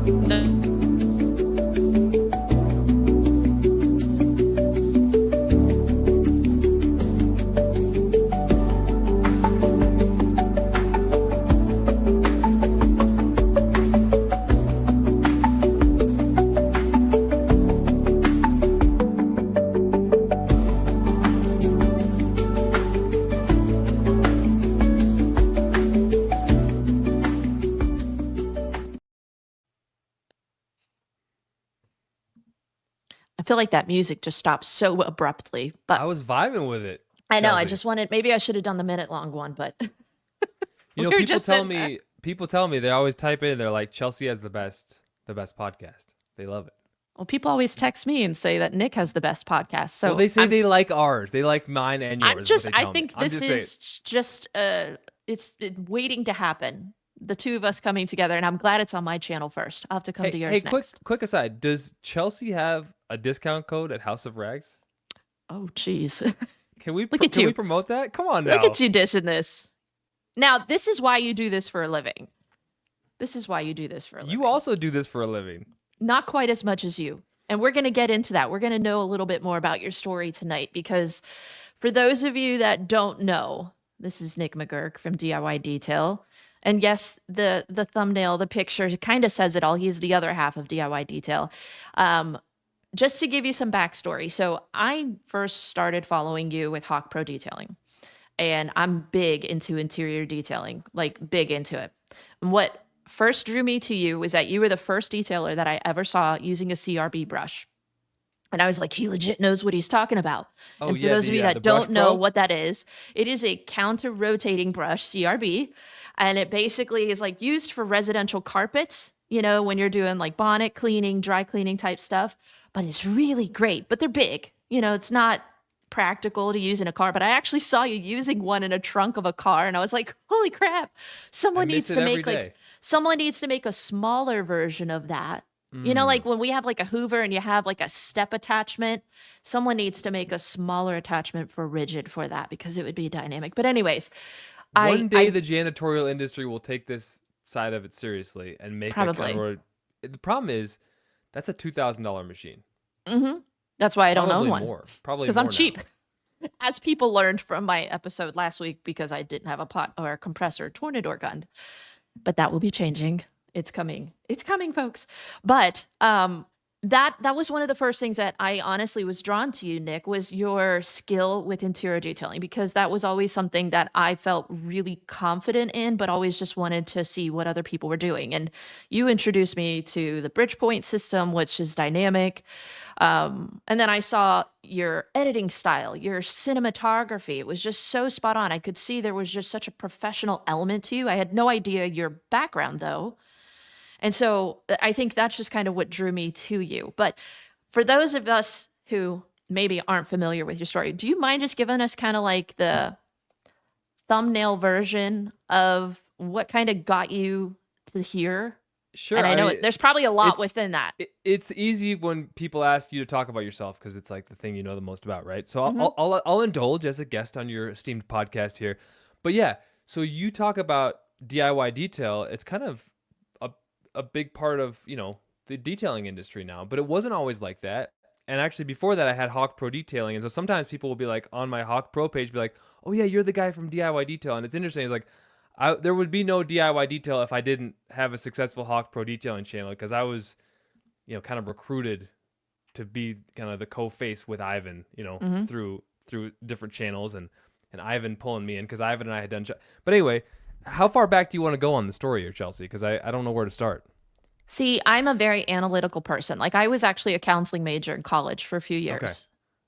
I feel like that music just stopped so abruptly, but I was vibing with it. I know. I Chelsea. just wanted. Maybe I should have done the minute-long one, but You know, we were people just tell sitting there. me, people tell me they always type in. They're like, Chelsea has the best podcast. They love it. Well, people always text me and say that Nick has the best podcast. So Well, they say they like ours. They like mine and yours. I'm is just. what they I tell me. think I'm this just is saying. just. It's waiting to happen. The two of us coming together, and I'm glad it's on my channel first. I'll have to come to yours Hey, next. quick aside. Does Chelsea have a discount code at House of Rags? Oh, jeez. Can we Look at can you. we promote that? Come on now. Look at you dishing this. Now, this is why you do this for a living. This is why you do this for a living. You also do this for a living. Not quite as much as you. And we're going to get into that. We're going to know a little bit more about your story tonight because for those of you that don't know, this is Nick McGurk from DIY Detail. And yes, the thumbnail, the picture kind of says it all. He's the other half of DIY Detail. Just to give you some backstory. So I first started following you with Hawk Pro Detailing. And I'm big into interior detailing, like big into it. And what first drew me to you was that you were the first detailer that I ever saw using a CRB brush. And I was like, he legit knows what he's talking about. Oh, and for yeah, those of you that the don't Brush know Pro? what that is, it is a counter-rotating brush, CRB. And it basically is like used for residential carpets, you know, when you're doing like bonnet cleaning, dry cleaning type stuff. But it's really great. But they're big. You know, it's not practical to use in a car, but I actually saw you using one in a trunk of a car and I was like, holy crap, someone needs to make someone needs to make a smaller version of that. You know, like when we have like a Hoover and you have like a step attachment, someone needs to make a smaller attachment for rigid for that because it would be dynamic. But anyways, One day the janitorial industry will take this side of it seriously and make probably. The problem is that's a $2,000 machine. Mm-hmm. That's why I don't own one. Probably because more I'm now. cheap. As people learned from my episode last week, because I didn't have a pot or a compressor tornador gun, but that will be changing. It's coming. It's coming, folks. But that was one of the first things that I honestly was drawn to you, Nick, was your skill with interior detailing, because that was always something that I felt really confident in, but always just wanted to see what other people were doing. And you introduced me to the Bridgepoint system, which is dynamic. And then I saw your editing style, your cinematography. It was just so spot on. I could see there was just such a professional element to you. I had no idea your background, though. And so I think that's just kind of what drew me to you. But for those of us who maybe aren't familiar with your story, do you mind just giving us kind of like the thumbnail version of what kind of got you to here? Sure. And I know there's probably a lot within that. It's easy when people ask you to talk about yourself because it's like the thing you know the most about, right? So I'll indulge as a guest on your esteemed podcast here. But yeah, so you talk about DIY detail. It's kind of a big part of, you know, the detailing industry now, but it wasn't always like that. And actually before that I had Hawk Pro Detailing. And so sometimes people will be like on my Hawk Pro page, be like, oh yeah, you're the guy from DIY Detail. And it's interesting. It's like, there would be no DIY Detail if I didn't have a successful Hawk Pro Detailing channel, because I was, you know, kind of recruited to be kind of the co-face with Ivan, you know, through different channels and Ivan pulling me in because Ivan and I had done. But anyway, how far back do you want to go on the story here, Chelsea? Because I don't know where to start. See, I'm a very analytical person. Like I was actually a counseling major in college for a few years.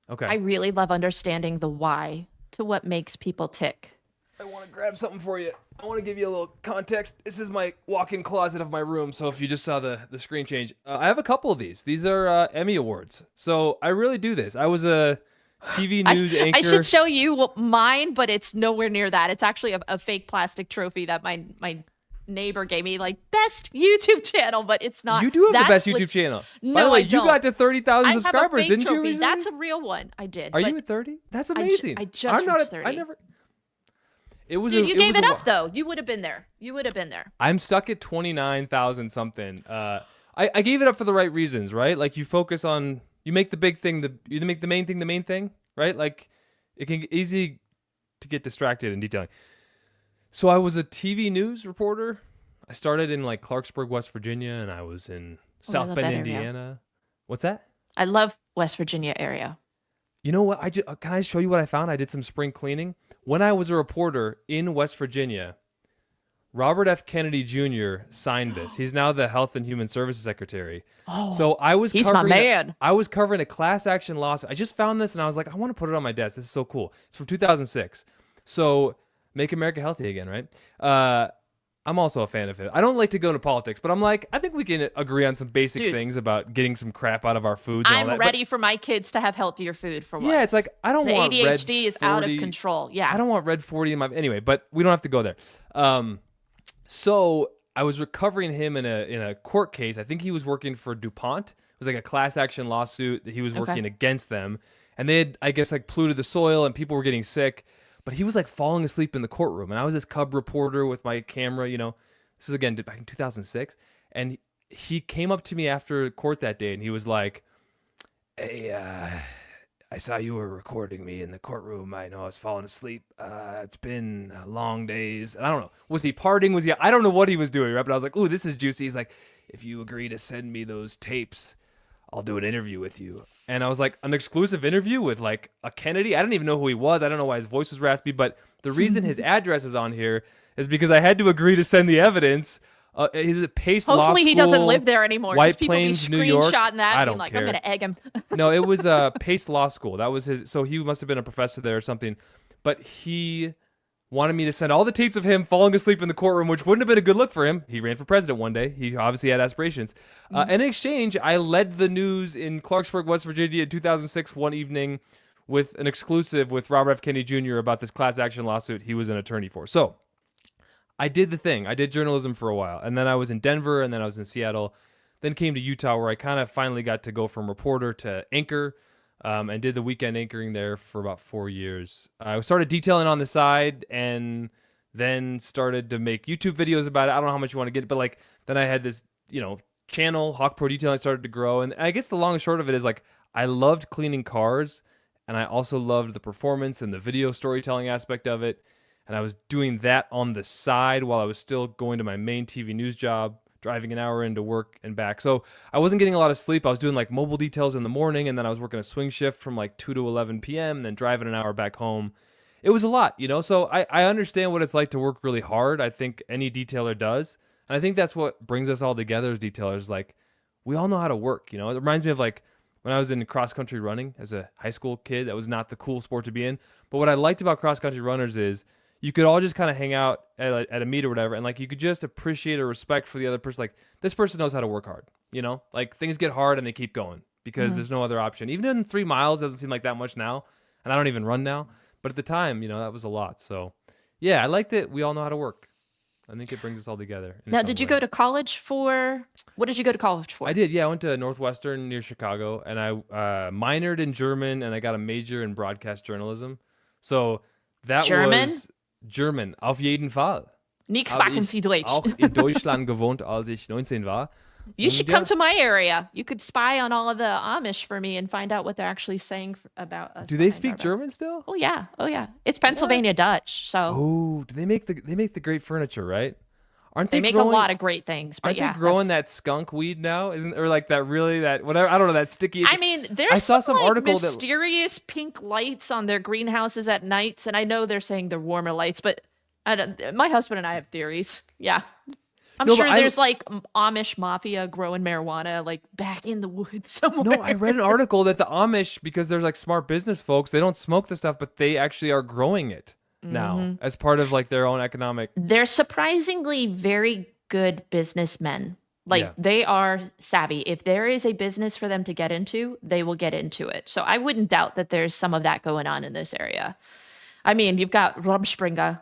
Okay. I really love understanding the why to what makes people tick. I want to grab something for you. I want to give you a little context. This is my walk-in closet of my room. So if you just saw the screen change, I have a couple of these. These are Emmy Awards. So I really do this. I was a TV news anchor. I should show you mine, but it's nowhere near that. It's actually a fake plastic trophy that my neighbor gave me, like best YouTube channel, but it's not. You do have the best YouTube channel. No, by the way, I don't. You got to 30,000 I have subscribers, a fake didn't trophy. you? Recently? That's a real one. I did. Are you at 30? That's amazing. I just reached 30. I never. It was. Dude, you gave it up though. You would have been there. You would have been there. I'm stuck at 29,000 something. I gave it up for the right reasons, right? Like you focus on, you make the big thing, you make the main thing, right? Like it can get easy to get distracted in detailing. So I was a TV news reporter. I started in like Clarksburg, West Virginia, and I was in South Bend, Indiana. What's that? I love West Virginia area. You know what? Can I show you what I found? I did some spring cleaning. When I was a reporter in West Virginia, Robert F. Kennedy Jr. signed this. He's now the Health and Human Services Secretary. Oh, so he's my man. I was covering a class action lawsuit. I just found this and I was like, I want to put it on my desk. This is so cool. It's from 2006. So make America healthy again, right? I'm also a fan of it. I don't like to go into politics, but I'm like, I think we can agree on some basic things about getting some crap out of our foods. And all that. I'm ready for my kids to have healthier food for once. Yeah, it's like I don't want the ADHD red is 40, out of control. Yeah, I don't want red 40 in my anyway. But we don't have to go there. So I was recovering him in a court case. I think he was working for DuPont. It was like a class action lawsuit that he was working against them, and they had, I guess, like polluted the soil and people were getting sick. But he was like falling asleep in the courtroom, and I was this cub reporter with my camera. You know, this is again back in 2006, and he came up to me after court that day, and he was like, "Hey, I saw you were recording me in the courtroom. I know I was falling asleep. It's been long days." And I don't know, was he partying? Was he? I don't know what he was doing, right? But I was like, "Ooh, this is juicy." He's like, "If you agree to send me those tapes, I'll do an interview with you." And I was like, an exclusive interview with like a Kennedy? I didn't even know who he was. I don't know why his voice was raspy, but the reason his address is on here is because I had to agree to send the evidence. He's at Pace Law School. Hopefully he doesn't live there anymore. White Plains, New York. Screenshotting that I and don't like, care. I'm going to egg him. No, it was Pace Law School. That was his. So he must have been a professor there or something. But he wanted me to send all the tapes of him falling asleep in the courtroom, which wouldn't have been a good look for him. He ran for president one day. He obviously had aspirations. In exchange, I led the news in Clarksburg, West Virginia in 2006 one evening with an exclusive with Robert F. Kennedy Jr. about this class action lawsuit he was an attorney for. So I did the thing. I did journalism for a while. And then I was in Denver, and then I was in Seattle. Then came to Utah, where I kind of finally got to go from reporter to anchor. And did the weekend anchoring there for about 4 years. I started detailing on the side and then started to make YouTube videos about it. I don't know how much you want to get, but like then I had this, channel, Hawk Pro Detailing, started to grow. And I guess the long and short of it is like I loved cleaning cars, and I also loved the performance and the video storytelling aspect of it. And I was doing that on the side while I was still going to my main TV news job, driving an hour into work and back. So I wasn't getting a lot of sleep. I was doing like mobile details in the morning, and then I was working a swing shift from like 2 to 11 p.m. and then driving an hour back home. It was a lot, So I understand what it's like to work really hard. I think any detailer does. And I think that's what brings us all together as detailers. Like, we all know how to work, It reminds me of like when I was in cross-country running as a high school kid. That was not the cool sport to be in. But what I liked about cross-country runners is you could all just kind of hang out at a meet or whatever, and like you could just appreciate or respect for the other person. Like, this person knows how to work hard, Like, things get hard and they keep going because there's no other option. Even in 3 miles doesn't seem like that much now, and I don't even run now. But at the time, that was a lot. So, yeah, I like that we all know how to work. I think it brings us all together. Now, did you go to college for? What did you go to college for? I did. Yeah, I went to Northwestern near Chicago, and I minored in German, and I got a major in broadcast journalism. So that was German, auf jeden Fall. Nix machen Sie Deutsch. Auch in Deutschland gewohnt, als ich 19 war. You should come to my area. You could spy on all of the Amish for me and find out what they're actually saying about us. Do they speak German still? Oh yeah. It's Pennsylvania Dutch. So. Oh, do they make the great furniture, right? Aren't they make a lot of great things? But aren't they growing that skunk weed now? Or like that whatever? I don't know, that sticky. I mean, there's some article mysterious pink lights on their greenhouses at nights, and I know they're saying they're warmer lights, but my husband and I have theories. Yeah. I'm sure there's like Amish mafia growing marijuana like back in the woods somewhere. No, I read an article that the Amish, because they're like smart business folks, they don't smoke the stuff, but they actually are growing it now as part of like their own economic. They're surprisingly very good businessmen. Like they are savvy. If there is a business for them to get into, they will get into it. So I wouldn't doubt that there's some of that going on in this area. I mean, you've got Rumspringa.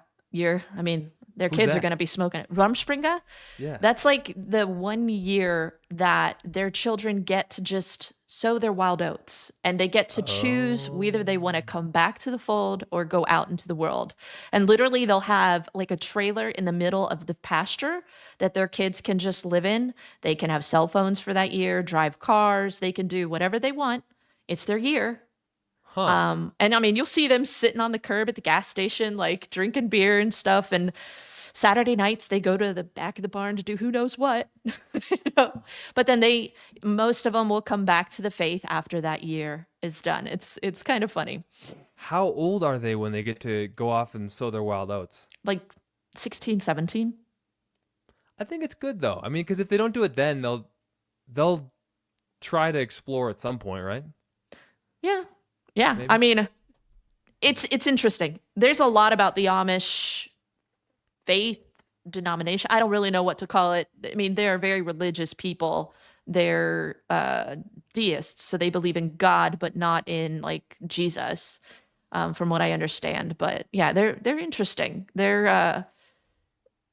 Their kids are going to be smoking it. Rumspringa? Yeah. That's like the 1 year that their children get to just sow their wild oats, and they get to choose whether Oh. they want to come back to the fold or go out into the world. And literally, they'll have like a trailer in the middle of the pasture that their kids can just live in. They can have cell phones for that year, drive cars, they can do whatever they want. It's their year. Huh. And I mean, you'll see them sitting on the curb at the gas station, like drinking beer and stuff. And Saturday nights, they go to the back of the barn to do who knows what. You know? But then most of them will come back to the faith after that year is done. It's kind of funny. How old are they when they get to go off and sow their wild oats? Like 16, 17. I think it's good though. I mean, because if they don't do it then, they'll try to explore at some point, right? Yeah. Yeah. I Maybe. mean, it's interesting. There's a lot about the Amish faith denomination. I don't really know what to call it. I mean, they're very religious people. They're deists, so they believe in God, but not in like Jesus, from what I understand. But yeah, they're interesting. They're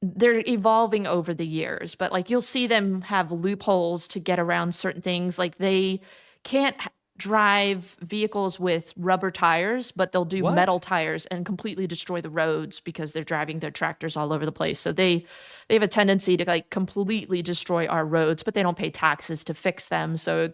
evolving over the years, but like you'll see them have loopholes to get around certain things. Like they can't drive vehicles with rubber tires, but they'll do metal What? tires and completely destroy the roads because they're driving their tractors all over the place. So they have a tendency to like completely destroy our roads, but they don't pay taxes to fix them. So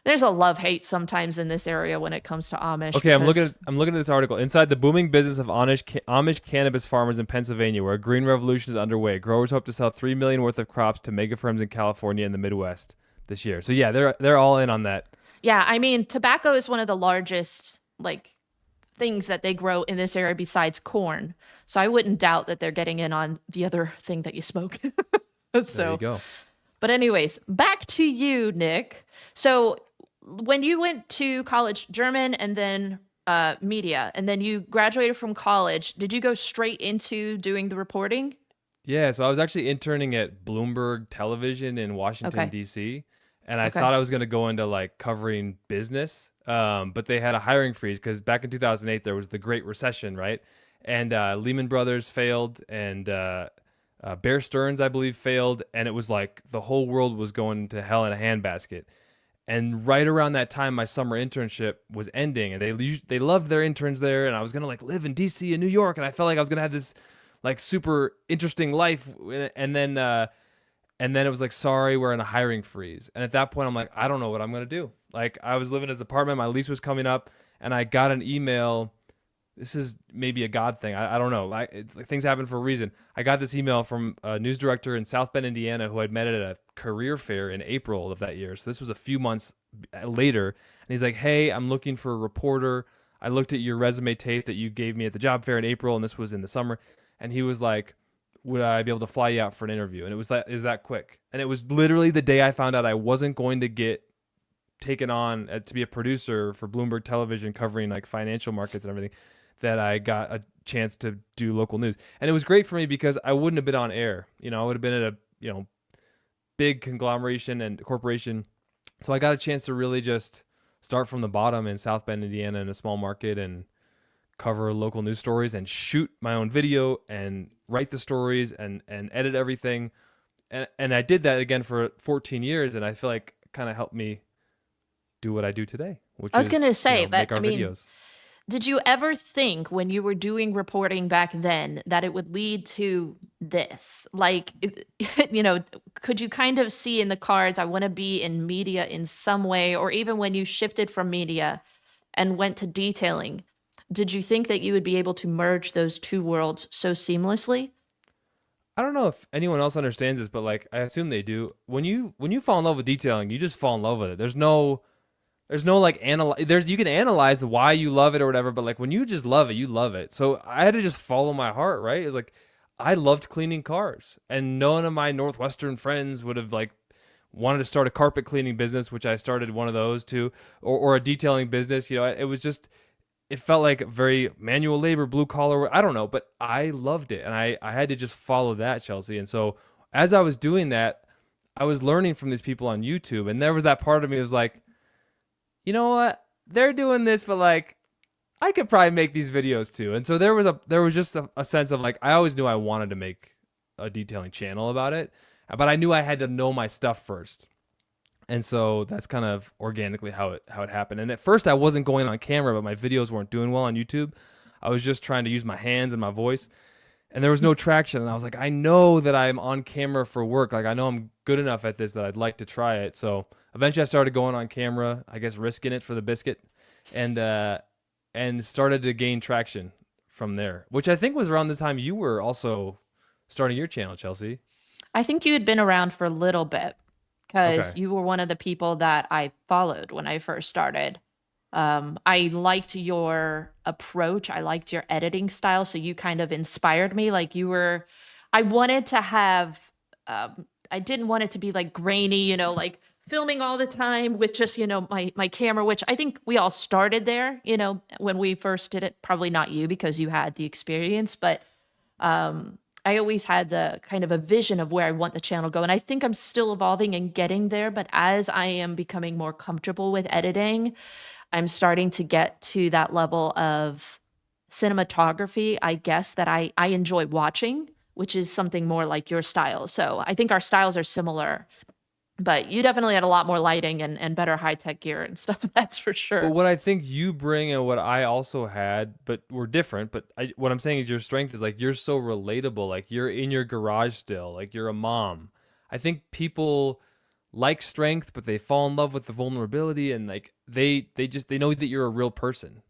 there's a love-hate sometimes in this area when it comes to Amish Okay, because I'm looking at this article. Inside the booming business of Amish cannabis farmers in Pennsylvania, where a green revolution is underway, growers hope to sell 3 million worth of crops to mega firms in California and the Midwest this year. So yeah, they're all in on that. yeah, I mean, tobacco is one of the largest like things that they grow in this area besides corn. So I wouldn't doubt that they're getting in on the other thing that you smoke. There you So, go. but anyways, back to you, Nick. So when you went to college, German and then media, and then you graduated from college, did you go straight into doing the reporting? Yeah, so I was actually interning at Bloomberg Television in Washington Okay. D.C. and I Okay. thought I was going to go into like covering business, but they had a hiring freeze because back in 2008 there was the Great Recession, right? And Lehman Brothers failed, and Bear Stearns, I believe, failed, and it was like the whole world was going to hell in a handbasket. And right around that time, my summer internship was ending, and they loved their interns there, and I was gonna like live in D.C. and New York, and I felt like I was gonna have this like super interesting life, and then it was like, sorry, we're in a hiring freeze. And at that point, I'm like, I don't know what I'm gonna do. Like I was living in his apartment, my lease was coming up, and I got an email. This is maybe a God thing. I don't know. Like, things happen for a reason. I got this email from a news director in South Bend, Indiana, who I'd met at a career fair in April of that year. So this was a few months later. And he's like, hey, I'm looking for a reporter. I looked at your resume tape that you gave me at the job fair in April, and this was in the summer. And he was like, would I be able to fly you out for an interview? And it was that quick. And it was literally the day I found out I wasn't going to get taken on to be a producer for Bloomberg Television covering like financial markets and everything, that I got a chance to do local news. And it was great for me because I wouldn't have been on air. I would have been at a, big conglomeration and corporation. So I got a chance to really just start from the bottom in South Bend, Indiana, in a small market, and cover local news stories and shoot my own video and write the stories and edit everything. And I did that again for 14 years. And I feel like it kind of helped me do what I do today, which I was is, gonna say that, make I our mean, videos. did you ever think when you were doing reporting back then that it would lead to this? Like, could you kind of see in the cards, I want to be in media in some way, or even when you shifted from media and went to detailing, did you think that you would be able to merge those two worlds so seamlessly? I don't know if anyone else understands this, but like I assume they do. When you fall in love with detailing, you just fall in love with it. There's no like you can analyze why you love it or whatever, but like when you just love it, you love it. So I had to just follow my heart, right? It was like I loved cleaning cars, and none of my Northwestern friends would have like wanted to start a carpet cleaning business, which I started one of those too, or a detailing business. It was just, it felt like very manual labor, blue collar. I don't know, but I loved it, and I had to just follow that, Chelsea. And so as I was doing that, I was learning from these people on YouTube, and there was that part of me that was like, you know what? They're doing this, but like I could probably make these videos too. And so there was just a sense of like I always knew I wanted to make a detailing channel about it, but I knew I had to know my stuff first. And so that's kind of organically how it happened. And at first I wasn't going on camera, but my videos weren't doing well on YouTube. I was just trying to use my hands and my voice, and there was no traction. And I was like, I know that I'm on camera for work. Like I know I'm good enough at this that I'd like to try it. So eventually I started going on camera, I guess risking it for the biscuit, and started to gain traction from there, which I think was around the time you were also starting your channel, Chelsea. I think you had been around for a little bit Okay. because you were one of the people that I followed when I first started. I liked your approach. I liked your editing style. So you kind of inspired me. Like you were, I wanted to have, I didn't want it to be like grainy, like filming all the time with just, my camera, which I think we all started there, when we first did it. Probably not you because you had the experience, but I always had the kind of a vision of where I want the channel to go. And I think I'm still evolving and getting there. But as I am becoming more comfortable with editing, I'm starting to get to that level of cinematography, I guess, that I enjoy watching, which is something more like your style. So I think our styles are similar, but you definitely had a lot more lighting and better high-tech gear and stuff. That's for But sure. what I think you bring and what I also had, but we're different. But what I'm saying is your strength is like you're so relatable. Like you're in your garage still. Like you're a mom. I think people like strength, but they fall in love with the vulnerability, and like they know that you're a real person.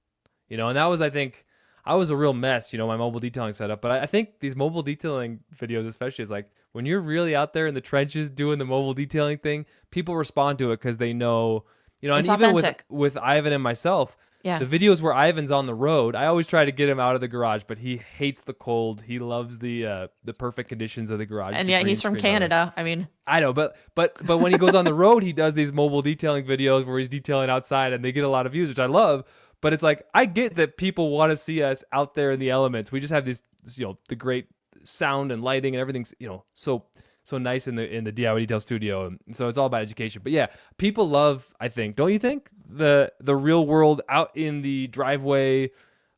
And that was, I think, I was a real mess. My mobile detailing setup. But I think these mobile detailing videos, especially, is like when you're really out there in the trenches doing the mobile detailing thing, people respond to it because they know. And It's even with authentic. Ivan and myself, Yeah. the videos where Ivan's on the road, I always try to get him out of the garage, but he hates the cold. He loves the perfect conditions of the garage. It's And a yeah, green he's from screen, by the way. Canada. I mean, I know, but when he goes on the road, he does these mobile detailing videos where he's detailing outside, and they get a lot of views, which I love. But it's like I get that people want to see us out there in the elements. We just have the great sound and lighting and everything's so nice in the DIY detail studio, and so it's all about education. But yeah, people love, I think, don't you think, the real world out in the driveway,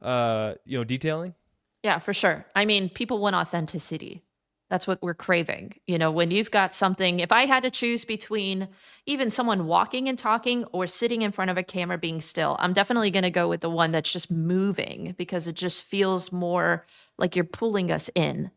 detailing. yeah, for sure. I mean, people want authenticity. That's what we're craving. When you've got something, if I had to choose between even someone walking and talking or sitting in front of a camera being still, I'm definitely going to go with the one that's just moving because it just feels more like you're pulling us in.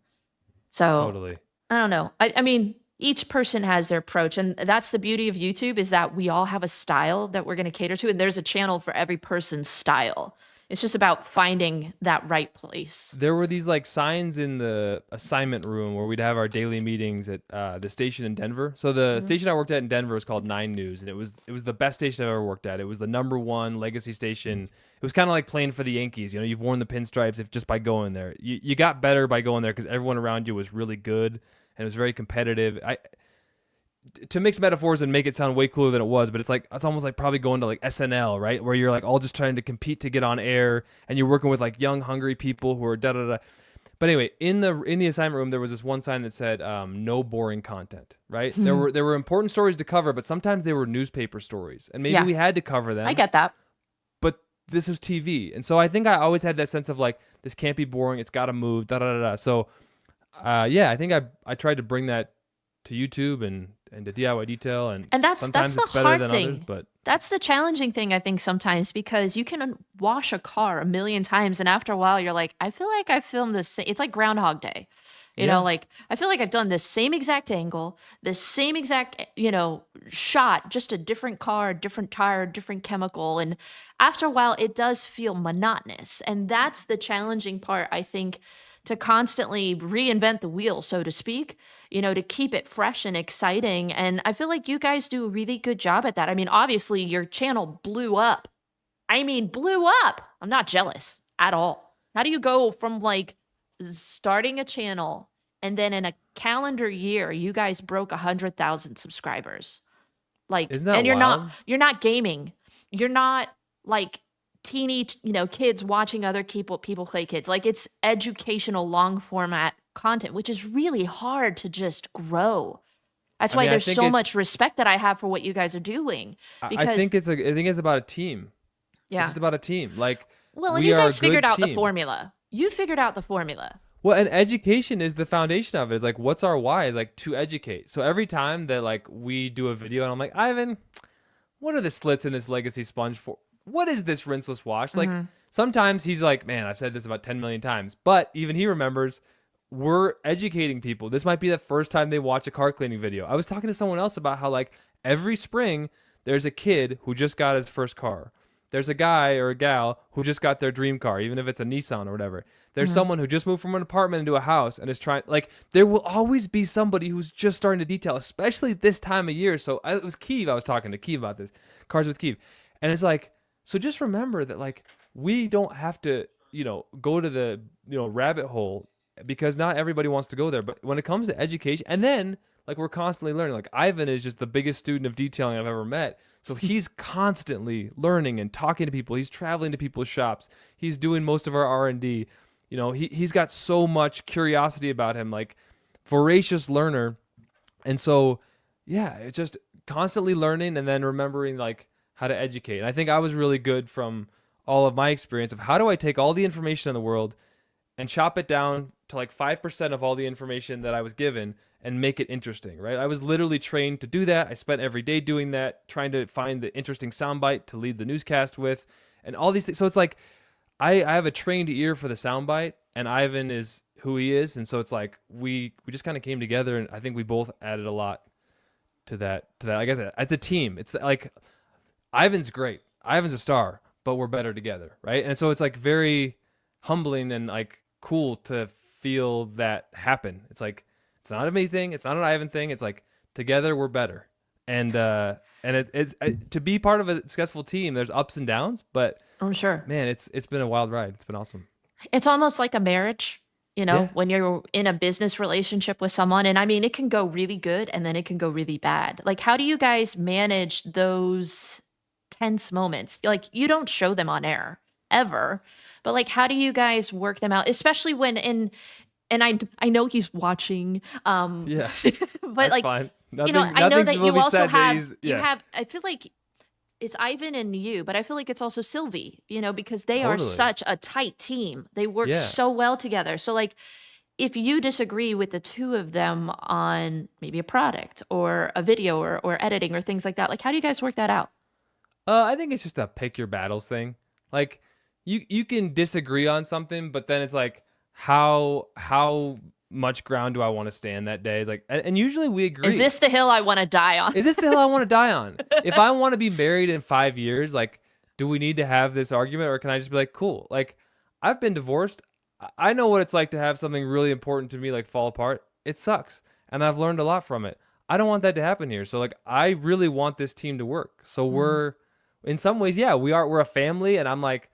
So Totally. I don't know. I mean, each person has their approach, and that's the beauty of YouTube is that we all have a style that we're going to cater to, and there's a channel for every person's style. It's just about finding that right place. There were these like signs in the assignment room where we'd have our daily meetings at the station in Denver. So the Mhm. station I worked at in Denver was called 9 News, and it was the best station I've ever worked at. It was the number one legacy station. It was kind of like playing for the Yankees. You've worn the pinstripes if just by going there. You got better by going there because everyone around you was really good and it was very competitive. To mix metaphors and make it sound way cooler than it was, but it's almost like probably going to like SNL, right? Where you're like all just trying to compete to get on air, and you're working with like young, hungry people who are da da da. But anyway, in the assignment room, there was this one sign that said "No boring content." Right? There were important stories to cover, but sometimes they were newspaper stories, and maybe Yeah, we had to cover I them. get that. But this was TV, and so I think I always had that sense of like this can't be boring. It's got to move. Da da da da. So, yeah, I think I tried to bring that to YouTube and to DIY detail, and And that's sometimes the it's better hard than others, thing. but That's the challenging thing, I think, sometimes because you can wash a car a million times, and after a while, you're like, I feel like I filmed this. It's like Groundhog Day. yeah, Like I feel like I've done this same exact angle, this same exact, shot, just a different car, different tire, different chemical. And after a while, it does feel monotonous. And that's the challenging part, I think, to constantly reinvent the wheel, so to speak, to keep it fresh and exciting. And I feel like you guys do a really good job at that. I mean, obviously, your channel blew up. I mean, blew up. I'm not jealous at all. How do you go from like starting a channel and then in a calendar year, you guys broke 100,000 subscribers? Like, isn't that and wild? you're not gaming. You're not like teeny, kids watching other people play kids. Like it's educational long format content, which is really hard to just grow. That's I why mean, there's so much respect that I have for what you guys are doing I because think it's about a team. It's yeah. just about a team. Like Well, and we you are a guys figured good out the team. formula. You figured out the formula. Well, and education is the foundation of it. It's like, what's our why? Is like to educate. So every time that like we do a video and I'm like, Ivan, what are the slits in this legacy sponge for? What is this rinseless wash? Like sometimes he's like, man, I've said this about 10 million times, but even he remembers we're educating people. This might be the first time they watch a car cleaning video. I was talking to someone else about how like every spring there's a kid who just got his first car. There's a guy or a gal who just got their dream car, even if it's a Nissan or whatever. There's someone who just moved from an apartment into a house and is trying, like, there will always be somebody who's just starting to detail, especially this time of year. So it was Keeve. I was talking to Keeve about this, Cars with Keeve. And it's like, so just remember that, like, we don't have to, go to the, rabbit hole because not everybody wants to go there. But when it comes to education, and then, like, we're constantly learning. Like, Ivan is just the biggest student of detailing I've ever met. So he's constantly learning and talking to people. He's traveling to people's shops. He's doing most of our R&D. He's got so much curiosity about him, like voracious learner. And so, yeah, it's just constantly learning and then remembering like how to educate. And I think I was really good from all of my experience of how do I take all the information in the world and chop it down to like 5% of all the information that I was given and make it interesting, right? I was literally trained to do that. I spent every day doing that, trying to find the interesting soundbite to lead the newscast with and all these things. So it's like, I have a trained ear for the soundbite and Ivan is who he is. And so it's like, we just kind of came together and I think we both added a lot to that. Like I said, it's a team. It's like, Ivan's great. Ivan's a star, but we're better together, right? And so it's like very humbling and like cool to feel that happen. It's like, it's not a me thing. It's not an Ivan thing. It's like together we're better. And it's to be part of a successful team. There's ups and downs, but I'm sure, man, it's been a wild ride. It's been awesome. It's almost like a marriage, when you're in a business relationship with someone. And I mean, it can go really good and then it can go really bad. Like, how do you guys manage those tense moments? Like, you don't show them on air ever, but like, how do you guys work them out? Especially when and I know he's watching. Yeah, but like, fine. I know that you also have, I feel like it's Ivan and you, but I feel like it's also Sylvie, because they are such a tight team. They work so well together. So like, if you disagree with the two of them on maybe a product or a video or editing or things like that, like, how do you guys work that out? I think it's just a pick your battles thing. Like you can disagree on something, but then it's like, how much ground do I want to stand that day? It's like, and usually we agree. Is this the hill I want to die on? Is this the hill I want to die on? If I want to be married in 5 years, like, do we need to have this argument or can I just be like, cool? Like, I've been divorced. I know what it's like to have something really important to me, like, fall apart. It sucks. And I've learned a lot from it. I don't want that to happen here. So like, I really want this team to work. So we're in some ways, we're a family and I'm like,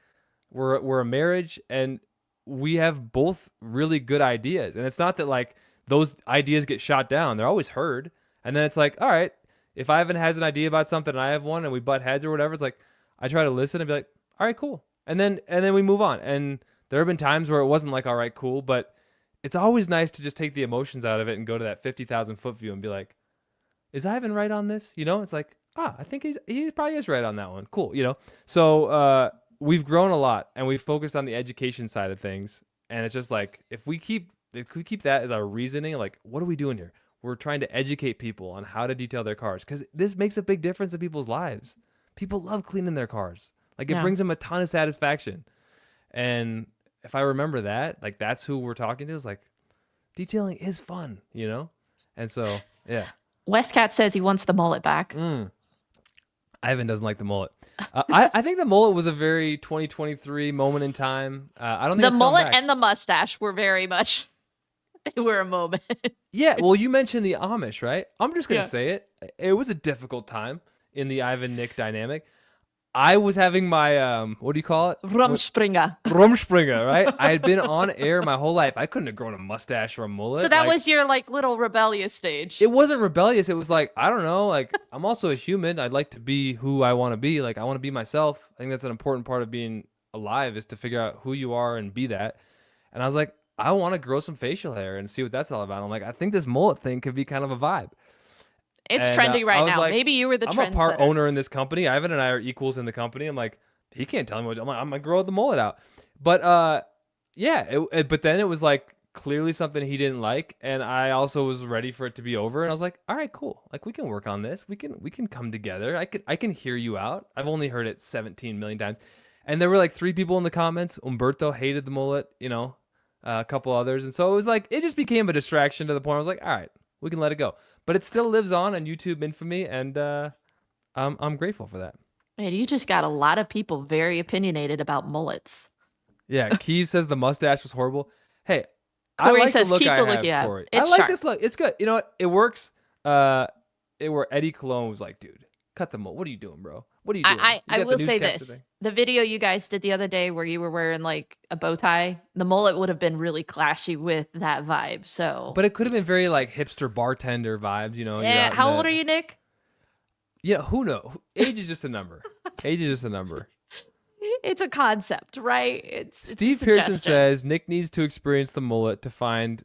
we're a marriage and we have both really good ideas. And it's not that like those ideas get shot down. They're always heard. And then it's like, all right, if Ivan has an idea about something and I have one and we butt heads or whatever, it's like, I try to listen and be like, all right, cool. And then we move on. And there have been times where it wasn't like, all right, cool. But it's always nice to just take the emotions out of it and go to that 50,000 foot view and be like, is Ivan right on this? It's like, I think he probably is right on that one. Cool. So, we've grown a lot and we've focused on the education side of things. And it's just like, if we keep that as our reasoning, like, what are we doing here? We're trying to educate people on how to detail their cars because this makes a big difference in people's lives. People love cleaning their cars. Like, it brings them a ton of satisfaction. And if I remember that, like, that's who we're talking to, is like, detailing is fun, And so, yeah. Westcat says he wants the mullet back. Ivan doesn't like the mullet. I think the mullet was a very 2023 moment in time. I don't think the mullet and the mustache were very much. They were a moment. Yeah. Well, you mentioned the Amish, right? I'm just gonna say it. It was a difficult time in the Ivan Nick dynamic. I was having my what do you call it? Rumspringa, right? I had been on air my whole life. I couldn't have grown a mustache or a mullet. So that was your like little rebellious stage. It wasn't rebellious. It was like, I don't know, like, I'm also a human. I'd like to be who I want to be. Like, I want to be myself. I think that's an important part of being alive, is to figure out who you are and be that. And I was like, I want to grow some facial hair and see what that's all about. I'm like, I think this mullet thing could be kind of a vibe. It's trendy right now. Like, maybe you were the trendsetter. I'm a part owner in this company. Ivan and I are equals in the company. I'm like, he can't tell me what I'm gonna grow the mullet out. But but then it was like clearly something he didn't like, and I also was ready for it to be over. And I was like, all right, cool. Like we can work on this. We can come together. I can hear you out. I've only heard it 17 million times. And there were like 3 people in the comments. Umberto hated the mullet, a couple others. And so it was like, it just became a distraction to the point I was like, all right, we can let it go. But it still lives on YouTube infamy, and I'm grateful for that. Man, you just got a lot of people very opinionated about mullets. Yeah, Keeve says the mustache was horrible. Hey, Corey I like says, the look keep I the have, look you have. Corey. It's I like sharp. this look. It's good. You know what? It works. Where Eddie Cologne was like, dude, cut the mullet. What are you doing, bro? What are you doing? I will say this. The video you guys did the other day where you were wearing like a bow tie, the mullet would have been really clashy with that vibe. So, but it could have been very like hipster bartender vibes, Yeah. How old are you, Nick? Yeah, who knows? Age is just a number. Age is just a number. It's a concept, right? Steve Pearson says Nick needs to experience the mullet to find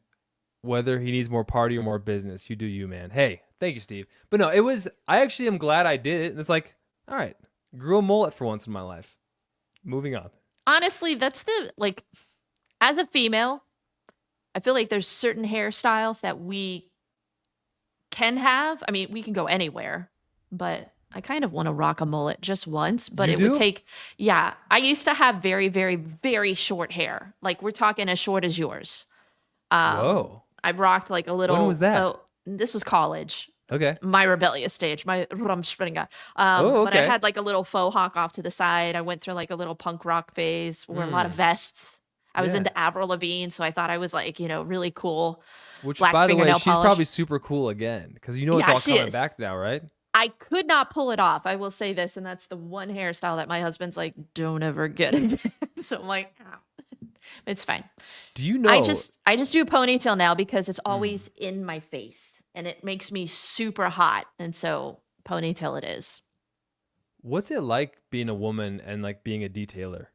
whether he needs more party or more business. You do you, man. Hey, thank you, Steve. But no, I actually am glad I did it. And it's like, all right, grew a mullet for once in my life. Moving on. Honestly, that's as a female, I feel like there's certain hairstyles that we can have. I mean, we can go anywhere, but I kind of want to rock a mullet just once, but would take, yeah. I used to have very, very, very short hair. Like we're talking as short as yours. Whoa. I rocked like a little. When was that? This was college. Okay. My rebellious stage, my rumspringa. Okay. But I had like a little faux hawk off to the side. I went through like a little punk rock phase, wore a lot of vests. I was into Avril Lavigne, so I thought I was like, really cool. Which, black by the way, she's polish. probably super cool again, because it's all coming back now, right? I could not pull it off. I will say this, and that's the one hairstyle that my husband's like, don't ever get again. So I'm like, it's fine. Do you know? I just do a ponytail now because it's always in my face, and it makes me super hot, and so ponytail it is. What's it like being a woman and like being a detailer?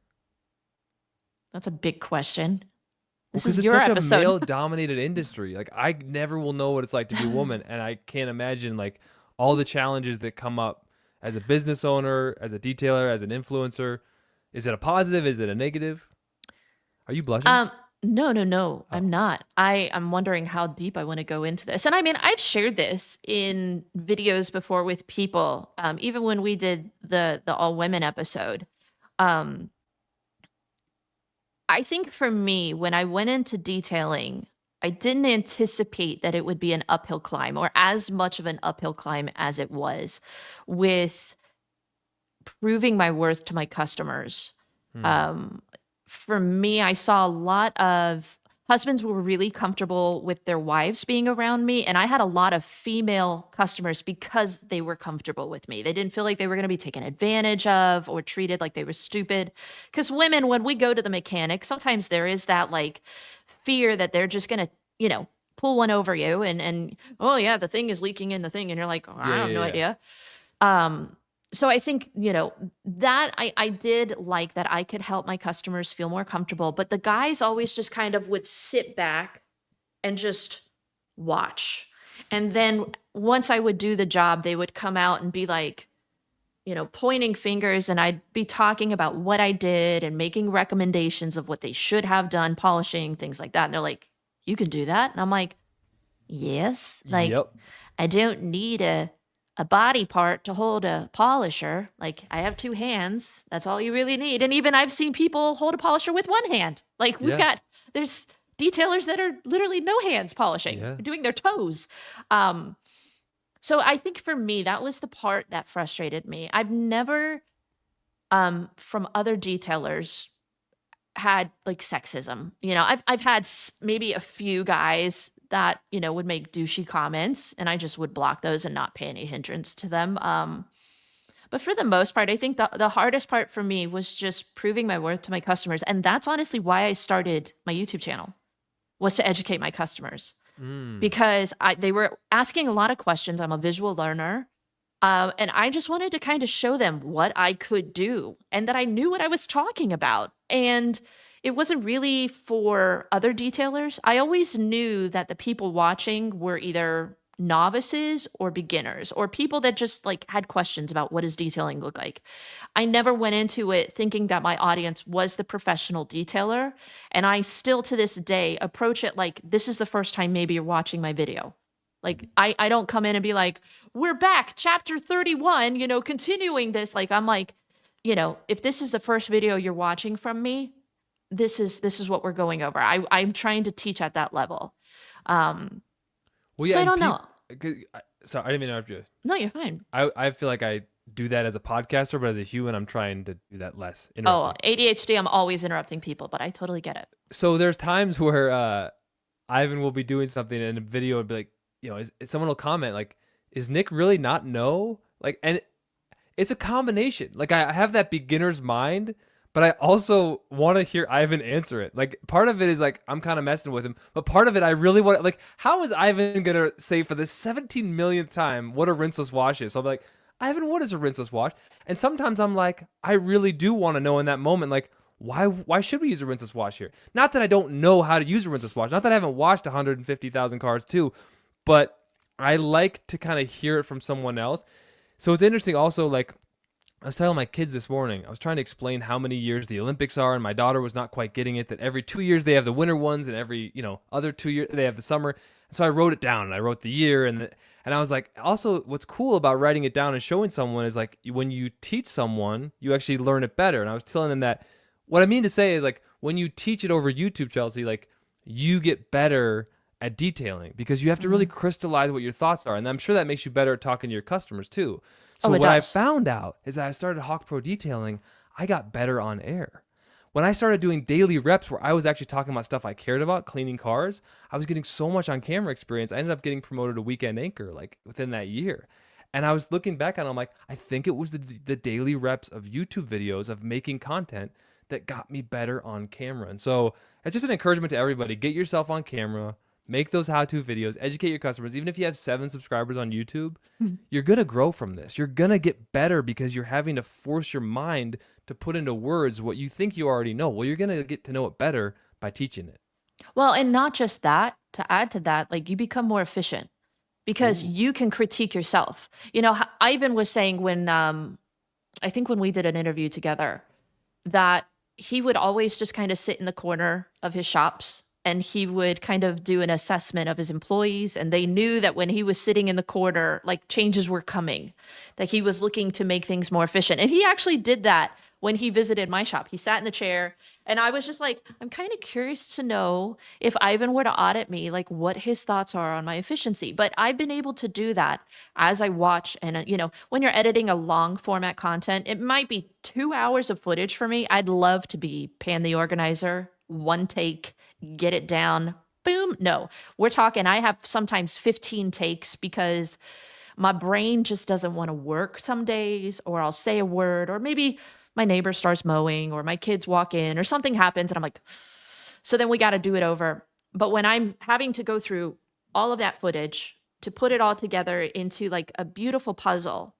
That's a big question. This is your such episode. A male-dominated industry. Like I never will know what it's like to be a woman, and I can't imagine like all the challenges that come up as a business owner, as a detailer, as an influencer. Is it a positive? Is it a negative? Are you blushing? No. Oh. I'm not. I'm wondering how deep I want to go into this. And I mean, I've shared this in videos before with people, even when we did the all women episode. I think for me, when I went into detailing, I didn't anticipate that it would be an uphill climb, or as much of an uphill climb as it was, with proving my worth to my customers. For me, I saw a lot of husbands who were really comfortable with their wives being around me, and I had a lot of female customers because they were comfortable with me. They didn't feel like they were going to be taken advantage of or treated like they were stupid. Because women, when we go to the mechanic, sometimes there is that like fear that they're just going to, pull one over you and oh yeah, the thing is leaking in the thing, and you're like, I have no idea. So I think, that I did like that I could help my customers feel more comfortable, but the guys always just kind of would sit back and just watch. And then once I would do the job, they would come out and be like, pointing fingers, and I'd be talking about what I did and making recommendations of what they should have done, polishing, things like that. And they're like, you can do that? And I'm like, yes. Like, yep. I don't need a body part to hold a polisher. Like I have 2 hands. That's all you really need. And even I've seen people hold a polisher with 1 hand. Like there's detailers that are literally no hands polishing, doing their toes. So I think for me, that was the part that frustrated me. I've never, from other detailers, had like sexism. I've had maybe a few guys that, would make douchey comments, and I just would block those and not pay any hindrance to them. But for the most part, I think the hardest part for me was just proving my worth to my customers. And that's honestly why I started my YouTube channel, was to educate my customers. Because they were asking a lot of questions. I'm a visual learner. And I just wanted to kind of show them what I could do and that I knew what I was talking about. And it wasn't really for other detailers. I always knew that the people watching were either novices or beginners or people that just like had questions about what does detailing look like. I never went into it thinking that my audience was the professional detailer. And I still to this day approach it like this is the first time maybe you're watching my video. Like I don't come in and be like, we're back, chapter 31, continuing this. Like I'm like, if this is the first video you're watching from me, this is what we're going over. I'm trying to teach at that level. Well, So yeah, I and don't know. sorry, I didn't mean to interrupt you. No, you're fine. I feel like I do that as a podcaster, but as a human, I'm trying to do that less. Oh, Interrupting. ADHD, I'm always interrupting people, but I totally get it. So there's times where Ivan will be doing something in a video and be like, someone will comment like, "Is Nick really not know?" Like, and it's a combination. Like I have that beginner's mind, but I also want to hear Ivan answer it. Like part of it is like I'm kind of messing with him, but part of it I really want. Like, how is Ivan gonna say for the 17 millionth time what a rinseless wash is? So I'm like, Ivan, what is a rinseless wash? And sometimes I'm like, I really do want to know in that moment, like. Why should we use a rinseless wash here? Not that I don't know how to use a rinseless wash. Not that I haven't washed 150,000 cars too, but I like to kind of hear it from someone else. So it's interesting also, like, I was telling my kids this morning, I was trying to explain how many years the Olympics are, and my daughter was not quite getting it, that every 2 years they have the winter ones, and every, other 2 years they have the summer. And so I wrote it down, and I wrote the year, and I was like, also, what's cool about writing it down and showing someone is, like, when you teach someone, you actually learn it better. And I was telling them that what I mean to say is, like, when you teach it over YouTube, Chelsea, like, you get better at detailing because you have to really crystallize what your thoughts are. And I'm sure that makes you better at talking to your customers too. So Oh, it what I does. found out is that I started Hawk Pro detailing, I got better on air. When I started doing daily reps where I was actually talking about stuff I cared about, cleaning cars, I was getting so much on camera experience. I ended up getting promoted to weekend anchor like within that year. And I was looking back on it, I'm like, I think it was the daily reps of YouTube videos of making content that got me better on camera. And so it's just an encouragement to everybody. Get yourself on camera, make those how-to videos, educate your customers. Even if you have 7 subscribers on YouTube, you're going to grow from this. You're going to get better because you're having to force your mind to put into words what you think you already know. Well, you're going to get to know it better by teaching it. Well, and not just that, to add to that, like you become more efficient because you can critique yourself. Ivan was saying when I think when we did an interview together that he would always just kind of sit in the corner of his shops and he would kind of do an assessment of his employees, and they knew that when he was sitting in the corner, like changes were coming, that he was looking to make things more efficient. And he actually did that when he visited my shop. He sat in the chair and I was just like, I'm kind of curious to know if Ivan were to audit me, like what his thoughts are on my efficiency. But I've been able to do that as I watch. And, when you're editing a long format content, it might be 2 hours of footage for me. I'd love to be pan the organizer, one take, get it down, boom. No, we're talking, I have sometimes 15 takes because my brain just doesn't want to work some days, or I'll say a word, or maybe my neighbor starts mowing, or my kids walk in, or something happens, and I'm like, so then we got to do it over. But when I'm having to go through all of that footage to put it all together into like a beautiful puzzle,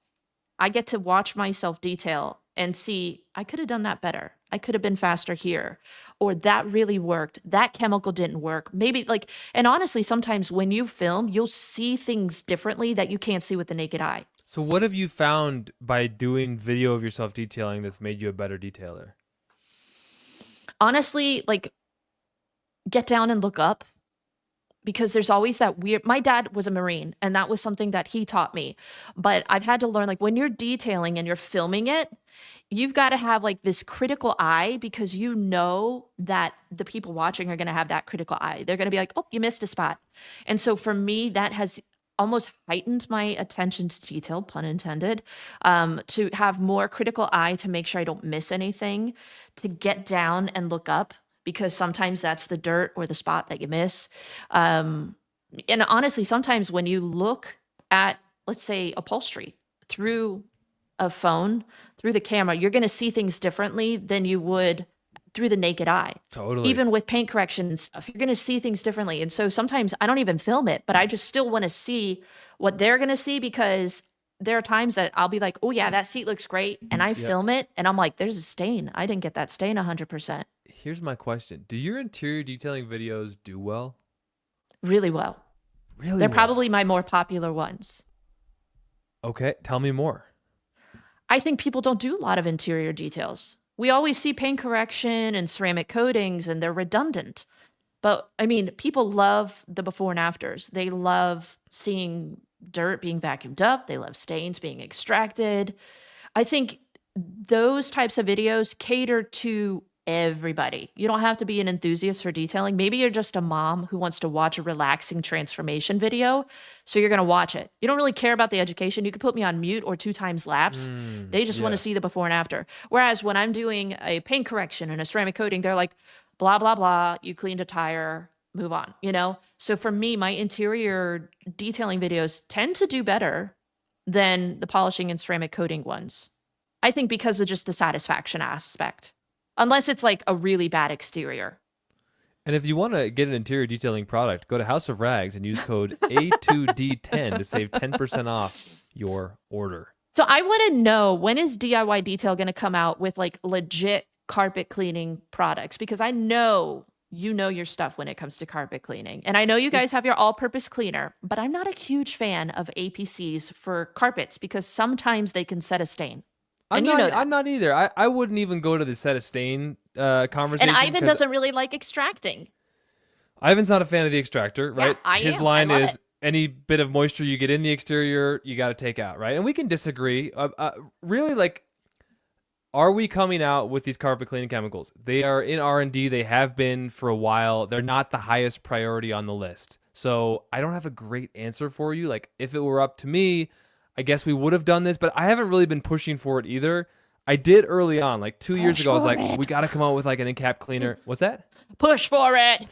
I get to watch myself detail and see, I could have done that better. I could have been faster here, or that really worked. That chemical didn't work. Maybe like, and honestly, sometimes when you film, you'll see things differently that you can't see with the naked eye. So what have you found by doing video of yourself detailing that's made you a better detailer? Honestly, like get down and look up, because there's always that weird, my dad was a Marine and that was something that he taught me. But I've had to learn, like when you're detailing and you're filming it, you've got to have like this critical eye, because you know that the people watching are going to have that critical eye. They're going to be like, oh, you missed a spot. And so for me, that has almost heightened my attention to detail, pun intended, to have more critical eye to make sure I don't miss anything, to get down and look up, because sometimes that's the dirt or the spot that you miss. And honestly, sometimes when you look at, let's say, upholstery through a phone, through the camera, you're going to see things differently than you would through the naked eye. Totally. Even with paint correction and stuff, you're going to see things differently. And so sometimes I don't even film it, but I just still want to see what they're going to see, because there are times that I'll be like, oh yeah, that seat looks great. And I film it and I'm like, there's a stain. I didn't get that stain 100%. Here's my question. Do your interior detailing videos do well? Really well. Really They're well. probably my more popular ones. Okay, tell me more. I think people don't do a lot of interior details. We always see paint correction and ceramic coatings, and they're redundant. But I mean, people love the before and afters. They love seeing dirt being vacuumed up, they love stains being extracted. I think those types of videos cater to everybody. You don't have to be an enthusiast for detailing. Maybe you're just a mom who wants to watch a relaxing transformation video. So you're going to watch it. You don't really care about the education. You could put me on mute or 2 times lapse. They just want to Yeah. see the before and after. Whereas when I'm doing a paint correction and a ceramic coating, they're like, blah, blah, blah. You cleaned a tire, move on, you know? So for me, my interior detailing videos tend to do better than the polishing and ceramic coating ones. I think because of just the satisfaction aspect. Unless it's like a really bad exterior. And if you want to get an interior detailing product, go to House of Rags and use code A2D10 to save 10% off your order. So I want to know, when is DIY Detail going to come out with like legit carpet cleaning products? Because I know you know your stuff when it comes to carpet cleaning. And I know you guys have your all-purpose cleaner, but I'm not a huge fan of APCs for carpets because sometimes they can set a stain. And you know that. I'm not either. I wouldn't even go to the set of stain And conversation Ivan because doesn't really like extracting. Ivan's not a fan of the extractor, right? Yeah, I His am. I line love is it. any bit of moisture you get in the exterior, you got to take out, right? And we can disagree. Really, like, are we coming out with these carpet cleaning chemicals? They are in R&D. They have been for a while. They're not the highest priority on the list. So I don't have a great answer for you. Like, if it were up to me, I guess we would have done this, but I haven't really been pushing for it either. I did early on, like 2 years Push ago. I was for like, we it. got to come out with like an in-cap cleaner. What's that? Push for it.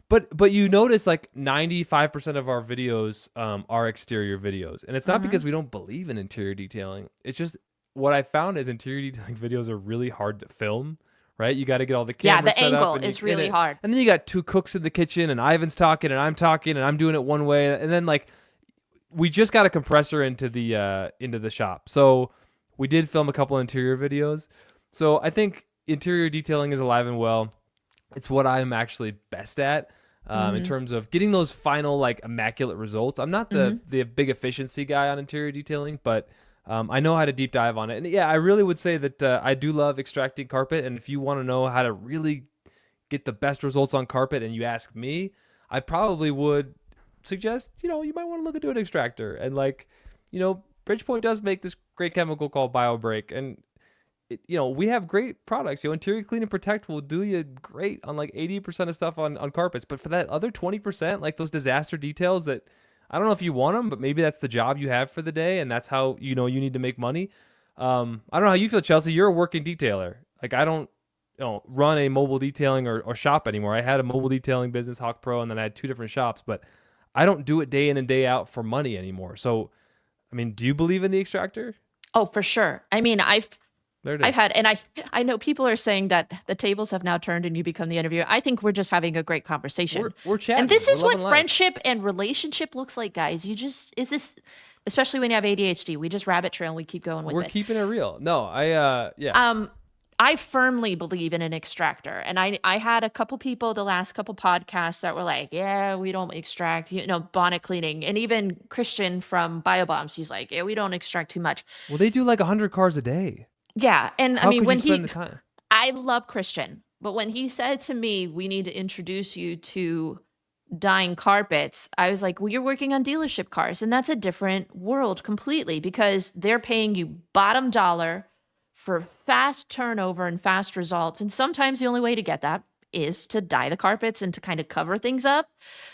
But you notice like 95% of our videos are exterior videos. And it's not because we don't believe in interior detailing. It's just what I found is interior detailing videos are really hard to film, right? You got to get all the Yeah, cameras the set up angle and is really it. hard. And then you got two cooks in the kitchen and Ivan's talking and I'm doing it one way. And then like we just got a compressor into the shop. So we did film a couple interior videos. So I think interior detailing is alive and well. It's what I'm actually best at in terms of getting those final like immaculate results. I'm not the big efficiency guy on interior detailing, but I know how to deep dive on it. And yeah, I really would say that I do love extracting carpet. And if you want to know how to really get the best results on carpet and you ask me, I probably would suggest, you might want to look into an extractor. And like, Bridgepoint does make this great chemical called BioBreak. And we have great products. Interior Clean and Protect will do you great on like 80% of stuff on carpets. But for that other 20%, like those disaster details that I don't know if you want them, but maybe that's the job you have for the day, and that's how you need to make money. I don't know how you feel, Chelsea. You're a working detailer. Like I don't run a mobile detailing or shop anymore. I had a mobile detailing business, Hawk Pro, and then I had 2 different shops, but I don't do it day in and day out for money anymore. So, I mean, do you believe in the extractor? Oh, for sure. I mean, There it I've is. had, and I know people are saying that the tables have now turned and you become the interviewer. I think we're just having a great conversation. We're chatting. And this We're is what loving life. friendship and relationship looks like, guys. Is this, especially when you have ADHD, we just rabbit trail and we keep going with We're it. keeping it real. No, yeah. I firmly believe in an extractor. And I had a couple people the last couple podcasts that were like, yeah, we don't extract, bonnet cleaning. And even Christian from BioBombs, he's like, yeah, we don't extract too much. Well, they do like 100 cars a day. Yeah. And I How mean, could when you spend the time? I love Christian, but when he said to me, we need to introduce you to dyeing carpets, I was like, well, you're working on dealership cars. And that's a different world completely because they're paying you bottom dollar for fast turnover and fast results. And sometimes the only way to get that is to dye the carpets and to kind of cover things up.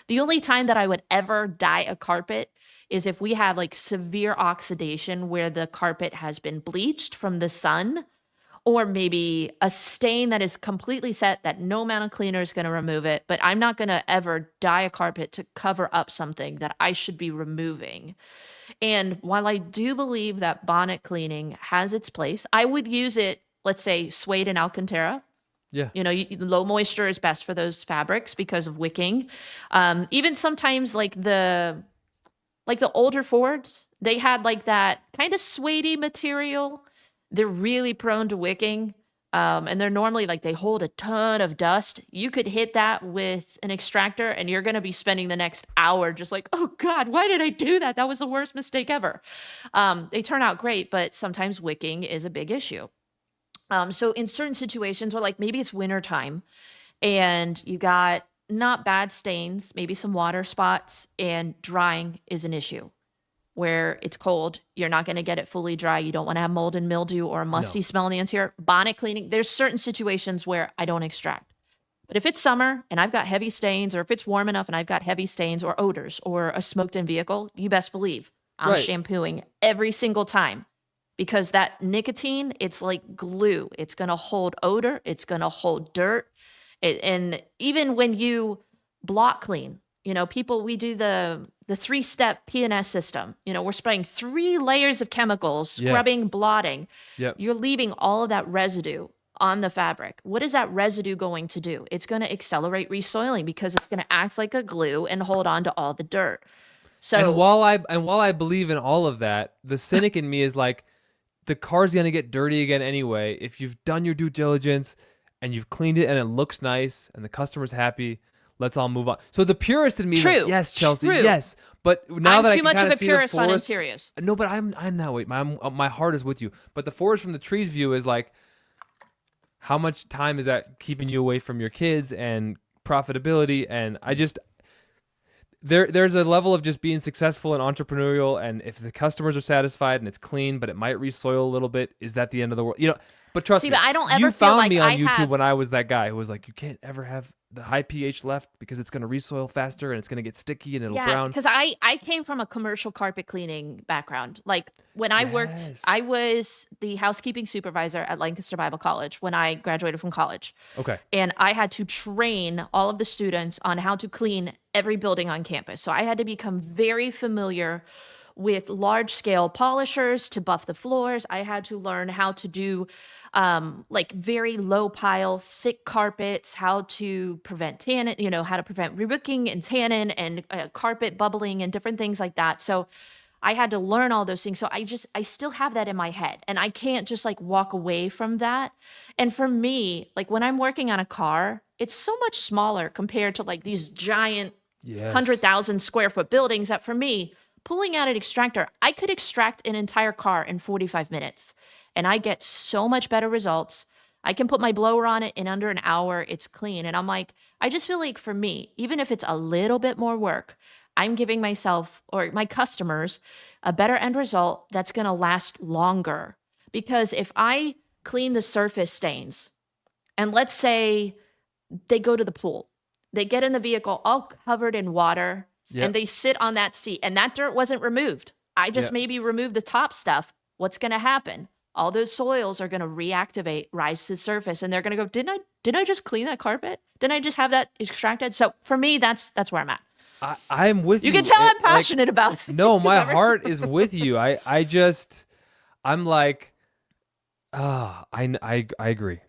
The only time that I would ever dye a carpet is if we have like severe oxidation where the carpet has been bleached from the sun, or maybe a stain that is completely set that no amount of cleaner is going to remove it. But I'm not going to ever dye a carpet to cover up something that I should be removing. And while I do believe that bonnet cleaning has its place, I would use it, let's say, suede and Alcantara. Yeah. Low moisture is best for those fabrics because of wicking. Even sometimes like the older Fords, they had like that kind of suede material. They're really prone to wicking. And they're normally like they hold a ton of dust. You could hit that with an extractor and you're going to be spending the next hour just like, oh God, why did I do that? That was the worst mistake ever. They turn out great, but sometimes wicking is a big issue. So in certain situations, or like maybe it's wintertime and you got not bad stains, maybe some water spots, and drying is an issue where it's cold. You're not going to get it fully dry. You don't want to have mold and mildew or a musty smell in the interior. Bonnet cleaning, there's certain situations where I don't extract. But if it's summer and I've got heavy stains, or if it's warm enough and I've got heavy stains or odors or a smoked in vehicle, you best believe I'm shampooing every single time, because that nicotine, it's like glue. It's going to hold odor. It's going to hold dirt. And even when you block clean, people, we do the 3-step P&S system. We're spraying 3 layers of chemicals, scrubbing, blotting. Yep. You're leaving all of that residue on the fabric. What is that residue going to do? It's going to accelerate resoiling because it's going to act like a glue and hold on to all the dirt. So, and while I believe in all of that, the cynic in me is like, the car's going to get dirty again anyway. If you've done your due diligence and you've cleaned it and it looks nice and the customer's happy, let's all move on. So the purist in me is like, yes, Chelsea, yes. But now that I can kind of see the forest, on interiors. No, but I'm that way. My heart is with you. But the forest from the trees view is like, how much time is that keeping you away from your kids and profitability? And I just, there's a level of just being successful and entrepreneurial, and if the customers are satisfied and it's clean, but it might resoil a little bit, is that the end of the world? But trust me, but I don't ever you feel found like me on I YouTube have... when I was that guy who was like, you can't ever have the high pH left because it's going to resoil faster and it's going to get sticky and it'll brown. Because I came from a commercial carpet cleaning background. Like when I worked, I was the housekeeping supervisor at Lancaster Bible College when I graduated from college. Okay. And I had to train all of the students on how to clean every building on campus. So I had to become very familiar with large scale polishers to buff the floors. I had to learn how to do like very low pile, thick carpets, how to prevent tannin, how to prevent re-wicking and tannin and carpet bubbling and different things like that. So I had to learn all those things. So I still have that in my head, and I can't just like walk away from that. And for me, like when I'm working on a car, it's so much smaller compared to like these giant 100,000 square foot buildings that for me, pulling out an extractor, I could extract an entire car in 45 minutes. And I get so much better results. I can put my blower on it in under an hour. It's clean. And I'm like, I just feel like for me, even if it's a little bit more work, I'm giving myself or my customers a better end result that's going to last longer. Because if I clean the surface stains, and let's say they go to the pool, they get in the vehicle all covered in water, and they sit on that seat, and that dirt wasn't removed. I just maybe removed the top stuff. What's going to happen? All those soils are going to reactivate, rise to the surface, and they're going to go, didn't I just clean that carpet? Didn't I just have that extracted? So for me, that's where I'm at. I'm with you. You can tell I'm passionate about it. No, my heart is with you. I'm like, I agree.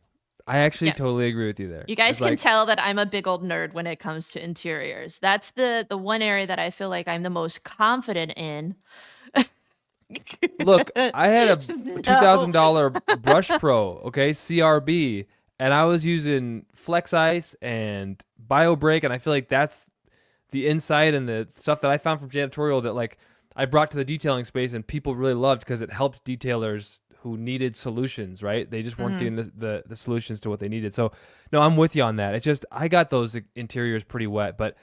I actually totally agree with you there. You guys can tell that I'm a big old nerd when it comes to interiors. That's the one area that I feel like I'm the most confident in. Look, I had a $2,000 Brush Pro, CRB, and I was using Flex Ice and BioBreak, and I feel like that's the insight and the stuff that I found from janitorial that like I brought to the detailing space and people really loved because it helped detailers who needed solutions, right? They just weren't getting the solutions to what they needed. So no, I'm with you on that. It's just, I got those interiors pretty wet, but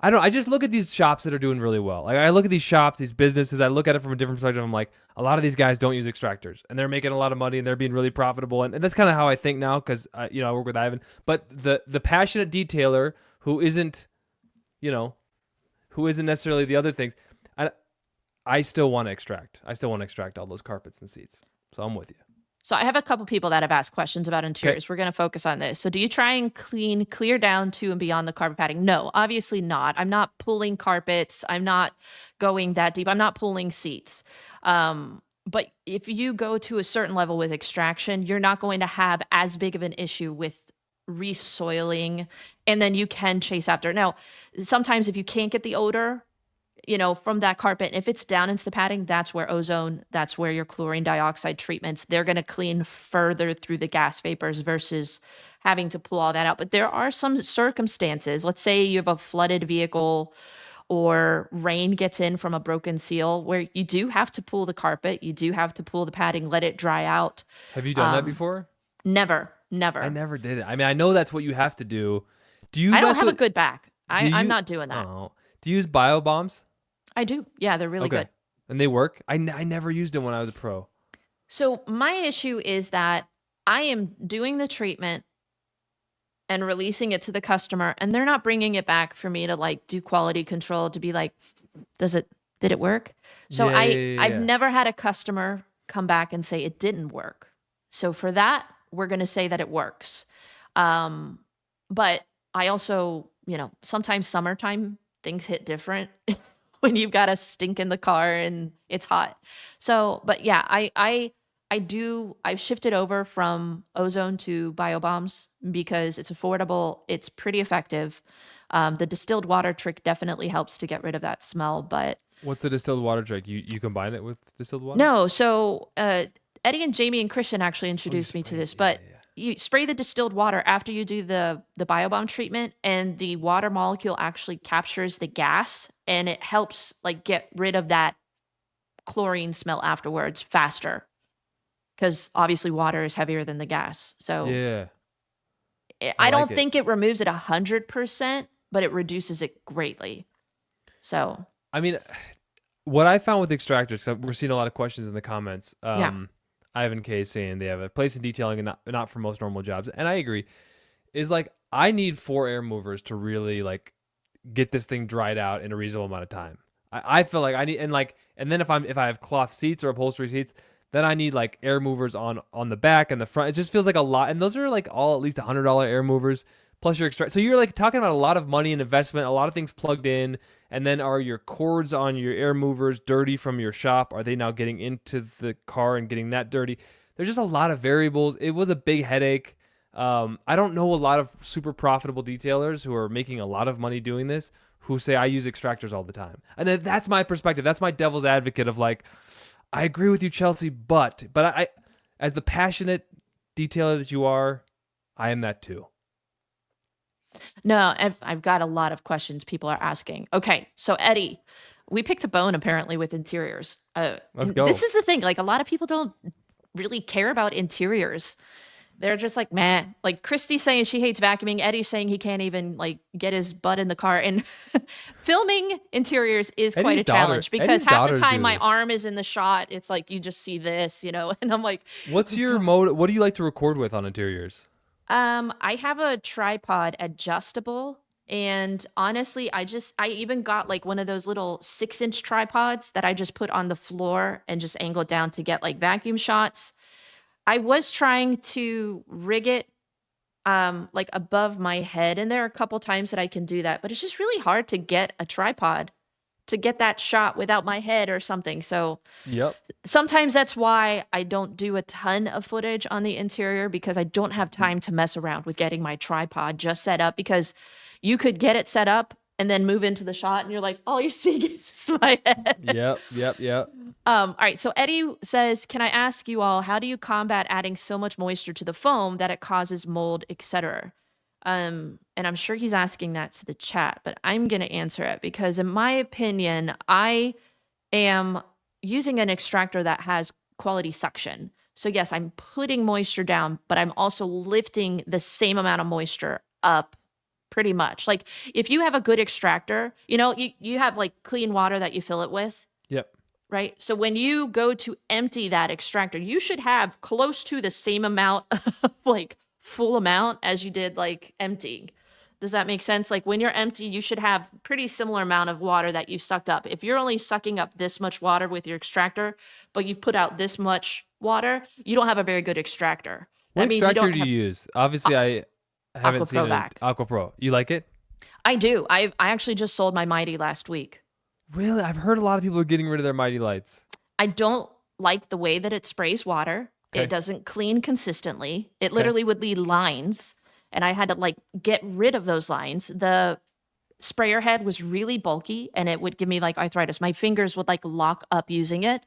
I just look at these shops that are doing really well. Like I look at these shops, these businesses, I look at it from a different perspective. I'm like, a lot of these guys don't use extractors and they're making a lot of money and they're being really profitable. And that's kind of how I think now. Cause I work with Ivan, but the passionate detailer who isn't necessarily the other things. I still want to extract. I still want to extract all those carpets and seats. So I'm with you. So I have a couple people that have asked questions about interiors. We're going to focus on this. So do you try and clear down to and beyond the carpet padding? No, obviously not. I'm not pulling carpets. I'm not going that deep. I'm not pulling seats. But if you go to a certain level with extraction, you're not going to have as big of an issue with resoiling, and then you can chase after. Now, sometimes if you can't get the odor, from that carpet. And if it's down into the padding, that's where ozone, that's where your chlorine dioxide treatments, they're going to clean further through the gas vapors versus having to pull all that out. But there are some circumstances. Let's say you have a flooded vehicle or rain gets in from a broken seal where you do have to pull the carpet, you do have to pull the padding, let it dry out. Have you done that before? Never. I never did it. I mean, I know that's what you have to do. I don't have a good back. I'm not doing that. Oh. Do you use bio bombs? I do. Yeah, they're really good. And they work? I never used them when I was a pro. So my issue is that I am doing the treatment and releasing it to the customer, and they're not bringing it back for me to like do quality control to be like, did it work? So I've never had a customer come back and say it didn't work. So for that, we're going to say that it works. But I also, sometimes summertime things hit different when you've got a stink in the car and it's hot. So, but yeah, I've shifted over from ozone to biobombs because it's affordable. It's pretty effective. The distilled water trick definitely helps to get rid of that smell, but what's the distilled water trick? You combine it with distilled water? No. So, Eddie and Jamie and Christian actually introduced me to this, but you spray the distilled water after you do the biobomb treatment, and the water molecule actually captures the gas, and it helps like get rid of that chlorine smell afterwards faster. Because obviously water is heavier than the gas. So yeah, I don't think it removes it 100%, but it reduces it greatly. So I mean, what I found with extractors, we're seeing a lot of questions in the comments. Ivan K saying they have a place in detailing and not for most normal jobs, and I agree. Is like I need 4 air movers to really like get this thing dried out in a reasonable amount of time. I feel like I need, and then if I have cloth seats or upholstery seats, then I need like air movers on the back and the front. It just feels like a lot, and those are like all at least $100 air movers plus your extract. So you're like talking about a lot of money and investment, a lot of things plugged in, and then are your cords on your air movers dirty from your shop? Are they now getting into the car and getting that dirty? There's just a lot of variables. It was a big headache. I don't know a lot of super profitable detailers who are making a lot of money doing this who say I use extractors all the time, and that's my perspective. That's my devil's advocate of like, I agree with you, Chelsea, but I, as the passionate detailer that you are, I am that too. No, I've got a lot of questions people are asking. Okay, so Eddie, we picked a bone apparently with interiors. Let's go. This is the thing. Like a lot of people don't really care about interiors. They're just like, meh. Like Christy's saying she hates vacuuming. Eddie's saying he can't even like get his butt in the car. And filming interiors is quite a challenge because half the time my arm is in the shot. It's like you just see this, and I'm like, what's your mode? What do you like to record with on interiors? I have a tripod adjustable, and honestly, I even got like one of those little 6-inch tripods that I just put on the floor and just angle it down to get like vacuum shots. I was trying to rig it like above my head, and there are a couple times that I can do that, but it's just really hard to get a tripod to get that shot without my head or something. So sometimes that's why I don't do a ton of footage on the interior, because I don't have time to mess around with getting my tripod just set up, because you could get it set up and then move into the shot and you're like, all you see is just my head. Yep. All right. So Eddie says, can I ask you all, how do you combat adding so much moisture to the foam that it causes mold, etc.? And I'm sure he's asking that to the chat, but I'm going to answer it because in my opinion, I am using an extractor that has quality suction. So yes, I'm putting moisture down, but I'm also lifting the same amount of moisture up pretty much. Like if you have a good extractor, you have like clean water that you fill it with. Yep. Right. So when you go to empty that extractor, you should have close to the same amount of like full amount as you did like emptying. Does that make sense? Like when you're empty, you should have pretty similar amount of water that you sucked up. If you're only sucking up this much water with your extractor, but you've put out this much water, you don't have a very good extractor. What extractor do you use? Obviously, I haven't seen it. Aqua Pro. You like it? I do. I actually just sold my Mighty last week. Really? I've heard a lot of people are getting rid of their Mighty lights. I don't like the way that it sprays water. Okay. It doesn't clean consistently. It literally would leave lines, and I had to like get rid of those lines. The sprayer head was really bulky and it would give me like arthritis. My fingers would like lock up using it.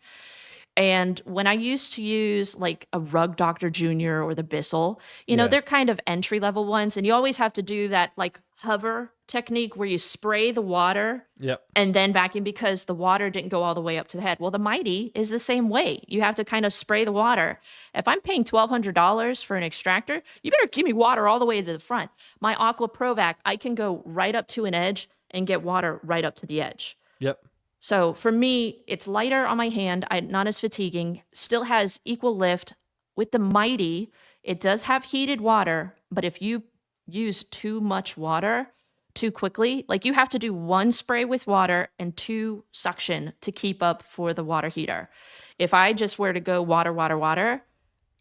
And when I used to use like a Rug Doctor Jr. or the Bissell, Yeah. they're kind of entry level ones. And you always have to do that like hover technique where you spray the water Yep. and then vacuum because the water didn't go all the way up to the head. Well, the Mighty is the same way. You have to kind of spray the water. If I'm paying $1,200 for an extractor, you better give me water all the way to the front. My Aqua Provac, I can go right up to an edge and get water right up to the edge. Yep. So for me, it's lighter on my hand, not as fatiguing, still has equal lift. With the Mighty, it does have heated water, but if you use too much water too quickly, like you have to do 1 spray with water and 2 suction to keep up for the water heater. If I just were to go water, water, water,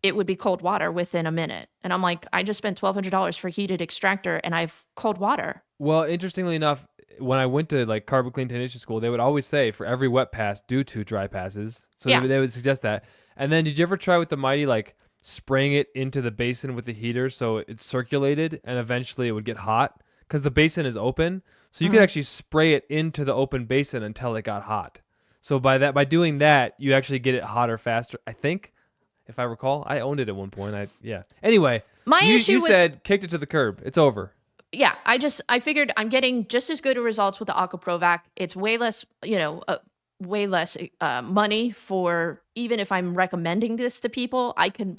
it would be cold water within a minute. And I'm like, I just spent $1,200 for heated extractor and I've cold water. Well, interestingly enough, when I went to like Carbon Clean Technician School, they would always say for every wet pass, do 2 dry passes. So Yeah. they would suggest that. And then did you ever try with the Mighty, like spraying it into the basin with the heater so it circulated and eventually it would get hot? Because the basin is open. So you could actually spray it into the open basin until it got hot. So by doing that, you actually get it hotter faster. I think, if I recall, I owned it at one point. Anyway, you said kicked it to the curb. It's over. Yeah, I figured I'm getting just as good results with the Aqua Provac. It's way less, money for, even if I'm recommending this to people, I can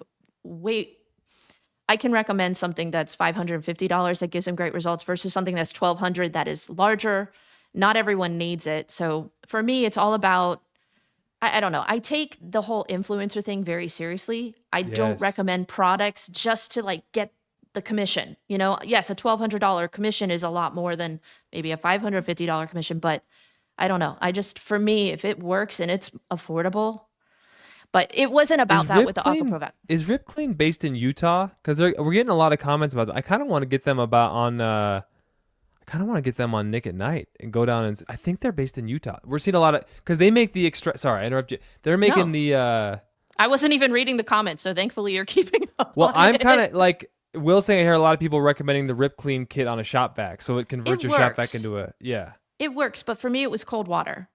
recommend something that's $550 that gives them great results versus something that's $1,200 that is larger. Not everyone needs it. So for me, it's all about, I don't know. I take the whole influencer thing very seriously. I don't recommend products just to like get the commission. Yes, a $1,200 commission is a lot more than maybe a $550 commission, but I don't know. For me, if it works and it's affordable, but it wasn't about that with the Aqua Provac. Is Rip Clean based in Utah? Because we're getting a lot of comments about that. I kind of want to get them on Nick at Night and go down and I think they're based in Utah. We're seeing a lot of, because they make the sorry, I interrupt you. They're making I wasn't even reading the comments, so thankfully you're keeping up. Well, I'm kind of like Will saying, I hear a lot of people recommending the Rip Clean kit on a shop vac, so it converts your shop vac into a It works, but for me it was cold water.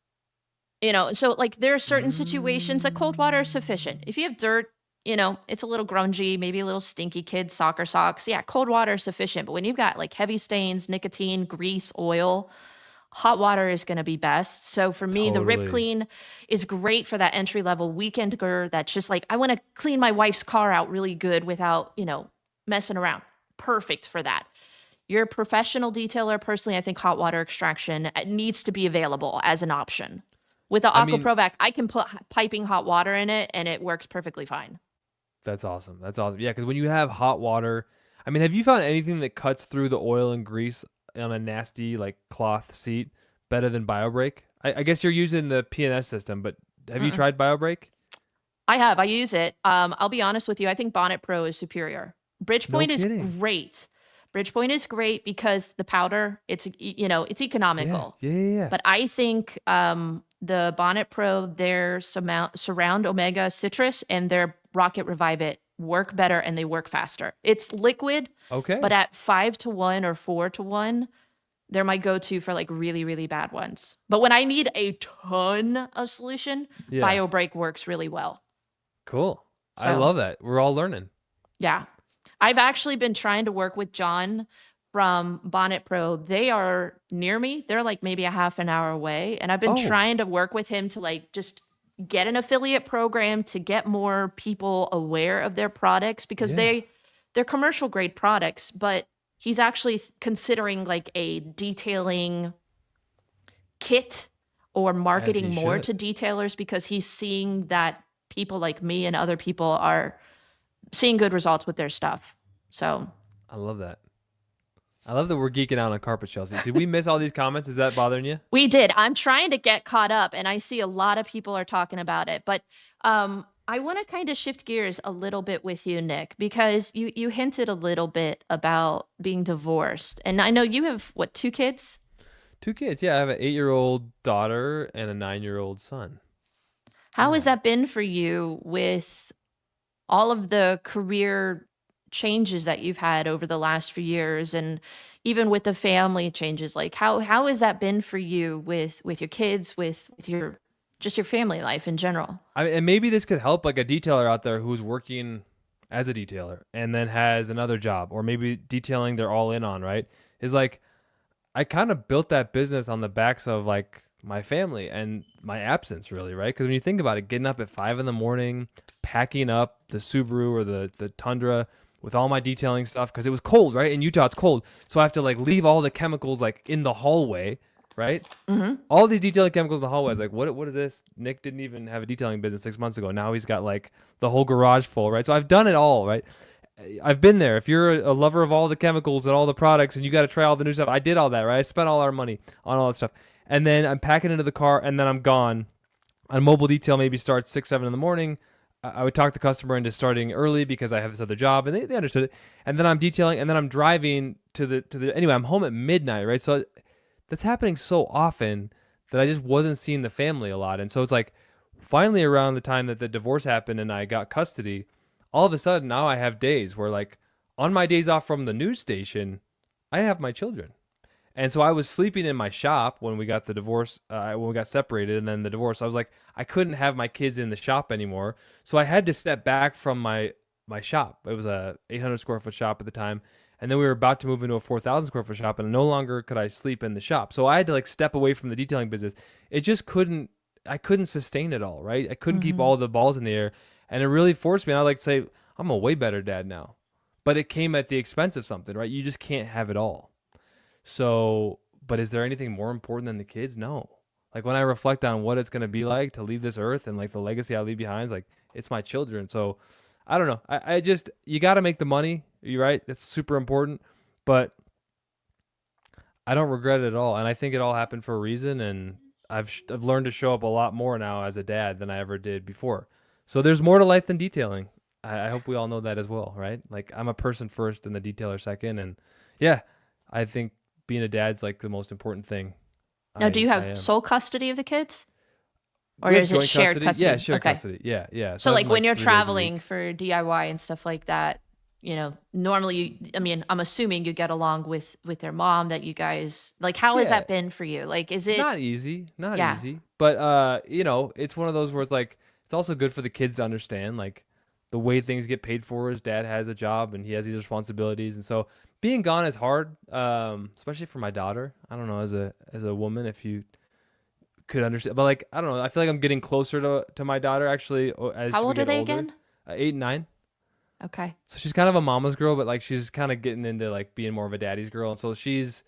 So like there are certain situations that cold water is sufficient. If you have dirt, it's a little grungy, maybe a little stinky kid soccer socks. Yeah, cold water is sufficient. But when you've got like heavy stains, nicotine, grease, oil, hot water is going to be best. So for me, the Rip Clean is great for that entry level weekender that's just like, I want to clean my wife's car out really good without, messing around. Perfect for that. You're a professional detailer. Personally, I think hot water extraction needs to be available as an option. With the Aqua Provac, I can put piping hot water in it and it works perfectly fine. That's awesome. Yeah, because when you have hot water, have you found anything that cuts through the oil and grease on a nasty like cloth seat better than BioBreak? I guess you're using the PNS system, but have you tried BioBreak? I have. I use it. I'll be honest with you. I think Bonnet Pro is superior. Bridgepoint is great. Bridgepoint is great because the powder, it's economical. Yeah. But I think the Bonnet Pro, their Surround Omega Citrus and their Rocket Revive It work better and they work faster. It's liquid, but at 5-to-1 or 4-to-1, they're my go-to for like really, really bad ones. But when I need a ton of solution, BioBreak works really well. Cool. I love that. We're all learning. Yeah. I've actually been trying to work with John from Bonnet Pro. They are near me. They're like maybe a half an hour away. And I've been trying to work with him to like just get an affiliate program to get more people aware of their products because they're commercial grade products, but he's actually considering like a detailing kit or marketing more to detailers because he's seeing that people like me and other people are seeing good results with their stuff. So I love that. I love that we're geeking out on carpet shells. Did we miss all these comments? Is that bothering you? We did. I'm trying to get caught up and I see a lot of people are talking about it, but I want to kind of shift gears a little bit with you, Nick, because you hinted a little bit about being divorced. And I know you have, 2 kids? 2 kids. Yeah, I have an 8-year-old daughter and a 9-year-old son. How has that been for you with all of the career changes that you've had over the last few years? And, even with the family changes, like how has that been for you with your kids, with your just your family life in general? I mean, and maybe this could help like a detailer out there who's working as a detailer and then has another job, or maybe detailing they're all in on, right? Is like I kind of built that business on the backs of like my family and my absence, really, right? Because when you think about it, getting up at 5 a.m, packing up the Subaru or the Tundra with all my detailing stuff because it was cold, right? In Utah, it's cold, so I have to like leave all the chemicals like in the hallway, right? Mm-hmm. All these detailing chemicals in the hallway. Like, what is this? Nick didn't even have a detailing business 6 months ago. Now he's got like the whole garage full, right? So I've done it all, right? I've been there. If you're a lover of all the chemicals and all the products and you got to try all the new stuff, I did all that, right? I spent all our money on all that stuff. And then I'm packing into the car and then I'm gone. On mobile detail maybe starts 6, 7 in the morning. I would talk the customer into starting early because I have this other job, and they understood it. And then I'm detailing, and then I'm driving to the anyway. I'm home at midnight, right? So that's happening so often that I just wasn't seeing the family a lot. And so it's like finally around the time that the divorce happened and I got custody, all of a sudden now I have days where like on my days off from the news station, I have my children. And so I was sleeping in my shop when we got the divorce, when we got separated, and then the divorce. I was like, I couldn't have my kids in the shop anymore, so I had to step back from my shop. It was a 800 square foot shop at the time, and then we were about to move into a 4,000 square foot shop, and no longer could I sleep in the shop. So I had to like step away from the detailing business. It just couldn't. I couldn't sustain it all, right? I couldn't keep Mm-hmm. all the balls in the air, and it really forced me. And I like to say, I'm a way better dad now, but it came at the expense of something, right? You just can't have it all. So, but is there anything more important than the kids? No. Like when I reflect on what it's going to be like to leave this earth and like the legacy I leave behind, it's like it's my children. So I don't know. I just, you got to make the money. You're right. It's super important, but I don't regret it at all. And I think it all happened for a reason. And I've learned to show up a lot more now as a dad than I ever did before. So there's more to life than detailing. I hope we all know that as well, right? Like I'm a person first and the detailer second. And yeah, I think being a dad's like the most important thing. Now, do you I have am. sole custody of the kids, or We have is it joint shared custody. Yeah, custody? shared Okay. custody. Yeah, yeah. So So I have like them when like you're 3 days a traveling week. for DIY and stuff like that, normally I mean, I'm assuming you get along with their mom, that you guys like how has Yeah, that been for you? Like is it not easy, not yeah. easy. But it's one of those where it's like it's also good for the kids to understand like the way things get paid for is dad has a job and he has these responsibilities, and so being gone is hard, especially for my daughter. I don't know as a woman if you could understand, but like I don't know. I feel like I'm getting closer to my daughter actually as How we old are get they older. again? 8 and 9. Okay. So she's kind of a mama's girl, but like she's kind of getting into like being more of a daddy's girl. And so she's,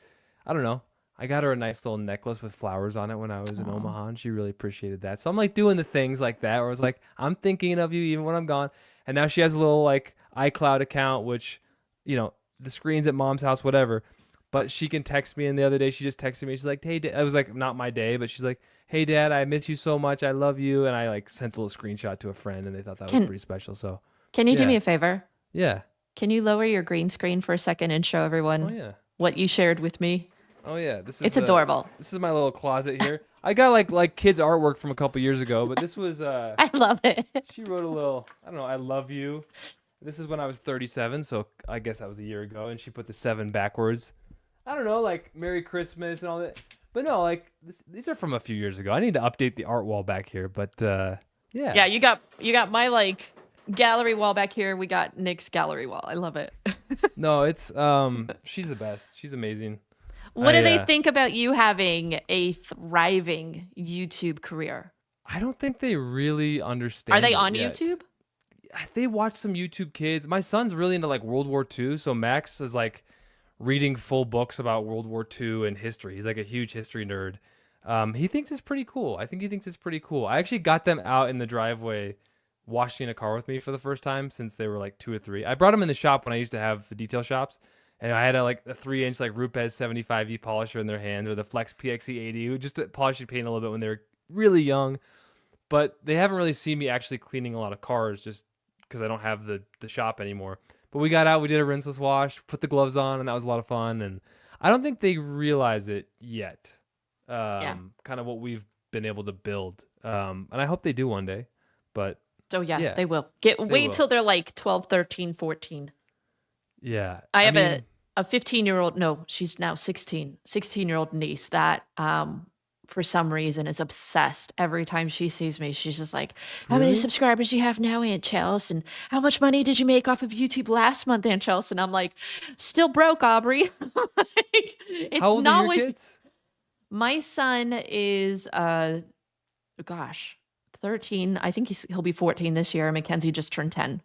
I don't know. I got her a nice little necklace with flowers on it when I was in Oh. Omaha, and she really appreciated that. So I'm like doing the things like that where I was like, I'm thinking of you even when I'm gone. And now she has a little like iCloud account, which, the screen's at mom's house, whatever. But she can text me. And the other day she just texted me. She's like, hey, it was like not my day, but she's like, hey, dad, I miss you so much. I love you. And I like sent a little screenshot to a friend, and they thought that was Can pretty special. So can you do yeah, me a favor? yeah. Can you lower your green screen for a second and show Oh, everyone yeah. what you shared with me? Oh yeah, It's adorable. this is my little closet here. I got like kids artwork from a couple years ago, but this was I love it. she wrote a little, I don't know, I love you. This is when I was 37, so I guess that was a year ago, and she put the 7 backwards. I don't know, like Merry Christmas and all that. But no, like these are from a few years ago. I need to update the art wall back here, but Yeah, yeah. you got my like gallery wall back here. We got Nick's gallery wall. I love it. No, it's she's the best. She's amazing. What do I they think about you having a thriving YouTube career? I don't think they really Are they understand it on yet. YouTube? They watch some YouTube Kids. My son's really into like World War II, so Max is like reading full books about World War II and history. He's like a huge history nerd. He thinks it's pretty cool. I think he thinks it's pretty cool. I actually got them out in the driveway washing a car with me for the first time since they were like 2 or 3. I brought them in the shop when I used to have the detail shops, and I had a 3-inch like Rupes 75E polisher in their hands, or the Flex PXE 80, just to polish and paint a little bit when they were really young. But they haven't really seen me actually cleaning a lot of cars just because I don't have the shop anymore. But we got out, we did a rinseless wash, put the gloves on, and that was a lot of fun. And I don't think they realize it yet. Yeah. Kind of what we've been able to build. And I hope they do one day. But So yeah, yeah, they will. they Wait will. till they're like 12, 13, 14. Yeah. I I have a mean, a 15-year-old, no, she's now 16-year-old niece that for some reason is obsessed. Every time she sees me, she's just like, how many Really? subscribers do you have now, Aunt Chelsea? And how much money did you make off of YouTube last month, Aunt Chelsea? And I'm like, still broke, Aubrey. Like, How it's old are not your what kids? my son is gosh, 13. I think he'll be 14 this year. Mackenzie just turned 10.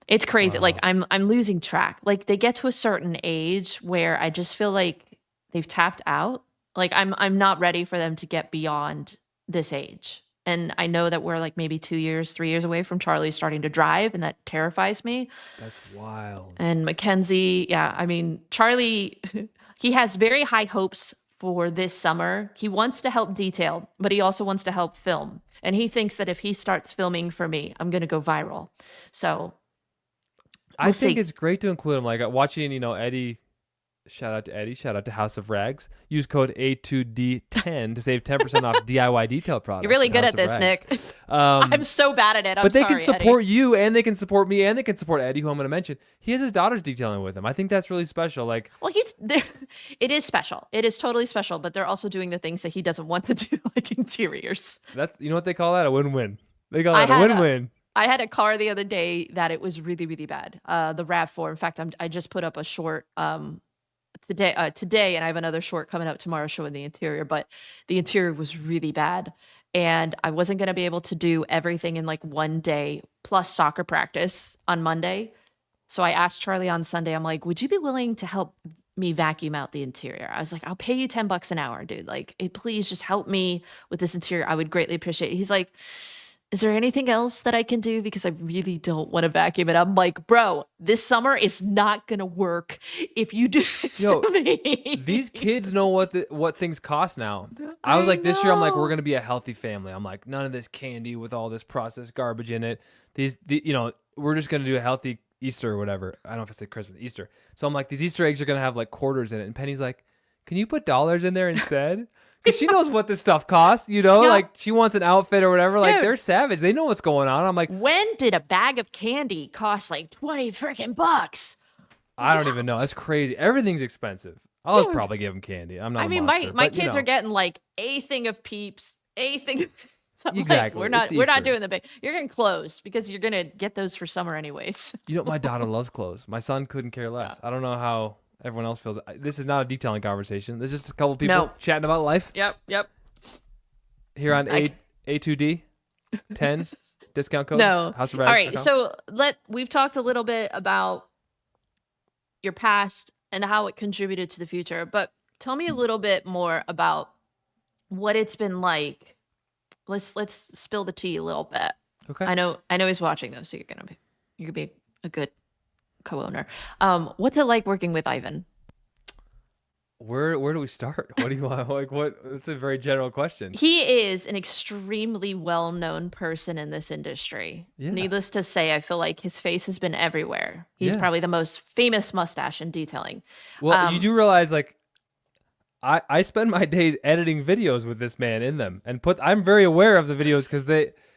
It's crazy. Like Wow. I'm losing track. Like they get to a certain age where I just feel like they've tapped out. Like I'm not ready for them to get beyond this age. And I know that we're like maybe 2 years, 3 years away from Charlie starting to drive, and that terrifies me. That's wild. And Mackenzie, yeah, I mean, Charlie, he has very high hopes for this summer. He wants to help detail, but he also wants to help film. And he thinks that if he starts filming for me, I'm going to go viral. So I we'll think see. it's great to include them. Like watching, Eddie. Shout out to Eddie. Shout out to House of Rags. Use code A2D10 to save 10% off DIY detail products. You're really at good House at of this, Rags. Nick. I'm so bad at it. I'm But they sorry, can support Eddie. you, and they can support me, and they can support Eddie, who I'm going to mention. He has his daughters detailing with him. I think that's really special. Like, Well, he's there. It is special. It is totally special, but they're also doing the things that he doesn't want to do, like interiors. that's what they call that, a win-win. They call I that a had a, win-win. I had a car the other day that it was really, really bad. The RAV4. In fact, I just put up a short today, and I have another short coming up tomorrow showing the interior. But the interior was really bad, and I wasn't going to be able to do everything in like one day plus soccer practice on Monday. So I asked Charlie on Sunday. I'm like, would you be willing to help me vacuum out the interior? I was like, I'll pay you $10 an hour, dude. Like, please just help me with this interior. I would greatly appreciate it. He's like, is there anything else that I can do? Because I really don't want to vacuum it. I'm like, bro, this summer is not going to work if you do this Yo, to me. These kids know what things cost now. I was I like, this year, I'm like, we're know. going to be a healthy family. I'm like, none of this candy with all this processed garbage in it. We're just going to do a healthy Easter or whatever. I don't know if I said Christmas, Easter. So I'm like, these Easter eggs are going to have like quarters in it. And Penny's like, can you put dollars in there instead? Because she knows what this stuff costs, Yeah. like she wants an outfit or whatever. Like Dude. they're savage. They know what's going on. I'm like, When did a bag of candy cost like 20 freaking bucks? I don't even know. That's crazy. Everything's expensive. I'll Dude. probably give them candy. I'm not I a mean, monster. my but, kids are getting like a thing of Peeps, a thing. So I'm like, Exactly. we're It's not Easter. doing the big. You're getting clothes because you're gonna get those for summer anyways. My daughter loves clothes. My son couldn't care less. I don't know how everyone else feels. This is not a detailing conversation. This is just a couple people No. chatting about life Yep. here on A2D 10 discount code. No. House of All Rags. right. So we've talked a little bit about your past and how it contributed to the future, but tell me a little bit more about what it's been like. Let's spill the tea a little bit. Okay. I know he's watching though, so you're gonna be a good co-owner. What's it like working with Ivan? Where do we start? What do you want? Like what? It's a very general question. He is an extremely well-known person in this industry. Yeah. Needless to say, I feel like his face has been everywhere. He's Yeah. probably the most famous mustache in detailing. Well, you do realize like I spend my days editing videos with this man in them, and I'm very aware of the videos because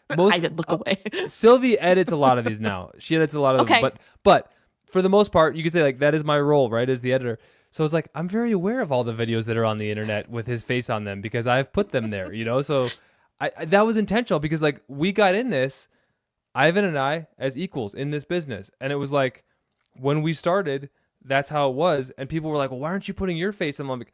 I did look away. Sylvie edits a lot of these now. She edits a lot of them, but for the most part, you could say like that is my role, right, as the editor. So it's like I'm very aware of all the videos that are on the internet with his face on them because I've put them there, So that was intentional because like we got in this, Ivan and I as equals in this business, and it was like when we started, that's how it was, and people were like, "Well, why aren't you putting your face on?" I'm like,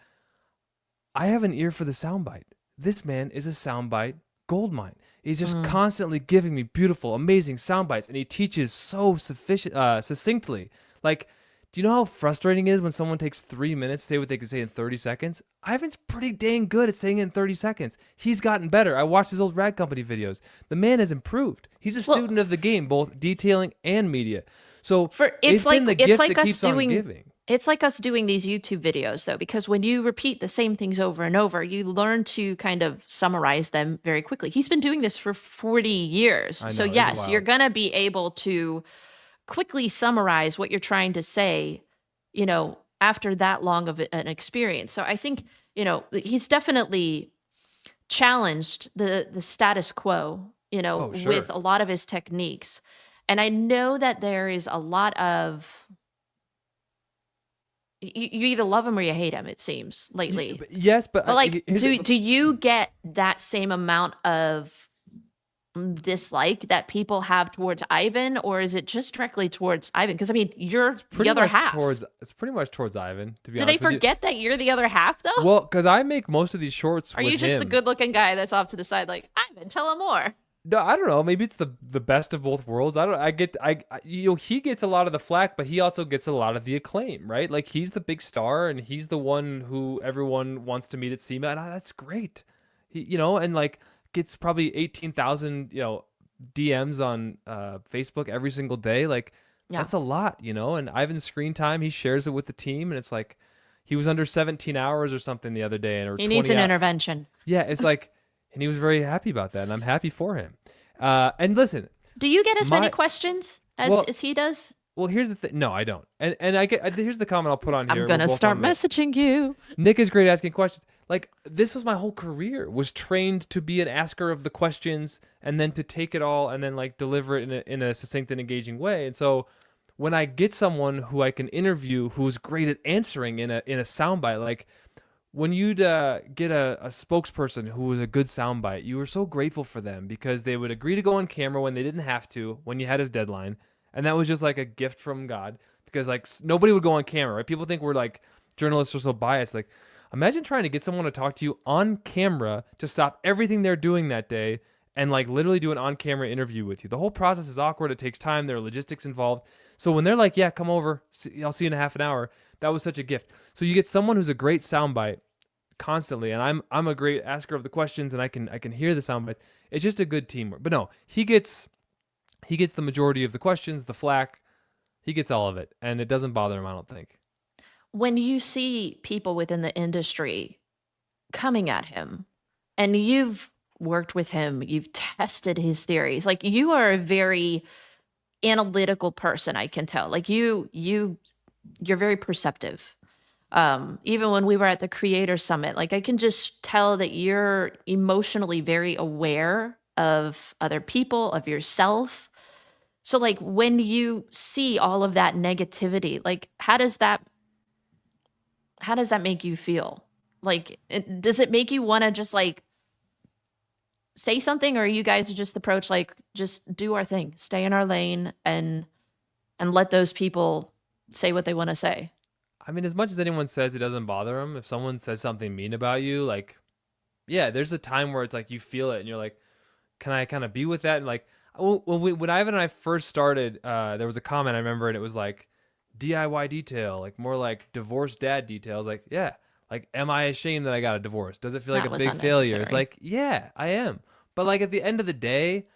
I have an ear for the soundbite. This man is a soundbite goldmine. He's just constantly giving me beautiful, amazing sound bites, and he teaches so succinctly. Like, do you know how frustrating it is when someone takes 3 minutes to say what they can say in 30 seconds? Ivan's pretty dang good at saying it in 30 seconds. He's gotten better. I watched his old Rag Company videos. The man has improved. He's a student of the game, both detailing and media. So it's been the gift that keeps on giving. It's like us doing these YouTube videos, though, because when you repeat the same things over and over, you learn to kind of summarize them very quickly. He's been doing this for 40 years. So yes, you're going to be able to quickly summarize what you're trying to say, after that long of an experience. So I think, he's definitely challenged the status quo, with a lot of his techniques. And I know that there is a lot of you either love him or you hate him, it seems lately. Yes, but But like, do you get that same amount of dislike that people have towards Ivan, or is it just directly towards Ivan? Because I mean, you're the other half. It's pretty much towards Ivan, to be Do honest they with you. forget that you're the other half, though? Well, because I make most of these shorts. Are you just the good-looking guy that's off to the side, like, Ivan, tell him more? No, I don't know. Maybe it's the best of both worlds. He gets a lot of the flack, but he also gets a lot of the acclaim, right? Like, he's the big star, and he's the one who everyone wants to meet at SEMA, and that's great. And like gets probably 18,000 DMs on Facebook every single day. Like, that's a lot, And Ivan's screen time, he shares it with the team, and it's like he was under 17 hours or something the other day, and he needs an intervention. Yeah, it's like. And he was very happy about that, and I'm happy for him. And listen, do you get as many questions as he does? Well, here's the thing. No, I don't. And here's the comment I'll put on here. I'm gonna start messaging you. Nick is great asking questions. Like, this was my whole career, was trained to be an asker of the questions, and then to take it all and then like deliver it in a succinct and engaging way. And so when I get someone who I can interview who's great at answering in a soundbite, like. When you'd get a spokesperson who was a good soundbite, you were so grateful for them because they would agree to go on camera when they didn't have to, when you had his deadline. And that was just like a gift from God, because like nobody would go on camera, right? People think we're like journalists are so biased. Like, imagine trying to get someone to talk to you on camera to stop everything they're doing that day and like literally do an on-camera interview with you. The whole process is awkward. It takes time. There are logistics involved. So when they're like, yeah, come over, I'll see you in a half an hour. That was such a gift. So you get someone who's a great soundbite constantly, and I'm a great asker of the questions, and I can hear the soundbite. It's just a good teamwork. But no, he gets the majority of the questions, the flack. He gets all of it, and it doesn't bother him, I don't think. When you see people within the industry coming at him, and you've worked with him, you've tested his theories, like you are a very analytical person, I can tell. Like you're very perceptive. Even when we were at the Creator Summit, like I can just tell that you're emotionally very aware of other people, of yourself. So like when you see all of that negativity, like how does that make you feel? Like, does it make you want to just like say something, or you guys just approach like, just do our thing, stay in our lane and let those people say what they want to say? I mean, as much as anyone says it doesn't bother them, if someone says something mean about you, like, yeah, there's a time where it's like you feel it and you're like, can I kind of be with that? And like, when Ivan and I first started, there was a comment I remember, and it was like DIY detail, like more like divorced dad details. Like, yeah, like, am I ashamed that I got a divorce? Does it feel like a big failure? It's like, yeah, I am. But like at the end of the day,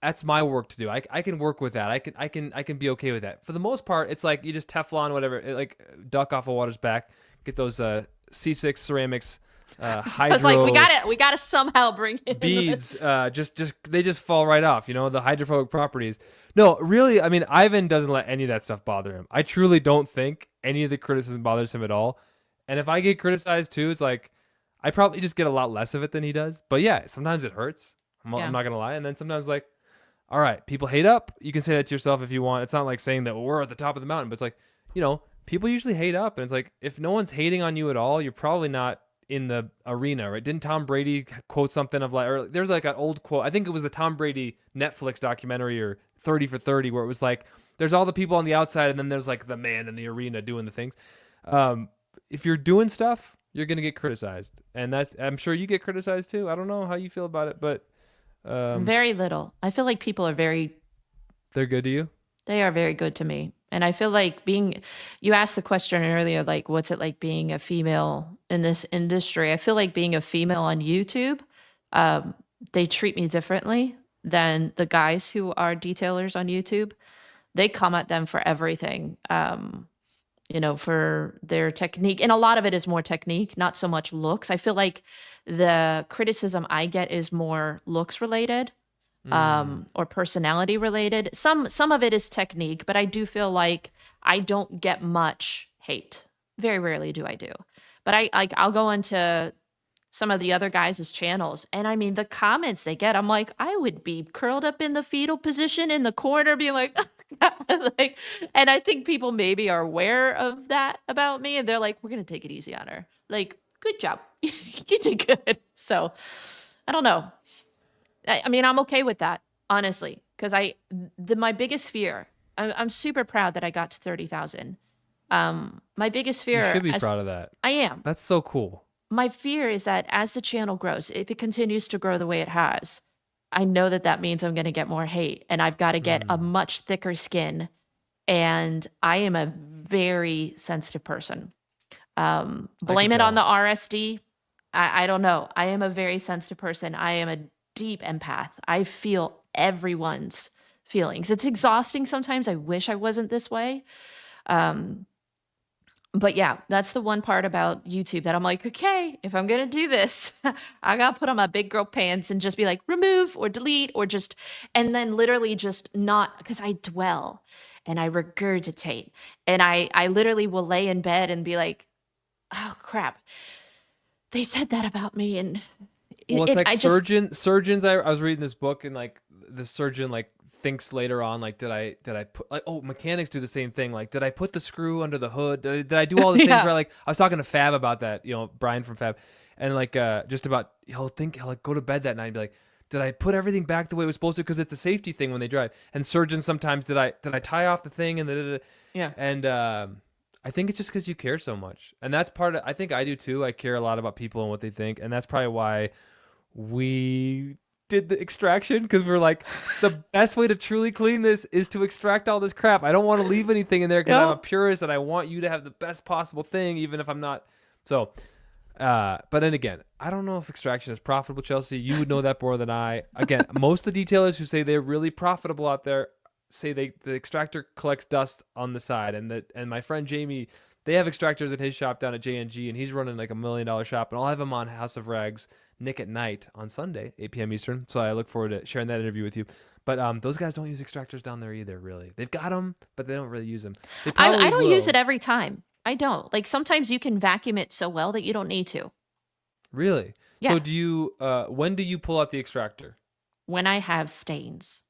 that's my work to do. I can work with that. I can be okay with that. For the most part, it's like you just Teflon whatever, like duck off a water's back, get those C6 ceramics, hydro. I was like, we gotta somehow bring it beads. They just fall right off. The hydrophobic properties. No, really. I mean, Ivan doesn't let any of that stuff bother him. I truly don't think any of the criticism bothers him at all. And if I get criticized too, it's like I probably just get a lot less of it than he does. But yeah, sometimes it hurts. I'm not gonna lie. And then sometimes like, all right, people hate up. You can say that to yourself if you want. It's not like saying that we're at the top of the mountain, but it's like, people usually hate up. And it's like, if no one's hating on you at all, you're probably not in the arena, right? Didn't Tom Brady quote something of like, or there's like an old quote, I think it was the Tom Brady Netflix documentary or 30 for 30, where it was like, there's all the people on the outside and then there's like the man in the arena doing the things. If you're doing stuff, you're going to get criticized. And I'm sure you get criticized too. I don't know how you feel about it, but very little. I feel like people are they're good to you. They are very good to me. And I feel like you asked the question earlier, like, what's it like being a female in this industry? I feel like being a female on YouTube, they treat me differently than the guys who are detailers on YouTube. They come at them for everything, for their technique. And a lot of it is more technique, not so much looks. I feel like the criticism I get is more looks related. Or personality related. Some of it is technique, but I do feel like I don't get much hate. Very rarely do I do. But I'll go into some of the other guys' channels, and I mean the comments they get, I'm like, I would be curled up in the fetal position in the corner being like, Like, and I think people maybe are aware of that about me, and they're like, "We're gonna take it easy on her." Like, good job, you did good. So, I don't know. I mean, I'm okay with that, honestly, because my biggest fear. I'm super proud that I got to 30,000. My biggest You fear, should be as proud of that. I am, That's so cool. my fear is that as the channel grows, if it continues to grow the way it has, I know that that means I'm going to get more hate, and I've got to get a much thicker skin. And I am a very sensitive person. Blame it on the RSD. I don't know. I am a very sensitive person. I am a deep empath. I feel everyone's feelings. It's exhausting sometimes. I wish I wasn't this way. But yeah, that's the one part about YouTube that I'm like, okay, if I'm going to do this, I got to put on my big girl pants and just be like, remove or delete or just, and then literally just not, because I dwell and I regurgitate. And I literally will lay in bed and be like, oh crap, they said that about me. And well, it's like I surgeons. I was reading this book, and like the surgeon like thinks later on, like, did I put, like, oh, mechanics do the same thing. Like, did I put the screw under the hood? Did I do all the things where, like, I was talking to Fab about that, Brian from Fab, and like just about he'll like go to bed that night and be like, did I put everything back the way it was supposed to? Because it's a safety thing when they drive. And surgeons sometimes, did I tie off the thing and yeah. And I think it's just because you care so much, and that's part of. I think I do too. I care a lot about people and what they think, and that's probably why we did the extraction, because we're like, the best way to truly clean this is to extract all this crap. I don't want to leave anything in there because I'm a purist and I want you to have the best possible thing, even if I'm not. So, but then again, I don't know if extraction is profitable, Chelsea. You would know that more than I. Again, most of the detailers who say they're really profitable out there say the extractor collects dust on the side, and my friend Jamie, they have extractors at his shop down at JNG, and he's running like $1 million shop, and I'll have him on House of Rags, Nick at Night on Sunday, 8 p.m. Eastern. So I look forward to sharing that interview with you. But those guys don't use extractors down there either, really. They've got them, but they don't really use them. I don't use it every time. I don't. Like, sometimes you can vacuum it so well that you don't need to. Really? Yeah. So do you, when do you pull out the extractor? When I have stains.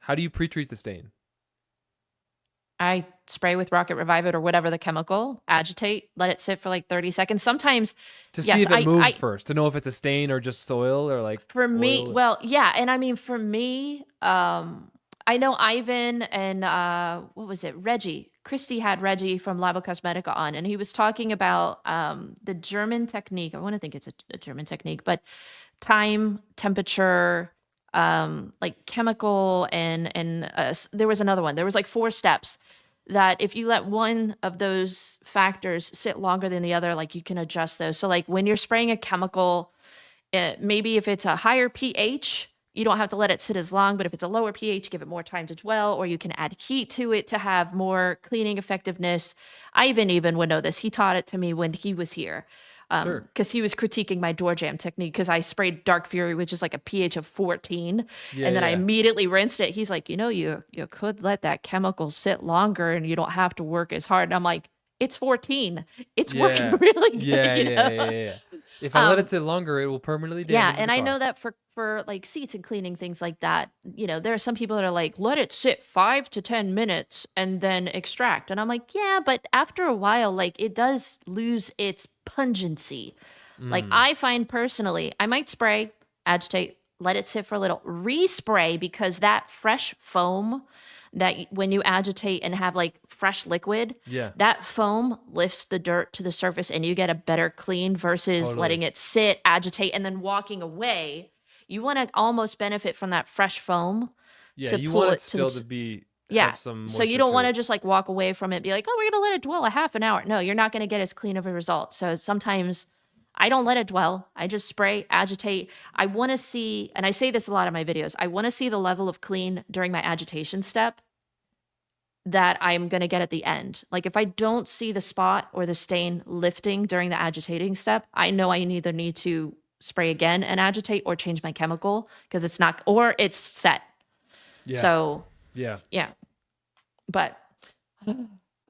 How do you pre-treat the stain? I spray with Rocket Revive It or whatever the chemical, agitate, let it sit for like 30 seconds. Sometimes to see if it moves first, to know if it's a stain or just soil or like for me, well, yeah. And I mean, for me, I know Ivan and what was it? Reggie. Christy had Reggie from Labo Cosmetica on, and he was talking about the German technique. I want to think it's a German technique, but time, temperature, like chemical, and there was another one. There was like 4 steps that if you let one of those factors sit longer than the other, like you can adjust those. So like when you're spraying a chemical, maybe if it's a higher pH, you don't have to let it sit as long, but if it's a lower pH, give it more time to dwell, or you can add heat to it to have more cleaning effectiveness. Ivan even would know this. He taught it to me when he was here. Sure. Because he was critiquing my door jam technique, because I sprayed Dark Fury, which is like a pH of 14, and then I immediately rinsed it. He's like, you could let that chemical sit longer and you don't have to work as hard. And I'm like, it's 14. It's working really good. Yeah. If I let it sit longer, it will permanently damage. Yeah, and I know that for like seats and cleaning things like that, there are some people that are like, let it sit 5 to 10 minutes and then extract. And I'm like, yeah, but after a while, like it does lose its pungency. Like I find personally, I might spray, agitate, let it sit for a little, respray, because that fresh foam that when you agitate and have like fresh liquid, that foam lifts the dirt to the surface and you get a better clean versus letting it sit, agitate, and then walking away. You want to almost benefit from that fresh foam. Yeah, you want it still to be. Yeah, so you don't want to just like walk away from it and be like, oh, we're going to let it dwell a half an hour. No, you're not going to get as clean of a result. So sometimes I don't let it dwell. I just spray, agitate. I want to see, and I say this a lot in my videos, I want to see the level of clean during my agitation step that I'm going to get at the end. Like if I don't see the spot or the stain lifting during the agitating step, I know I either need to spray again and agitate or change my chemical, because it's not, or it's set. Yeah. So yeah. But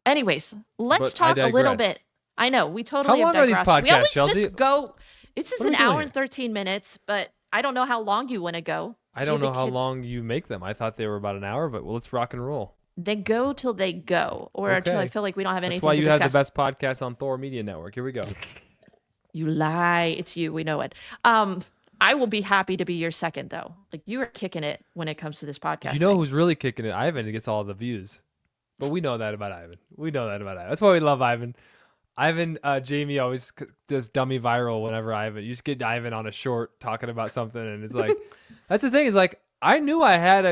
anyways, let's talk a little bit. I know we totally. How long are these podcasts, we always Chelsea? just go. This is an hour and 13 minutes, but I don't know how long you want to go. I don't know how long you make them. I thought they were about an hour, but let's rock and roll. They go till they go, or until I feel like we don't have anything to discuss. That's why you have the best podcast on Thor Media Network. Here we go. You lie. It's you. We know it. I will be happy to be your second, though. Like, you are kicking it when it comes to this podcast. You know who's really kicking it? Ivan gets all the views. But we know that about Ivan. That's why we love Ivan. Jamie always does dummy viral whenever Ivan. You just get Ivan on a short talking about something, and it's like, that's the thing. Is like, I knew I had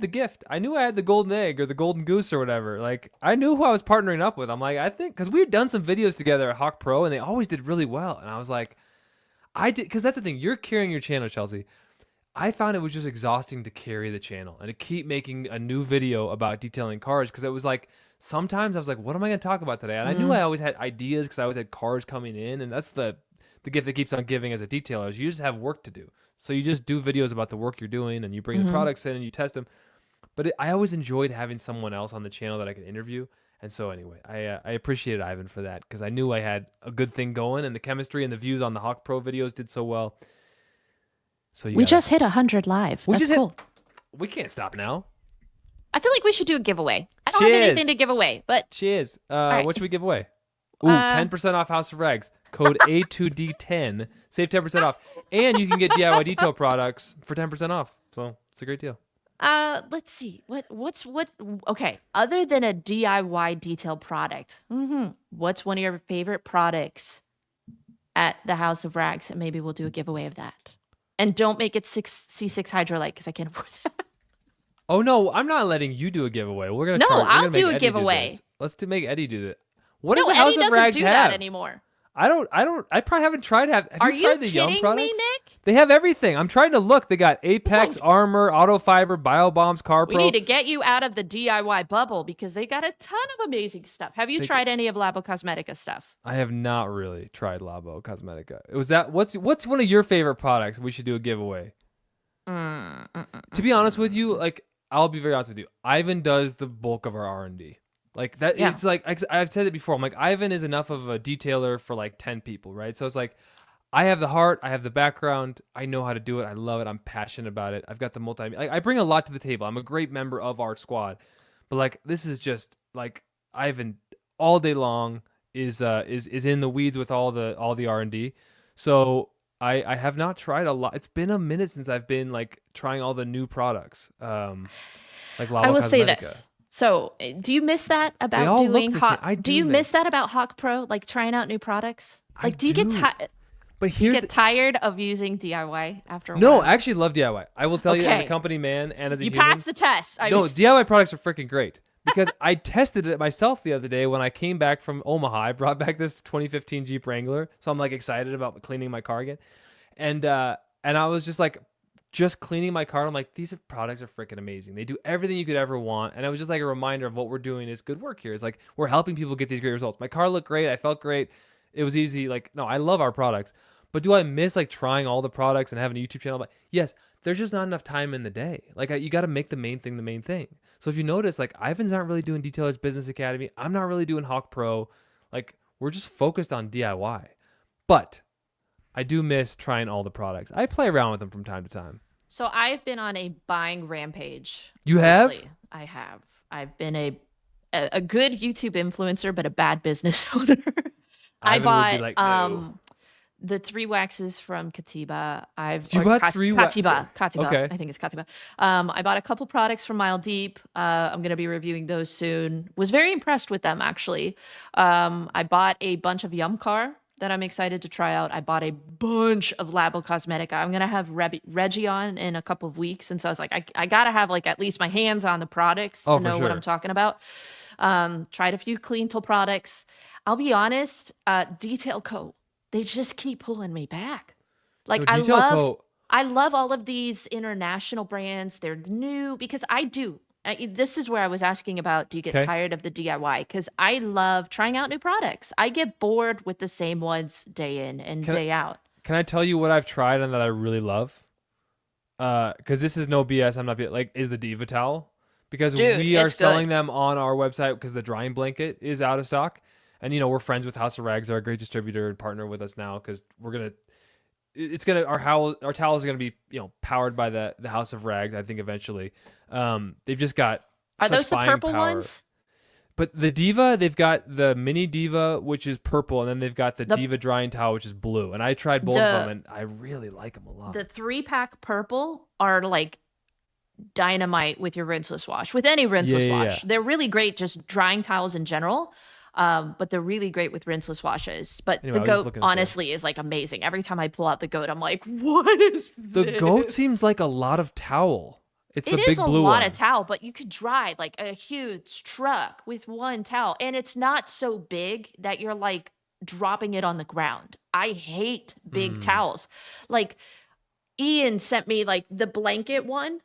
the gift. I knew I had the golden egg or the golden goose or whatever. Like, I knew who I was partnering up with. I'm like, I think because we had done some videos together at Hawk Pro, and they always did really well. And I was like, I did, because that's the thing. You're carrying your channel, Chelsea. I found it was just exhausting to carry the channel and to keep making a new video about detailing cars, because it was like, sometimes I was like, what am I going to talk about today? And I knew I always had ideas because I always had cars coming in, and that's the gift that keeps on giving as a detailer, is you just have work to do. So you just do videos about the work you're doing, and you bring the products in and you test them. But I always enjoyed having someone else on the channel that I could interview. And so anyway, I appreciated Ivan for that, because I knew I had a good thing going, and the chemistry and the views on the Hawk Pro videos did so well. So we just hit 100 live. That's cool. We can't stop now. I feel like we should do a giveaway. I don't have anything to give away, but cheers. Right. What should we give away? Ooh, 10% off House of Rags. Code A2D10. Save 10% off. And you can get DIY detail products for 10% off. So it's a great deal. Let's see. Okay. Other than a DIY detail product, what's one of your favorite products at the House of Rags? And maybe we'll do a giveaway of that. And don't make it C6 Hydrolite, because I can't afford that. Oh no, I'm not letting you do a giveaway. I'll do a giveaway. Let's make Eddie do that. What does the Eddie House of Rags do have? That anymore. I probably haven't tried. Have you tried the Young products? Are you kidding me, Nick? They have everything. I'm trying to look. They got Apex, Armor, Auto Fiber, BioBombs, CarPro. We need to get you out of the DIY bubble, because they got a ton of amazing stuff. Have you tried any of Labo Cosmetica stuff? I have not really tried Labo Cosmetica. What's one of your favorite products we should do a giveaway? To be honest with you, like, I'll be very honest with you. Ivan does the bulk of our R&D. Like that, It's like I've said it before. I'm like, Ivan is enough of a detailer for like 10 people, right? So it's like, I have the heart, I have the background, I know how to do it, I love it, I'm passionate about it. I've got the I bring a lot to the table. I'm a great member of our squad, but like, this is just like, Ivan all day long is in the weeds with all the R&D. So I have not tried a lot. It's been a minute since I've been like trying all the new products. Like Labo I will Cosmetica. say this. So, do you miss that about doing Hawk? Do you miss that about Hawk Pro, like trying out new products? Like, do you get tired of using DIY after a while? No, I actually love DIY. I will tell you, as a company man and as a human. You passed the test. No, DIY products are freaking great, because I tested it myself the other day when I came back from Omaha. I brought back this 2015 Jeep Wrangler, so I'm like excited about cleaning my car again, and I was just like, just cleaning my car. I'm like, these products are freaking amazing. They do everything you could ever want. And it was just like a reminder of what we're doing is good work here. It's like, we're helping people get these great results. My car looked great. I felt great. It was easy. Like, no, I love our products. But do I miss like trying all the products and having a YouTube channel? But yes, there's just not enough time in the day. Like, you got to make the main thing the main thing. So if you notice, like, Ivan's not really doing Detailers Business Academy. I'm not really doing Hawk Pro. Like, we're just focused on DIY. But I do miss trying all the products. I play around with them from time to time. So I've been on a buying rampage. You have? I have. I've been a good YouTube influencer, but a bad business owner. I bought like, no. The 3 waxes from Katiba. You bought 3 waxes? Katiba. Okay. I think it's Katiba. I bought a couple products from Mile Deep. I'm going to be reviewing those soon. Was very impressed with them, actually. I bought a bunch of Yum Car that I'm excited to try out. I bought a bunch of Labo Cosmetica. I'm going to have Reggie on in a couple of weeks. And so I was like, I got to have like at least my hands on the products to know what I'm talking about. Tried a few Clean Tool products. I'll be honest, Detail Co. They just keep pulling me back. Like, I love all of these international brands. They're new because this is where I was asking about, do you get tired of the DIY? Because I love trying out new products. I get bored with the same ones day in and day out. Can I tell you what I've tried and that I really love? Because this is no BS. I'm not like, is the Diva towel. Because we are selling them on our website because the drying blanket is out of stock. And, we're friends with House of Rags. They're a great distributor and partner with us now because we're going to... it's gonna our towels are gonna be powered by the House of Rags. I think eventually, they've just got Are such those the buying purple power. ones? But the Diva, they've got the mini Diva, which is purple, and then they've got the Diva drying towel, which is blue. And I tried both of them, and I really like them a lot. The 3-pack purple are like dynamite with your rinseless wash, with any rinseless wash. Yeah. They're really great just drying towels in general, but they're really great with rinseless washes. But anyway, the goat honestly is like amazing. Every time I pull out the goat, I'm like, what is this? The goat seems like a lot of towel. It is a lot of towel, but you could drive like a huge truck with one towel, and it's not so big that you're like dropping it on the ground. I hate big towels. Like Ian sent me like the blanket one.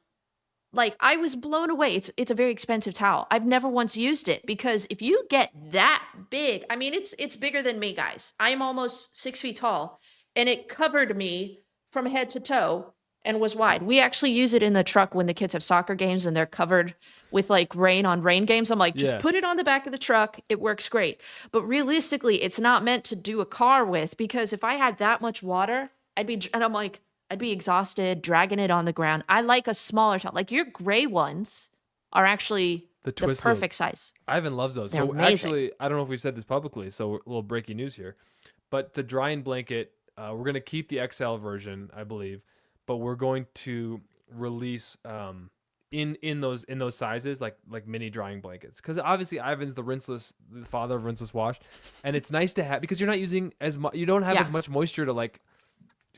Like I was blown away. It's a very expensive towel. I've never once used it because if you get that big, I mean, it's bigger than me, guys. I'm almost 6 feet tall, and it covered me from head to toe and was wide. We actually use it in the truck when the kids have soccer games and they're covered with like rain on rain games. I'm like, just put it on the back of the truck. It works great. But realistically, it's not meant to do a car with, because if I had that much water, I'd be exhausted dragging it on the ground. I like a smaller towel. Like your gray ones are actually the perfect size. Ivan loves those. They're so amazing. Actually, I don't know if we've said this publicly, so a little breaking news here. But the drying blanket, we're going to keep the XL version, I believe. But we're going to release in those sizes like mini drying blankets, because obviously Ivan's the father of rinseless wash, and it's nice to have because you're not using as much. You don't have as much moisture to like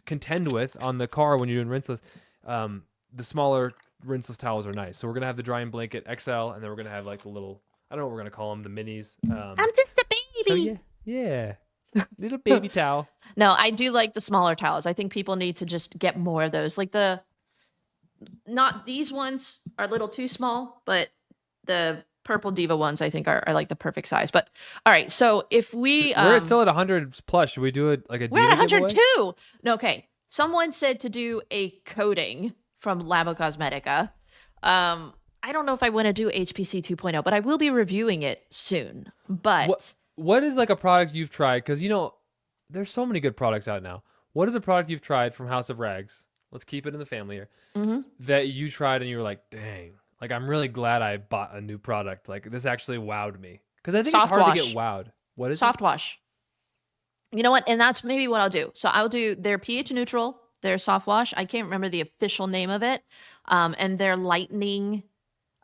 contend with on the car when you're doing rinseless. The smaller rinseless towels are nice, so we're gonna have the drying blanket XL, and then we're gonna have like the little, I don't know what we're gonna call them, the minis. I'm just a baby. So yeah. Little baby towel. No, I do like the smaller towels. I think people need to just get more of those. Like not these ones are a little too small, but the purple Diva ones I think are like the perfect size. But all right, so if we're still at 100 plus, should we do it like a We're at 102. No, okay. Someone said to do a coating from Labo Cosmetica. I don't know if I want to do HPC 2.0, but I will be reviewing it soon. But what is like a product you've tried? Because, there's so many good products out now. What is a product you've tried from House of Rags? Let's keep it in the family here. That you tried and you were like, dang, like I'm really glad I bought a new product. Like this actually wowed me. Because I think it's hard to get wowed. What is Soft wash. You know what? And that's maybe what I'll do. So I'll do their pH neutral, their soft wash. I can't remember the official name of it. And their lightning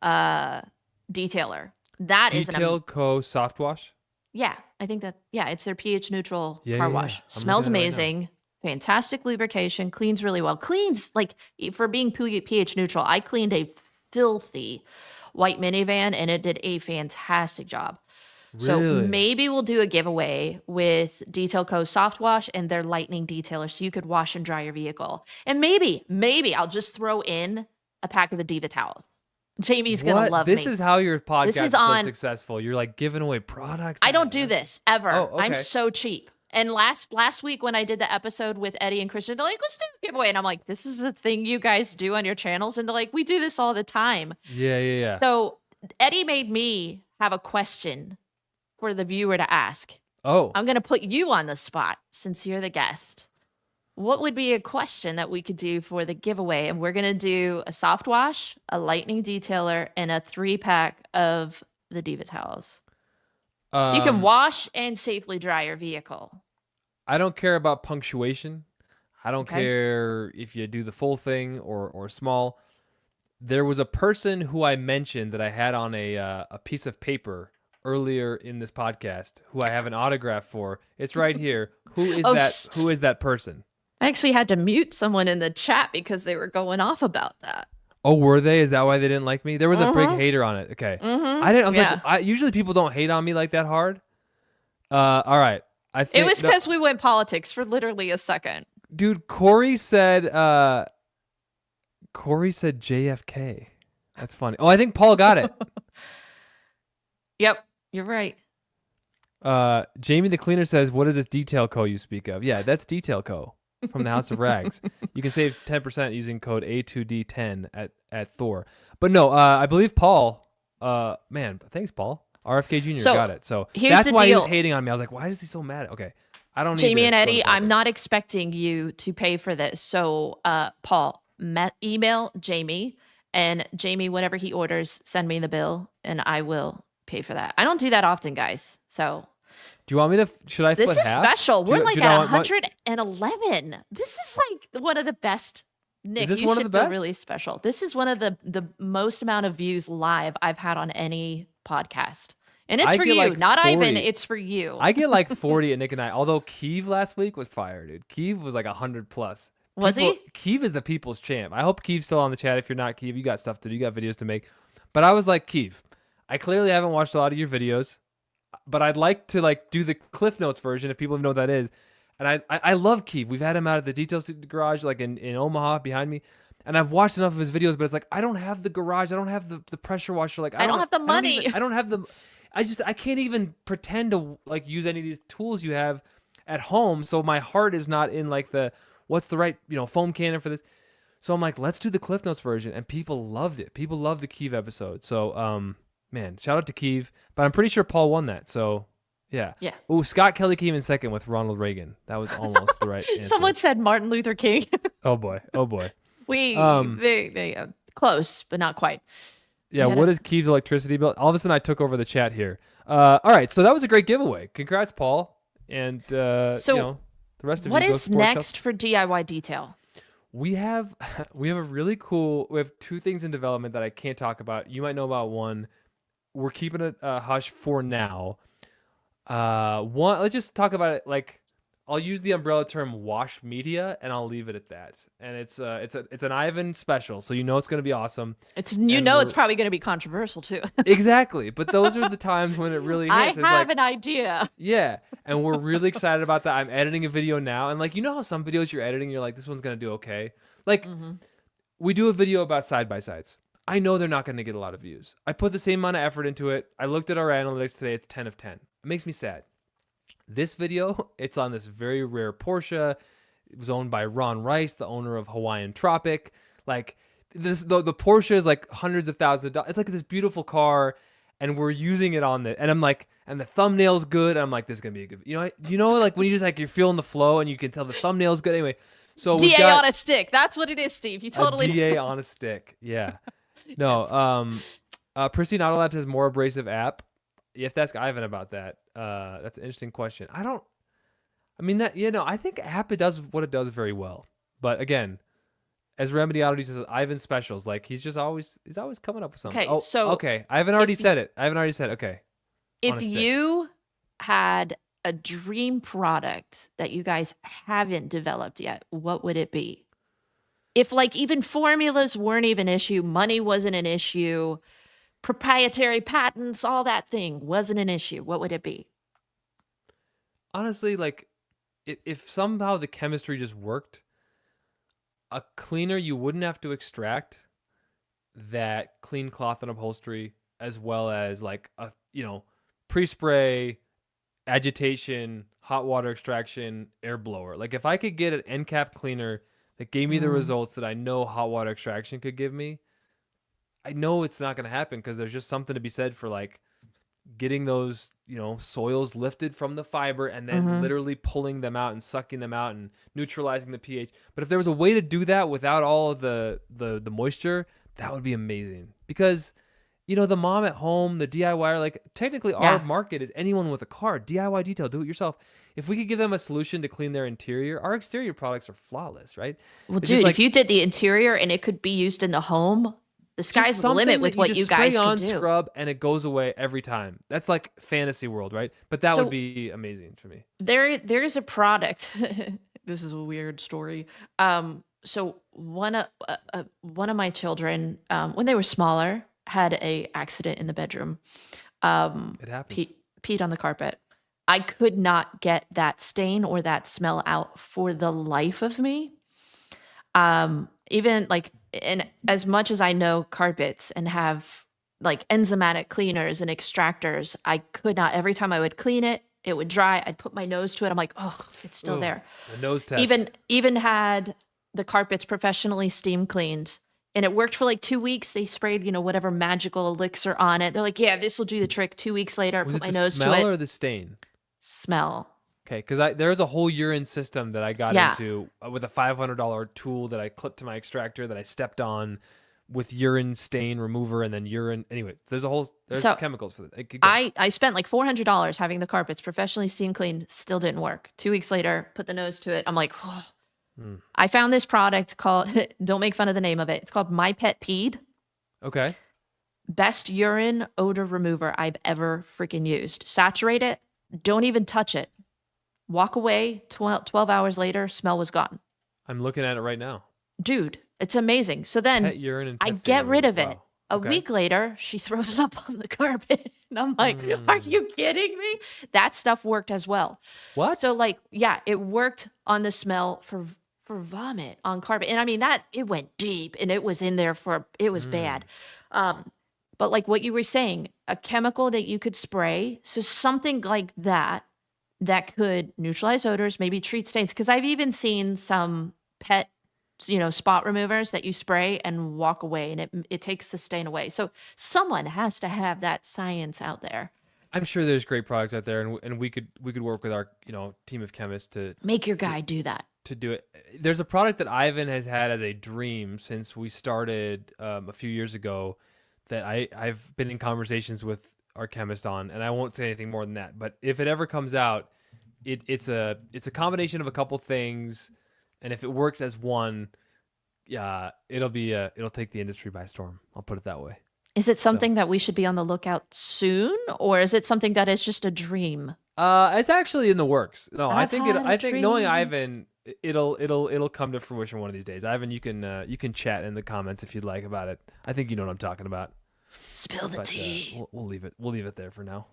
detailer. That is Detail Co. Soft Wash? Yeah, I think it's their pH neutral car wash. Smells amazing. Fantastic lubrication. Cleans really well. Cleans, like, for being pH neutral, I cleaned a filthy white minivan, and it did a fantastic job. Really? So maybe we'll do a giveaway with Detail Co. Soft Wash and their lightning detailer, so you could wash and dry your vehicle. And maybe I'll just throw in a pack of the Diva towels. Jamie's going to love me. This is how your podcast is so successful. You're like giving away products. I don't do this ever. Oh, okay. I'm so cheap. And last week when I did the episode with Eddie and Christian, they're like, let's do a giveaway. And I'm like, this is a thing you guys do on your channels? And they're like, we do this all the time. Yeah. So Eddie made me have a question for the viewer to ask. Oh. I'm going to put you on the spot since you're the guest. What would be a question that we could do for the giveaway? And we're going to do a soft wash, a lightning detailer, and a 3-pack of the Diva towels. So you can wash and safely dry your vehicle. I don't care about punctuation. I don't care if you do the full thing or small. There was a person who I mentioned that I had on a piece of paper earlier in this podcast who I have an autograph for. It's right here. Who is that person? I actually had to mute someone in the chat because they were going off about that. Oh, were they? Is that why they didn't like me? There was a big hater on it. Okay. I was like, usually people don't hate on me like that hard. All right. I think it was because we went politics for literally a second. Dude, Corey said JFK. That's funny. Oh, I think Paul got it. Yep, you're right. Jamie the Cleaner says, what is this Detail Co. you speak of? Yeah, that's Detail Co. from the House of Rags. You can save 10% using code A2D10 at Thor. But no, I believe Paul, man, thanks, Paul. RFK Jr. got it. So here's that's the why deal. he was hating on me. I was like, why is he so mad? Okay. I don't need Jamie to and go to Eddie, I'm therapy. not expecting you to pay for this. So, Paul, email Jamie, and Jamie, whatever he orders, send me the bill, and I will pay for that. I don't do that often, guys. So Do you want me to? Should I this foot is half? special. Do We're you like not at want my? 111. This is like one of the best. Is Nick, this you one of the should feel best? really special. This is one of the most amount of views live I've had on any podcast. And it's I for get you, like not Ivan. 40. It's for you. I get like 40 at Nick and I. Although Keeve last week was fire, dude. Keeve was like 100 plus. Was he? Keeve is the people's champ. I hope Keeve's still on the chat. If you're not Keeve, you got stuff to do. You got videos to make. But I was like, Keeve, I clearly haven't watched a lot of your videos, but I'd like to like do the Cliff Notes version if people know what that is. And I love Keeve. We've had him out at the Detail Studio Garage, like in Omaha behind me. And I've watched enough of his videos, but it's like I don't have the garage. I don't have the pressure washer. Like I don't have the money. I don't have the. I can't even pretend to like use any of these tools you have at home. So my heart is not in like the what's the right foam cannon for this. So I'm like, let's do the Cliff Notes version, and people loved it. People loved the Keeve episode. So man, shout out to Keeve. But I'm pretty sure Paul won that. So yeah. Yeah. Oh, Scott Kelly came in second with Ronald Reagan. That was almost the right answer. Someone said Martin Luther King. Oh boy. Oh boy. They close, but not quite. Yeah, what is Keeve's electricity bill? All of a sudden, I took over the chat here. All right, so that was a great giveaway. Congrats, Paul. And the rest of you. What is next for DIY Detail? We have a really cool. We have two things in development that I can't talk about. You might know about one. We're keeping it hush for now. One. Let's just talk about it. Like, I'll use the umbrella term wash media, and I'll leave it at that. And it's an Ivan special, so it's going to be awesome. It's probably going to be controversial too. Exactly, but those are the times when it really hits. I have an idea. Yeah, and we're really excited about that. I'm editing a video now, and like how some videos you're editing, you're like, this one's going to do okay. Like we do a video about side by sides. I know they're not going to get a lot of views. I put the same amount of effort into it. I looked at our analytics today. It's 10 of 10. It makes me sad. This video, it's on this very rare Porsche. It was owned by Ron Rice, the owner of Hawaiian Tropic. Like the Porsche is like hundreds of thousands of dollars. It's like this beautiful car, and we're using it on and I'm like, and the thumbnail's good. And I'm like, this is gonna be a good. Like when you just like you're feeling the flow, and you can tell the thumbnail's good. Anyway, so we DA got on a stick. That's what it is, Steve. You totally a DA on a stick. Yeah. No. Pristine Auto Labs has more abrasive app. You have to ask Ivan about that. That's an interesting question. I think app, it does what it does very well. But again, as Remedy Oddities says, Ivan specials. Like he's always coming up with something. Okay, okay. I haven't already said it. Okay. If you had a dream product that you guys haven't developed yet, what would it be? If like even formulas weren't even an issue, money wasn't an issue, proprietary patents, all that thing wasn't an issue, what would it be? Honestly, like if somehow the chemistry just worked, a cleaner you wouldn't have to extract that clean cloth and upholstery, as well as like a pre-spray, agitation, hot water extraction, air blower. Like if I could get an end cap cleaner that gave me the results that I know hot water extraction could give me, I know it's not going to happen, because there's just something to be said for like getting those, soils lifted from the fiber and then literally pulling them out and sucking them out and neutralizing the pH. But if there was a way to do that without all of the moisture, that would be amazing. Because, the mom at home, the DIYer, like technically our market is anyone with a car, DIY detail, do it yourself. If we could give them a solution to clean their interior, our exterior products are flawless, right? Well, it's dude, if you did the interior and it could be used in the home, the sky's the limit with what you guys can do. Scrub and it goes away every time. That's like fantasy world, right? But that would be amazing for me. There's a product. This is a weird story. So one of my children, when they were smaller, had a accident in the bedroom. It happens. Peed on the carpet. I could not get that stain or that smell out for the life of me. Even like, and as much as I know carpets and have like enzymatic cleaners and extractors, I could not. Every time I would clean it, it would dry. I'd put my nose to it. I'm like, oh, it's still there. The nose test. Even had the carpets professionally steam cleaned, and it worked for like 2 weeks. They sprayed, whatever magical elixir on it. They're like, yeah, this will do the trick. 2 weeks later, I put my nose to it. Smell or the stain? Smell. Okay, because there's a whole urine system that I got into with a $500 tool that I clipped to my extractor that I stepped on with urine stain remover and then urine. Anyway, there's So chemicals for that. I spent like $400 having the carpets professionally steam cleaned. Still didn't work. 2 weeks later, put the nose to it. I'm like, oh. I found this product called, don't make fun of the name of it. It's called My Pet Peed. Okay. Best urine odor remover I've ever freaking used. Saturate it. Don't even touch it. Walk away. 12 hours later, smell was gone. I'm looking at it right now. Dude, it's amazing. So then pet urine and I pet get rid of it. Wow. A week later, she throws up on the carpet. And I'm like, are you kidding me? That stuff worked as well. What? So like, yeah, it worked on the smell for vomit on carpet. And I mean, it went deep and it was in there it was bad. But like what you were saying, a chemical that you could spray. So something like that could neutralize odors, maybe treat stains. Because I've even seen some pet, spot removers that you spray and walk away and it takes the stain away. So someone has to have that science out there. I'm sure there's great products out there, and we could work with our team of chemists to make your guy do that. To do it. There's a product that Ivan has had as a dream since we started a few years ago that I've been in conversations with our chemist on, and I won't say anything more than that. But if it ever comes out, it's a combination of a couple things, and if it works as one, it'll take the industry by storm. I'll put it that way. Is it something that we should be on the lookout soon, or is it something that is just a dream? It's actually in the works. No, I think knowing Ivan, it'll come to fruition one of these days. Ivan, you can chat in the comments if you'd like about it. I think you know what I'm talking about. Spill the tea. We'll leave it there for now.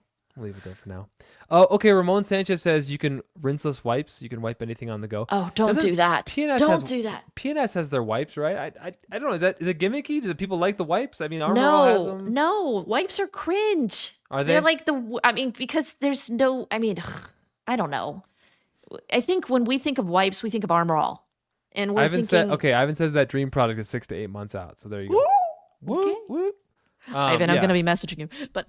Oh, okay. Ramon Sanchez says you can rinseless wipes. You can wipe anything on the go. Oh, don't do that. Don't do that. PNS has their wipes, right? I don't know. Is it gimmicky? Do the people like the wipes? I mean, Armor has them. No, wipes are cringe. Are they? They're like because there's no. I mean, I don't know. I think when we think of wipes, we think of Armor All, and we're Ivan says that dream product is 6 to 8 months out. So there you go. Woo! Okay. Woo! Ivan, I'm going to be messaging you. But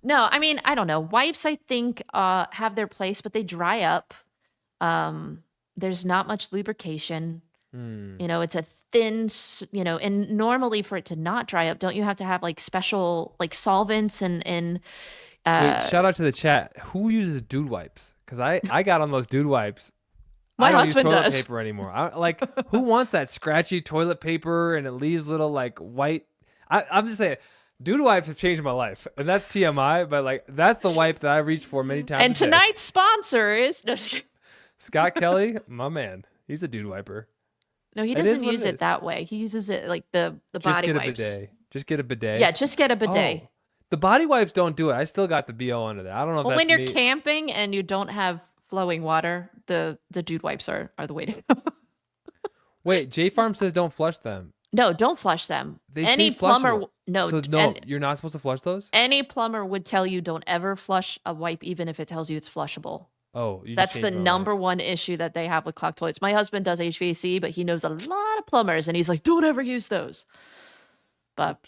no, I mean, I don't know. Wipes, I think, have their place, but they dry up. There's not much lubrication. It's a thin, and normally for it to not dry up, don't you have to have like special like solvents and Wait, shout out to the chat. Who uses dude wipes? Because I got on those dude wipes. My I don't husband use toilet does. paper anymore. Who wants that scratchy toilet paper and it leaves little like white? I'm just saying, dude wipes have changed my life, and that's TMI. But that's the wipe that I reached for many times. And tonight's sponsor is Scott Kelly, my man. He's a dude wiper. No, he doesn't use it that way. He uses it like the body wipes. Just get a bidet. Yeah, just get a bidet. Oh, the body wipes don't do it. I still got the BO under that. I don't know if that's when you're me. camping and you don't have flowing water, the dude wipes are the way to go. Wait, J Farm says don't flush them. No, don't flush them. Any plumber, no, you're not supposed to flush those. Any plumber would tell you don't ever flush a wipe, even if it tells you it's flushable. Oh, that's the number one issue that they have with clogged toilets. My husband does HVAC, but he knows a lot of plumbers, and he's like, don't ever use those. But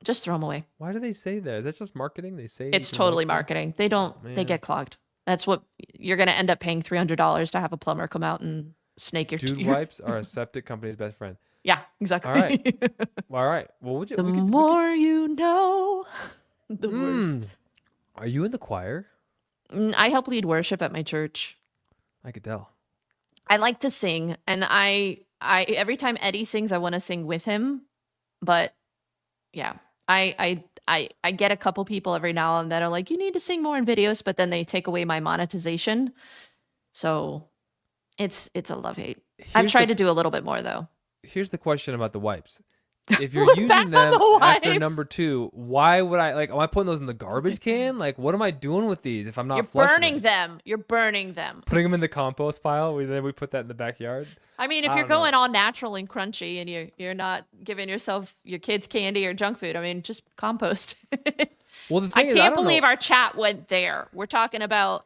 just throw them away. Why do they say that? Is that just marketing? They say it's totally marketing. They don't. They get clogged. That's what you're going to end up paying $300 to have a plumber come out and snake your dude wipes are a septic company's best friend. Yeah, exactly. All right. Well, the more you know, the worse. Are you in the choir? I help lead worship at my church. I could tell. I like to sing, and I every time Eddie sings, I want to sing with him. But yeah, I get a couple people every now and then that are like, you need to sing more in videos, but then they take away my monetization. So it's a love-hate. I've tried to do a little bit more though. Here's the question about the wipes. If you're using them after number 2, why would I am I putting those in the garbage can? What am I doing with these if I'm not flushing them? You're burning them. Putting them in the compost pile. Then we put that in the backyard. I mean, if you're going all natural and crunchy and you're not giving your kids candy or junk food, I mean, just compost. Well, the thing I can't believe our chat went there. We're talking about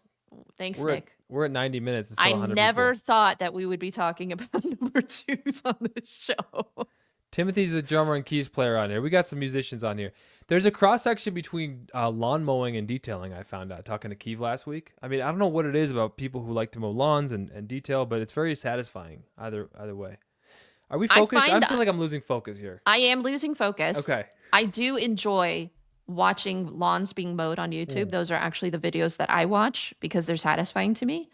Nick. We're at 90 minutes. I never thought that we would be talking about number 2s on this show. Timothy's a drummer and keys player on here. We got some musicians on here. There's a cross section between lawn mowing and detailing. I found out talking to Keith last week. I mean, I don't know what it is about people who like to mow lawns and detail, but it's very satisfying either way. Are we focused? I feel like I'm losing focus here. I am losing focus. Okay. I do enjoy watching lawns being mowed on YouTube. Those are actually the videos that I watch because they're satisfying to me.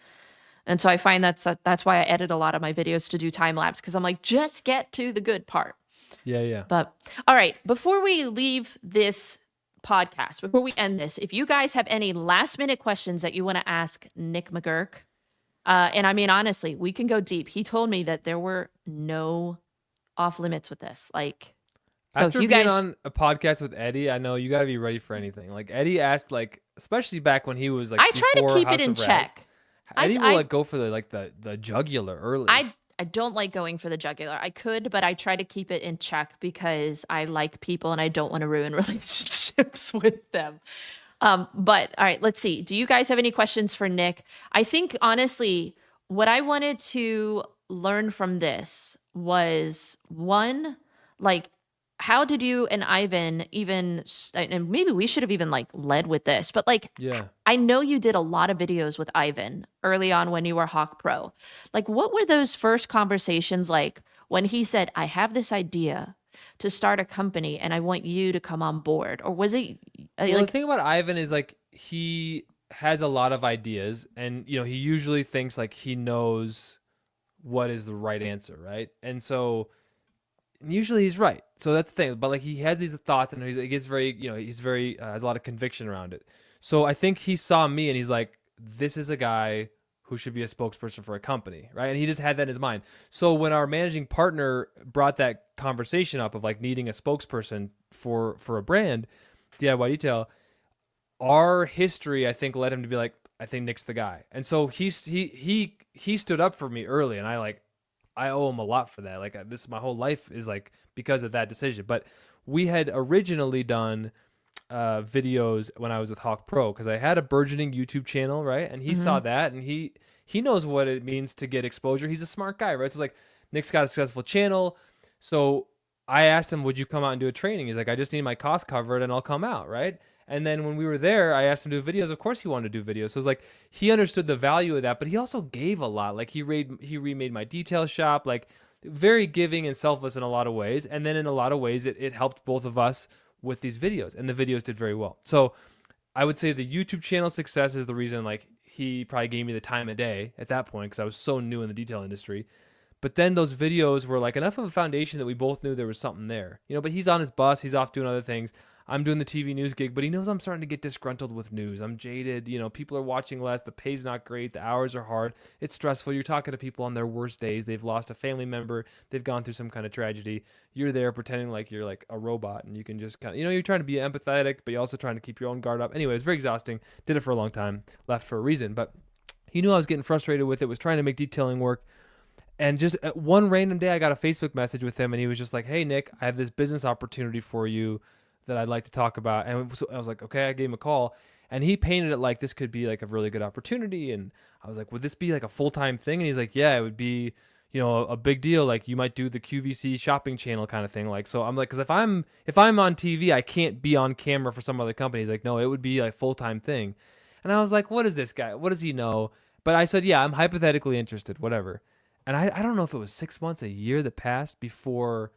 And so I find that's why I edit a lot of my videos to do time lapse, because I'm like, just get to the good part. Yeah. But all right, before we leave this podcast, before we end this, if you guys have any last minute questions that you want to ask Nick McGurk, and I mean, honestly, we can go deep. He told me that there were no off limits with this. Like, after being on a podcast with Eddie, I know you got to be ready for anything. Like Eddie asked, like, especially back when he was like, I try to keep it in check. Eddie will like go for the jugular early. I don't like going for the jugular. I could, but I try to keep it in check because I like people and I don't want to ruin relationships with them. But all right, let's see. Do you guys have any questions for Nick? I think honestly, what I wanted to learn from this was one, like, how did you and Ivan even, and maybe we should have even like led with this, but like, yeah, I know you did a lot of videos with Ivan early on when you were Hawk Pro. Like, what were those first conversations like when he said, I have this idea to start a company and I want you to come on board? Or was it well, the thing about Ivan is like, he has a lot of ideas and, you know, he usually thinks like he knows what is the right answer. Right. And so usually he's right. So that's the thing. But like he has these thoughts and he gets very, you know, he's very, has a lot of conviction around it. So I think he saw me and he's like, this is a guy who should be a spokesperson for a company. Right. And he just had that in his mind. So when our managing partner brought that conversation up of like needing a spokesperson for a brand, DIY Detail, our history, I think, led him to be like, I think Nick's the guy. And so he stood up for me early and I owe him a lot for that. Like this, my whole life is like because of that decision. But we had originally done videos when I was with Hawk Pro because I had a burgeoning YouTube channel, right? And he saw that and he knows what it means to get exposure. He's a smart guy, right? So like Nick's got a successful channel. So I asked him, would you come out and do a training? He's like, I just need my costs covered and I'll come out, right? And then when we were there, I asked him to do videos. Of course he wanted to do videos. So it was like, he understood the value of that, but he also gave a lot. Like he remade my detail shop, like very giving and selfless in a lot of ways. And then in a lot of ways, it helped both of us with these videos and the videos did very well. So I would say the YouTube channel success is the reason like he probably gave me the time of day at that point because I was so new in the detail industry. But then those videos were like enough of a foundation that we both knew there was something there, you know, but he's on his bus, he's off doing other things. I'm doing the TV news gig, but he knows I'm starting to get disgruntled with news. I'm jaded. You know, people are watching less. The pay's not great. The hours are hard. It's stressful. You're talking to people on their worst days. They've lost a family member. They've gone through some kind of tragedy. You're there pretending like you're like a robot and you can just kind of, you know, you're trying to be empathetic, but you're also trying to keep your own guard up. Anyway, it's very exhausting. Did it for a long time. Left for a reason. But he knew I was getting frustrated with it, was trying to make detailing work. And just one random day, I got a Facebook message with him and he was just like, hey, Nick, I have this business opportunity for you that I'd like to talk about. And so I was like, okay, I gave him a call and he painted it like this could be like a really good opportunity. And I was like, would this be like a full-time thing? And he's like, yeah, it would be, you know, a big deal. Like you might do the QVC shopping channel kind of thing. Like, so I'm like, cause if I'm on TV, I can't be on camera for some other company. He's like, no, it would be like full-time thing. And I was like, what is this guy? What does he know? But I said, yeah, I'm hypothetically interested, whatever. And I don't know if it was 6 months, a year that passed before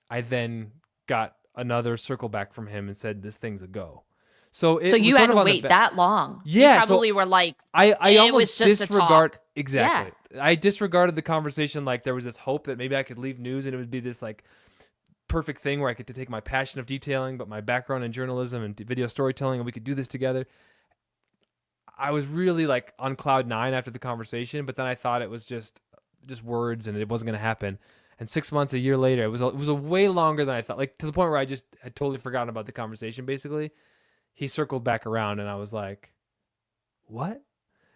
I then got another circle back from him and said this thing's a go. So you had to wait that long. Yeah, you probably were like, I almost was just disregard exactly. Yeah. I disregarded the conversation like there was this hope that maybe I could leave news and it would be this like perfect thing where I get to take my passion of detailing, but my background in journalism and video storytelling, and we could do this together. I was really like on cloud 9 after the conversation, but then I thought it was just words and it wasn't going to happen. And 6 months, a year later, it was a way longer than I thought, like to the point where I just had totally forgotten about the conversation. Basically, he circled back around and I was like, what?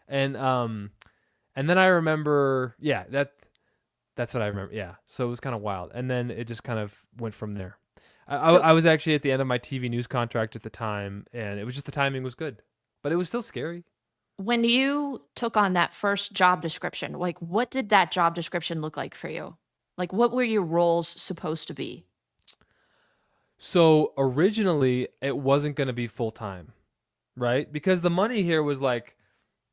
And then I remember, yeah, that's what I remember. Yeah. So it was kind of wild. And then it just kind of went from there. I was actually at the end of my TV news contract at the time and it was just, the timing was good, but it was still scary. When you took on that first job description, like what did that job description look like for you? Like, what were your roles supposed to be? So originally, it wasn't going to be full time, right? Because the money here was like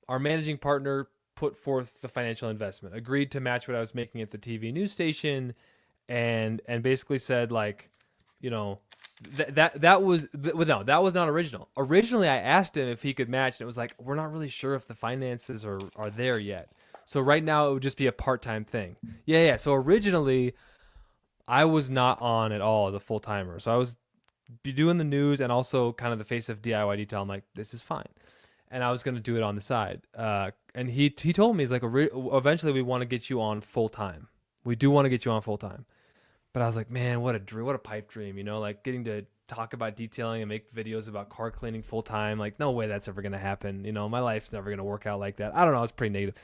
our managing partner put forth the financial investment, agreed to match what I was making at the TV news station, and basically said like, you know, that was well, no, that was not original. Originally, I asked him if he could match, and it was like we're not really sure if the finances are there yet. So right now, it would just be a part time thing. Yeah. So originally, I was not on at all as a full timer. So I was doing the news and also kind of the face of DIY detail. I'm like, this is fine, and I was going to do it on the side. And he told me, he's like, eventually we want to get you on full time. We do want to get you on full time. But I was like, man, what a dream, what a pipe dream, like getting to talk about detailing and make videos about car cleaning full time. Like, no way that's ever going to happen. My life's never going to work out like that. I don't know. I was pretty negative.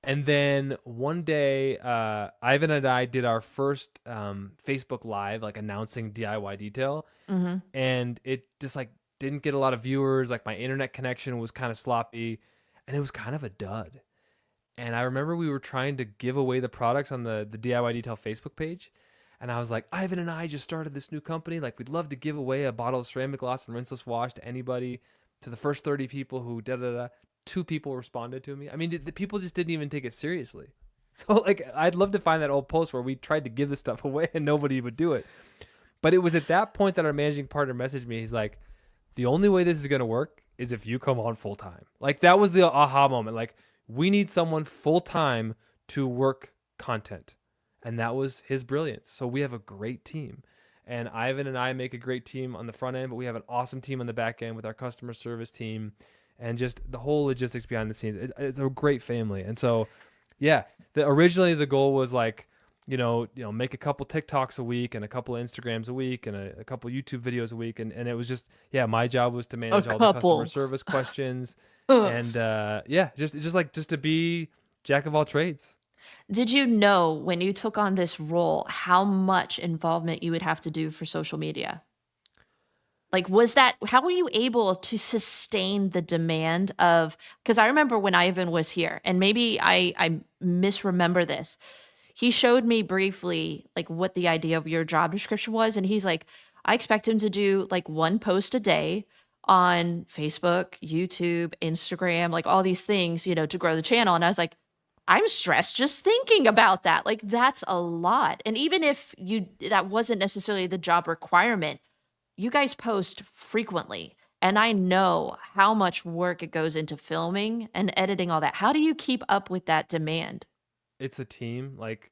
And then one day, Ivan and I did our first Facebook Live, like announcing DIY detail. Mm-hmm. And it just like didn't get a lot of viewers. Like my internet connection was kind of sloppy and it was kind of a dud. And I remember we were trying to give away the products on the DIY detail Facebook page. And I was like, Ivan and I just started this new company. Like, we'd love to give away a bottle of ceramic gloss and rinseless wash to anybody, to the first 30 people who da-da-da. 2 people responded to me. I mean, the people just didn't even take it seriously. So, like, I'd love to find that old post where we tried to give this stuff away and nobody would do it. But it was at that point that our managing partner messaged me. He's like, the only way this is going to work is if you come on full time. Like, that was the aha moment. Like, we need someone full time to work content. And that was his brilliance. So we have a great team. And Ivan and I make a great team on the front end, but we have an awesome team on the back end with our customer service team and just the whole logistics behind the scenes. It's a great family. And so, yeah, originally the goal was like, make a couple TikToks a week and a couple of Instagrams a week and a couple YouTube videos a week. And it was just, my job was to manage all the customer service questions. And just to be jack of all trades. Did you know when you took on this role how much involvement you would have to do for social media? Like, how were you able to sustain the demand of, because I remember when Ivan was here, and maybe I misremember this. He showed me briefly, like, what the idea of your job description was. And he's like, I expect him to do like 1 post a day on Facebook, YouTube, Instagram, like all these things, to grow the channel. And I was like, I'm stressed just thinking about that. Like, that's a lot. And even if that wasn't necessarily the job requirement, you guys post frequently. And I know how much work it goes into filming and editing all that. How do you keep up with that demand? It's a team. Like,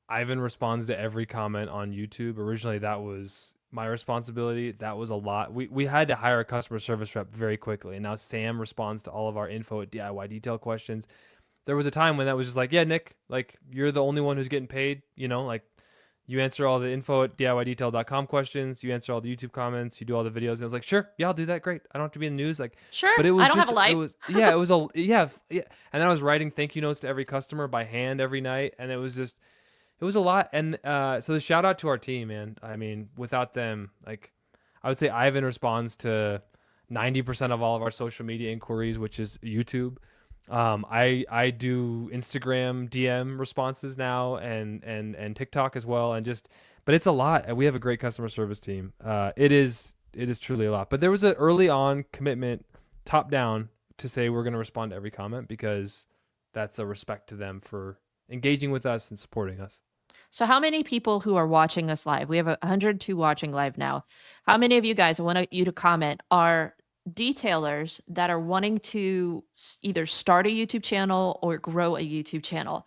Ivan responds to every comment on YouTube. Originally, that was my responsibility. That was a lot. We had to hire a customer service rep very quickly. And now Sam responds to all of our info at DIY detail questions. There was a time when that was just like, yeah, Nick, like, you're the only one who's getting paid, like, you answer all the info at DIYdetail.com questions, you answer all the YouTube comments, you do all the videos. And I was like, sure, yeah, I'll do that. Great. I don't have to be in the news. Like, sure, but it was I don't have a life. It was, yeah, it was yeah. And then I was writing thank you notes to every customer by hand every night. And it was a lot. And so the shout out to our team, man. I mean, without them, like, I would say Ivan responds to 90% of all of our social media inquiries, which is YouTube. I do Instagram DM responses now and TikTok as well. But it's a lot. We have a great customer service team. It is truly a lot, but there was an early on commitment top down to say, we're going to respond to every comment because that's a respect to them for engaging with us and supporting us. So how many people who are watching us live, we have 102 watching live now. How many of you guys, I want you to comment, are detailers that are wanting to either start a YouTube channel or grow a YouTube channel?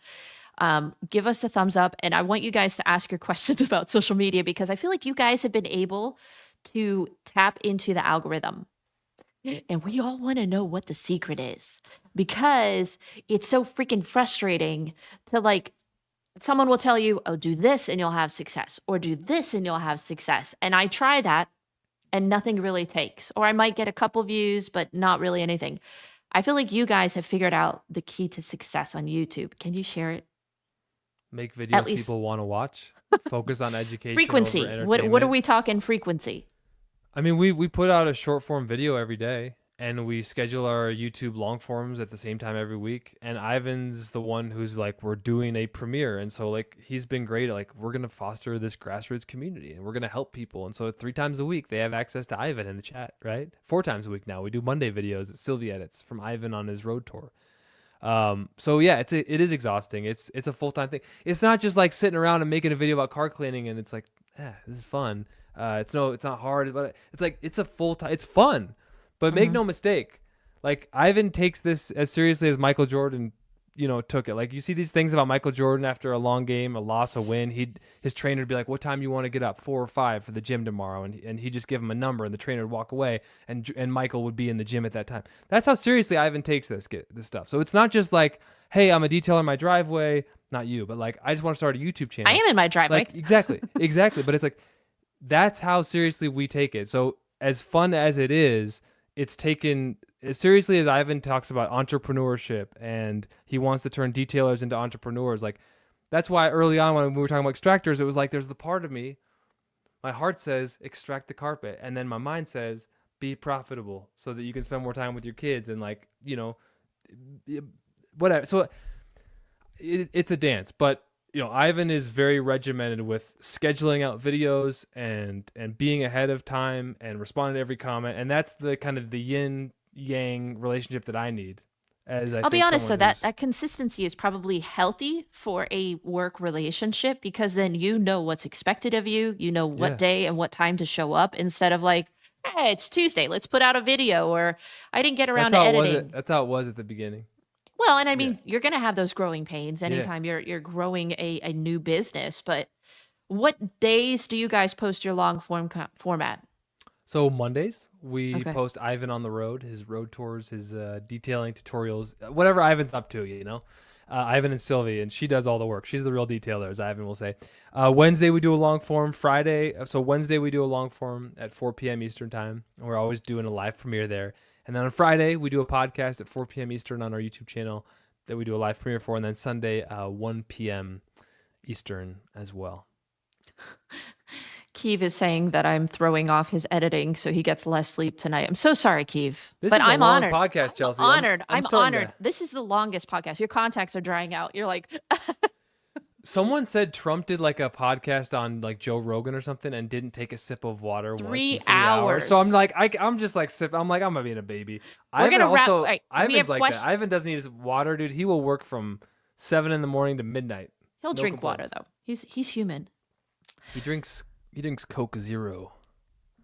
Give us a thumbs up. And I want you guys to ask your questions about social media, because I feel like you guys have been able to tap into the algorithm. And we all want to know what the secret is, because it's so freaking frustrating to, like, someone will tell you, oh, do this and you'll have success, or do this and you'll have success. And I try that and nothing really takes, or I might get a couple views, but not really anything. I feel like you guys have figured out the key to success on YouTube. Can you share it? Make videos people want to watch. Focus on education. Frequency. What are we talking frequency? I mean, we put out a short form video every day, and we schedule our YouTube long forms at the same time every week. And Ivan's the one who's like, we're doing a premiere. And so like, he's been great. Like, we're going to foster this grassroots community and we're going to help people. And so 3 times a week, they have access to Ivan in the chat, right? 4 times a week now. We do Monday videos that Sylvie edits from Ivan on his road tour. So yeah, it is exhausting. It's a full-time thing. It's not just like sitting around and making a video about car cleaning and it's like, this is fun. It's not hard, but it's like, it's a full-time, it's fun. But make no mistake, like Ivan takes this as seriously as Michael Jordan, took it. Like you see these things about Michael Jordan after a long game, a loss, a win. His trainer would be like, "What time you want to get up? 4 or 5 for the gym tomorrow?" And he'd just give him a number, and the trainer would walk away, and Michael would be in the gym at that time. That's how seriously Ivan takes this stuff. So it's not just like, "Hey, I'm a detailer in my driveway." Not you, but like I just want to start a YouTube channel. I am in my driveway. Like exactly. But it's like that's how seriously we take it. So as fun as it is. It's taken as seriously as Ivan talks about entrepreneurship and he wants to turn detailers into entrepreneurs. Like that's why early on when we were talking about extractors, it was like, there's the part of me, my heart says extract the carpet. And then my mind says be profitable so that you can spend more time with your kids and like, whatever. So it's a dance, but Ivan is very regimented with scheduling out videos and being ahead of time and responding to every comment. And that's the kind of the yin yang relationship that I need. I'll be honest, though, that consistency is probably healthy for a work relationship because then you know what's expected of you. You know what day and what time to show up instead of like, hey, it's Tuesday, let's put out a video, or I didn't get around to editing. That's how it was at the beginning. Well, and I mean, you're going to have those growing pains anytime you're growing a new business. But what days do you guys post your long format? So Mondays, we post Ivan on the road, his road tours, his detailing tutorials, whatever Ivan's up to, Ivan and Sylvie, and she does all the work. She's the real detailer, as Ivan will say. Wednesday, we do a long form. Wednesday, we do a long form at 4 p.m. Eastern time. And we're always doing a live premiere there. And then on Friday, we do a podcast at 4 p.m. Eastern on our YouTube channel that we do a live premiere for. And then Sunday, 1 p.m. Eastern as well. Keeve is saying that I'm throwing off his editing so he gets less sleep tonight. I'm so sorry, Keeve. But I'm honored. Podcast, Chelsea. I'm honored. This is the longest podcast. Your contacts are drying out. You're like... Someone said Trump did like a podcast on like Joe Rogan or something and didn't take a sip of water. 3 hours. So I'm like, I'm just like sipping. I'm like, I'm being a baby. Ivan's like that. Ivan doesn't need his water, dude. He will work from 7 in the morning to midnight. He'll drink water though. He's human. He drinks Coke Zero.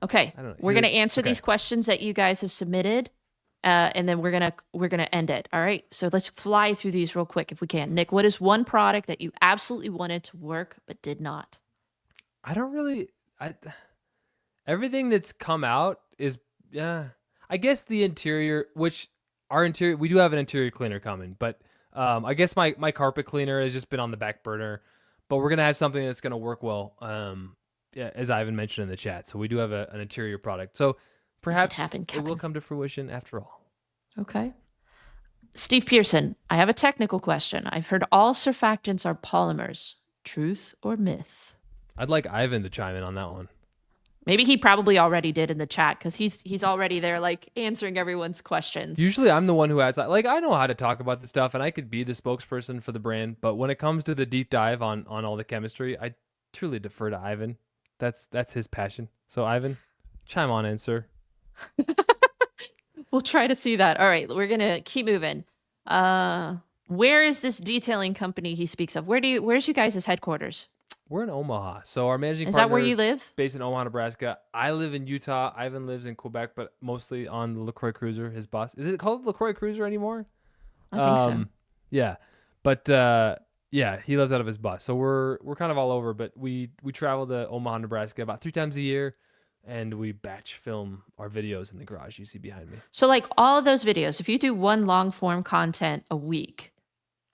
Okay, we're gonna answer these questions that you guys have submitted. And then we're gonna end it. All right. So let's fly through these real quick if we can. Nick, what is one product that you absolutely wanted to work but did not? Everything that's come out is I guess the interior, which we do have an interior cleaner coming, but I guess my carpet cleaner has just been on the back burner. But we're gonna have something that's gonna work well. As Ivan mentioned in the chat. So we do have an interior product. So perhaps it will come to fruition after all. Okay. Steve Pearson, I have a technical question. I've heard all surfactants are polymers. Truth or myth? I'd like Ivan to chime in on that one. Maybe he probably already did in the chat because he's already there like answering everyone's questions. Usually I'm the one who has like I know how to talk about the stuff and I could be the spokesperson for the brand, but when it comes to the deep dive on all the chemistry, I truly defer to Ivan. That's his passion. So Ivan, chime on in, sir. We'll try to see that. All right, we're gonna keep moving. Where is this detailing company he speaks of? Where's you guys' headquarters? We're in Omaha. So our managing is partner that where you live? Based in Omaha, Nebraska. I live in Utah. Ivan lives in Quebec, but mostly on the LaCroix Cruiser, his bus. Is it called LaCroix Cruiser anymore? I think so. Yeah. But he lives out of his bus. So we're kind of all over, but we travel to Omaha, Nebraska about 3 times a year. And we batch film our videos in the garage you see behind me. So like all of those videos, if you do one long form content a week,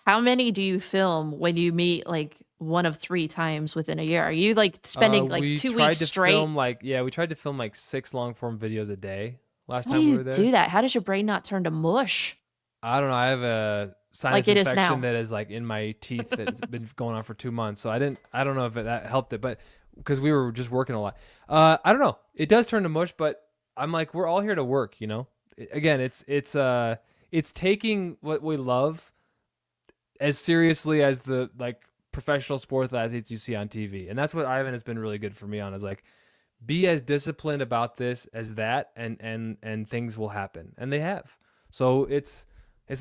how many do you film when you meet like 1 of 3 times within a year? Are you like spending like 2 weeks straight? We tried to film like 6 long form videos a day last time we were there. How do you do that? How does your brain not turn to mush? I don't know. I have a sinus infection that is like in my teeth that's been going on for 2 months. So I don't know if that helped it, but because we were just working a lot. I don't know. It does turn to mush, but I'm like, we're all here to work, Again, it's taking what we love as seriously as the like professional sports athletes you see on TV. And that's what Ivan has been really good for me on, is like, be as disciplined about this as that, and things will happen. And they have. So it's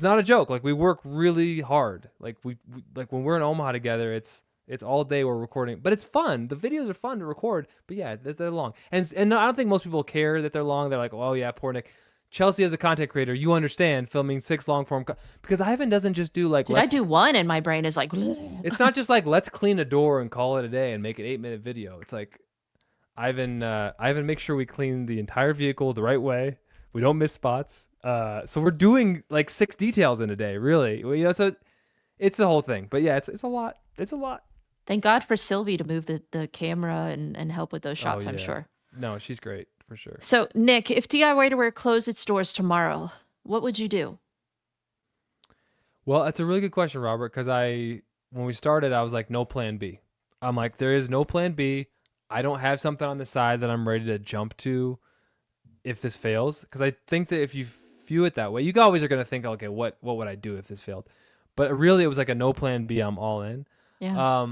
not a joke. Like, we work really hard. Like we like when we're in Omaha together, it's all day we're recording, but it's fun. The videos are fun to record, but yeah, they're long. And I don't think most people care that they're long. They're like, oh yeah, poor Nick. Chelsea, as a content creator, you understand filming 6 long form because Ivan doesn't just do like, Dude, I do one and my brain is like, it's not just like, let's clean a door and call it a day and make an 8-minute video. It's like, Ivan makes sure we clean the entire vehicle the right way. We don't miss spots. So we're doing like 6 details in a day, really. So it's the whole thing. But yeah, it's a lot. It's a lot. Thank God for Sylvie to move the camera and help with those shots, I'm sure. No, she's great. For sure. So, Nick, if DIY to Wear closed its doors tomorrow, what would you do? Well, that's a really good question, Robert, because when we started, I was like, no plan B. I'm like, there is no plan B. I don't have something on the side that I'm ready to jump to if this fails. Because I think that if you view it that way, you always are going to think, okay, what would I do if this failed? But really, it was like a no plan B. I'm all in. Yeah.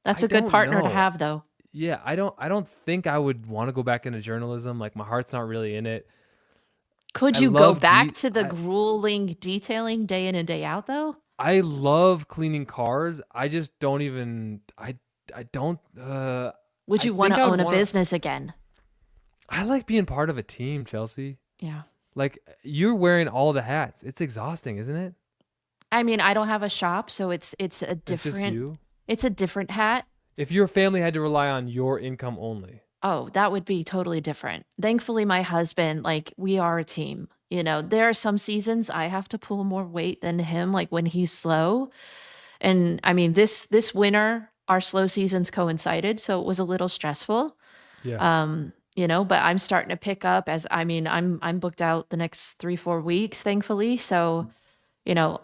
That's a good partner to have, though. Yeah, I don't think I would want to go back into journalism. Like, my heart's not really in it. Could you go back to the grueling detailing day in and day out, though? I love cleaning cars. I just don't even. I don't. Would you want to own a business again? I like being part of a team, Chelsea. Yeah. Like, you're wearing all the hats. It's exhausting, isn't it? I mean, I don't have a shop, so it's a different. It's just you? It's a different hat. If your family had to rely on your income only. Oh, that would be totally different. Thankfully, my husband, like, we are a team. You know, there are some seasons I have to pull more weight than him, like when he's slow. And I mean, this winter, our slow seasons coincided, so it was a little stressful. Yeah. You know, but I'm starting to pick up I'm booked out the next 3-4 weeks, thankfully. So, you know,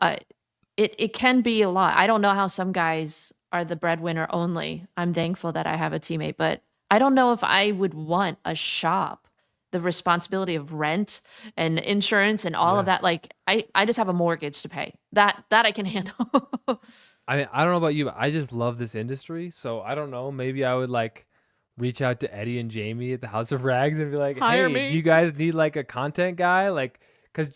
it can be a lot. I don't know how some guys are the breadwinner only. I'm thankful that I have a teammate, but I don't know if I would want a shop, the responsibility of rent and insurance and all of that. Like, I just have a mortgage to pay. That I can handle. I mean, I don't know about you, but I just love this industry. So I don't know. Maybe I would like reach out to Eddie and Jamie at the House of Rags and be like, Hire hey, me. do you guys need like a content guy? Like, because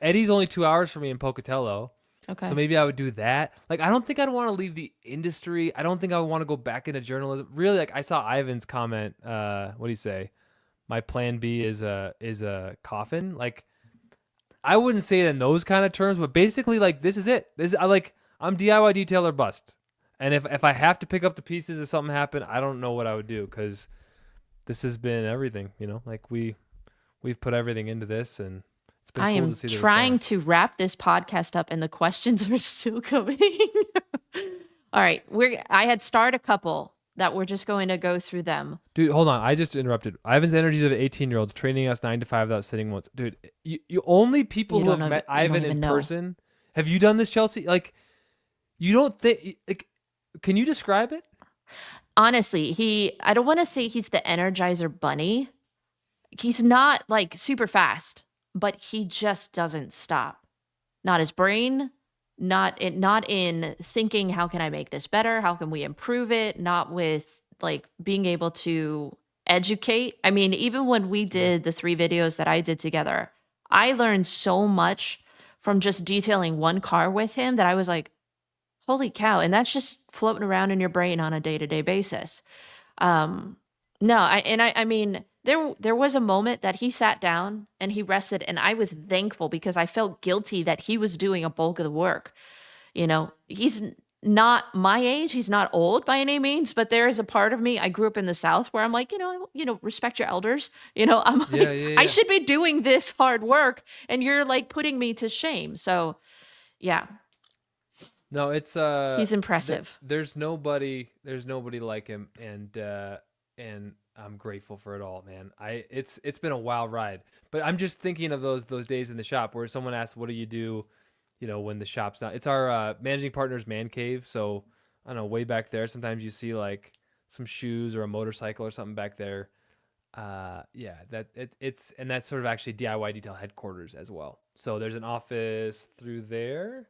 Eddie's only 2 hours from me in Pocatello. Okay. So maybe I would do that. Like, I don't think I'd want to leave the industry. I don't think I would want to go back into journalism. Really, like, I saw Ivan's comment. What do you say? My plan B is a coffin. Like, I wouldn't say it in those kind of terms, but basically, like, this is it. I'm DIY detail or bust. And if I have to pick up the pieces if something happened, I don't know what I would do, because this has been everything. You know, like we've put everything into this, and it's been cool to see. I am trying to wrap this podcast up, and the questions are still coming. All right, I had started a couple that we're just going to go through them. Dude, hold on. I just interrupted. Ivan's energies of 18-year-olds training us 9 to 5 without sitting once. Dude, you only people who have met Ivan in person. Have you done this, Chelsea? Like, you don't think, like, can you describe it? Honestly, I don't want to say he's the Energizer Bunny. He's not like super fast, but he just doesn't stop. Not his brain, not in thinking, how can I make this better? How can we improve it? Not with like being able to educate. I mean, even when we did the 3 videos that I did together, I learned so much from just detailing one car with him that I was like, holy cow. And that's just floating around in your brain on a day-to-day basis. No, I mean, there was a moment that he sat down and he rested, and I was thankful because I felt guilty that he was doing a bulk of the work. You know, he's not my age. He's not old by any means, but there is a part of me, I grew up in the South, where I'm like, respect your elders. You know, I'm like, I should be doing this hard work, and you're like putting me to shame. So yeah. No, it's he's impressive. There's nobody like him, and I'm grateful for it all, man. It's been a wild ride. But I'm just thinking of those days in the shop where someone asks, what do you do, when the shop's not. It's our managing partner's man cave, so I don't know, way back there sometimes you see like some shoes or a motorcycle or something back there. yeah, it's and that's sort of actually DIY Detail headquarters as well. So there's an office through there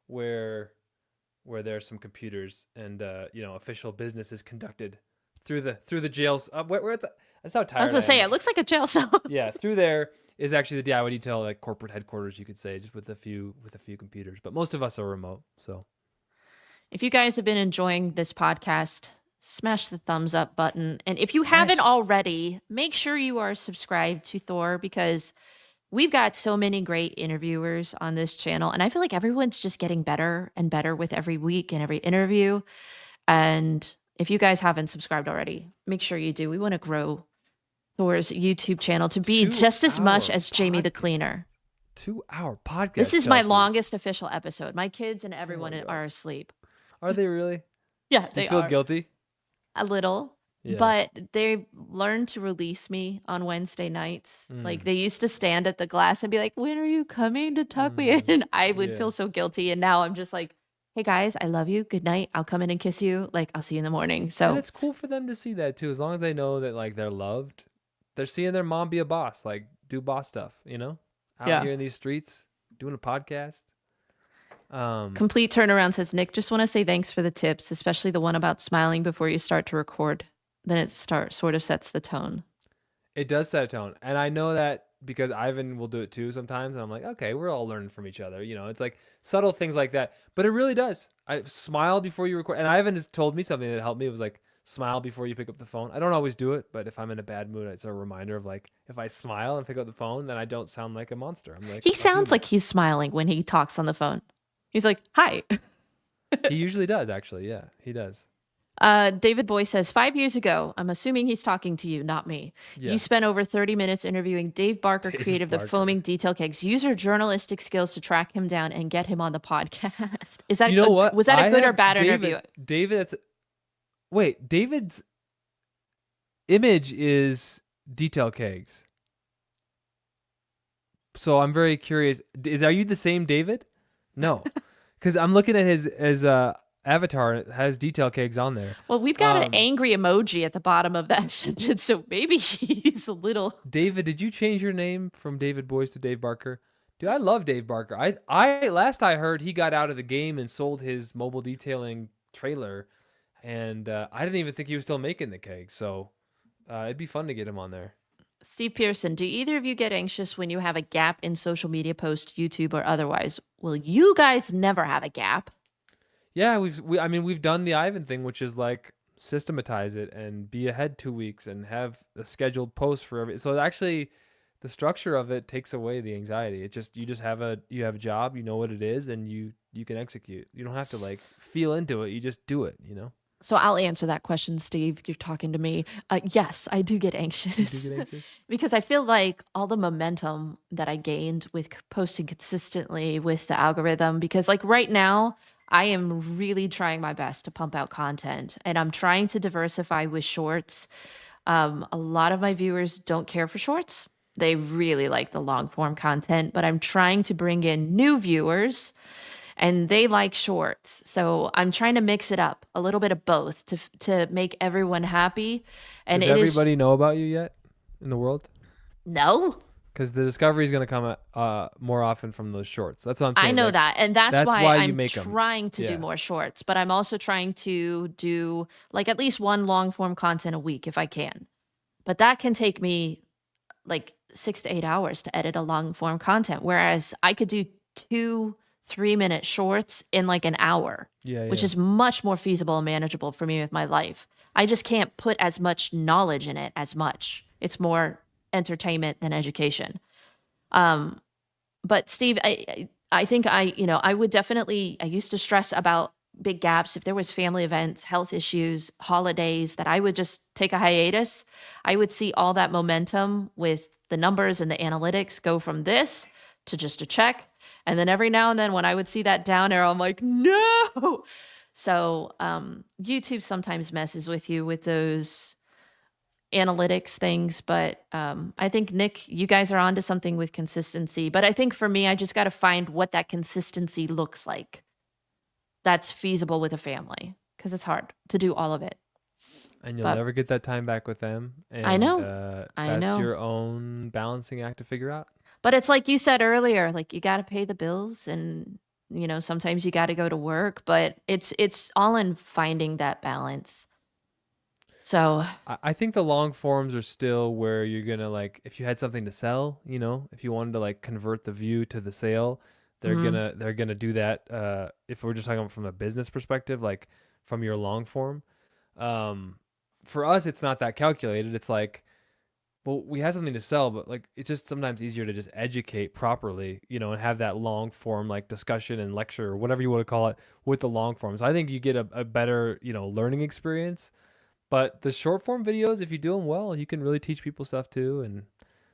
where there's some computers and official business is conducted through the jails. That's how tired I was gonna I am. say it looks like a jail cell. Yeah, through there is actually the DIY Detail like corporate headquarters, you could say, just with a few computers. But most of us are remote, so. If you guys have been enjoying this podcast, smash the thumbs up button. And if you haven't already, make sure you are subscribed to Thor because we've got so many great interviewers on this channel. And I feel like everyone's just getting better and better with every week and every interview. And if you guys haven't subscribed already, make sure you do. We want to grow Thor's YouTube channel to be just as much as Jamie the Cleaner. 2-hour podcast. This is my longest official episode. My kids and everyone are asleep. Are they really? Yeah, they feel guilty? A little. Yeah. But they learned to release me on Wednesday nights. Like they used to stand at the glass and be like, when are you coming to tuck me in? And I would feel so guilty. And now I'm just like, hey guys, I love you. Good night. I'll come in and kiss you. Like I'll see you in the morning. So and it's cool for them to see that too. As long as they know that like they're loved, they're seeing their mom be a boss, like do boss stuff, out here in these streets doing a podcast. Complete turnaround says, Nick, just want to say thanks for the tips, especially the one about smiling before you start to record. Then it sort of sets the tone. It does set a tone. And I know that because Ivan will do it too sometimes. And I'm like, okay, we're all learning from each other. It's like subtle things like that. But it really does. I smile before you record. And Ivan has told me something that helped me. It was like, smile before you pick up the phone. I don't always do it, but if I'm in a bad mood, it's a reminder of like, if I smile and pick up the phone, then I don't sound like a monster. I'm like, he sounds like he's smiling when he talks on the phone. He's like, hi. He usually does, actually. Yeah, he does. David Boy says, 5 years ago, I'm assuming he's talking to you, not me. Yeah. You spent over 30 minutes interviewing Dave Barker, creator of the Foaming Detail Kegs. Use your journalistic skills to track him down and get him on the podcast. Is that what? Was that a good or bad interview? David's image is Detail Kegs. So I'm very curious. Are you the same David? No, because I'm looking at his avatar. It has Detail Kegs on there. Well, we've got an angry emoji at the bottom of that sentence, so maybe he's a little. David, did you change your name from David Boyce to Dave Barker? Dude, I love Dave Barker. I last I heard, he got out of the game and sold his mobile detailing trailer, and I didn't even think he was still making the kegs. So it'd be fun to get him on there. Steve Pearson, do either of you get anxious when you have a gap in social media posts, YouTube or otherwise? Well, you guys never have a gap. Yeah, we've done the Ivan thing, which is like systematize it and be ahead 2 weeks and have a scheduled post for every. So actually, the structure of it takes away the anxiety. You have a job, you know what it is, and you can execute. You don't have to like feel into it. You just do it. So I'll answer that question, Steve. You're talking to me. Yes, I do get anxious. You do get anxious? Because I feel like all the momentum that I gained with posting consistently with the algorithm, because like right now, I am really trying my best to pump out content and I'm trying to diversify with shorts. A lot of my viewers don't care for shorts. They really like the long form content, but I'm trying to bring in new viewers and they like shorts. So I'm trying to mix it up, a little bit of both to make everyone happy. And does everybody know about you yet in the world? No. Because the discovery is going to come more often from those shorts. That's what I'm saying. I know that. And that's why I'm trying to do more shorts. But I'm also trying to do like at least one long form content a week if I can. But that can take me like 6 to 8 hours to edit a long form content. Whereas I could do 2-3 minute shorts in like an hour, which is much more feasible and manageable for me with my life. I just can't put as much knowledge in it as much. It's more entertainment than education. But Steve, I think I would definitely, I used to stress about big gaps. If there was family events, health issues, holidays, that I would just take a hiatus. I would see all that momentum with the numbers and the analytics go from this to just a check. And then every now and then when I would see that down arrow, I'm like, no. So YouTube sometimes messes with you with those analytics things, but I think Nick, you guys are onto something with consistency. But I think for me, I just got to find what that consistency looks like that's feasible with a family, because it's hard to do all of it. And you'll But never get that time back with them. And I know. I that's know. your own balancing act to figure out. But it's like you said earlier, like you got to pay the bills and sometimes you got to go to work, but it's all in finding that balance. So, I think the long forms are still where you're gonna like if you had something to sell, if you wanted to like convert the view to the sale, mhm. they're gonna do that. If we're just talking from a business perspective, like from your long form, um, for us it's not that calculated. It's like, well, we have something to sell, but like it's just sometimes easier to just educate properly, and have that long form like discussion and lecture or whatever you want to call it with the long form. So I think you get a better learning experience. But the short form videos, if you do them well, you can really teach people stuff too. And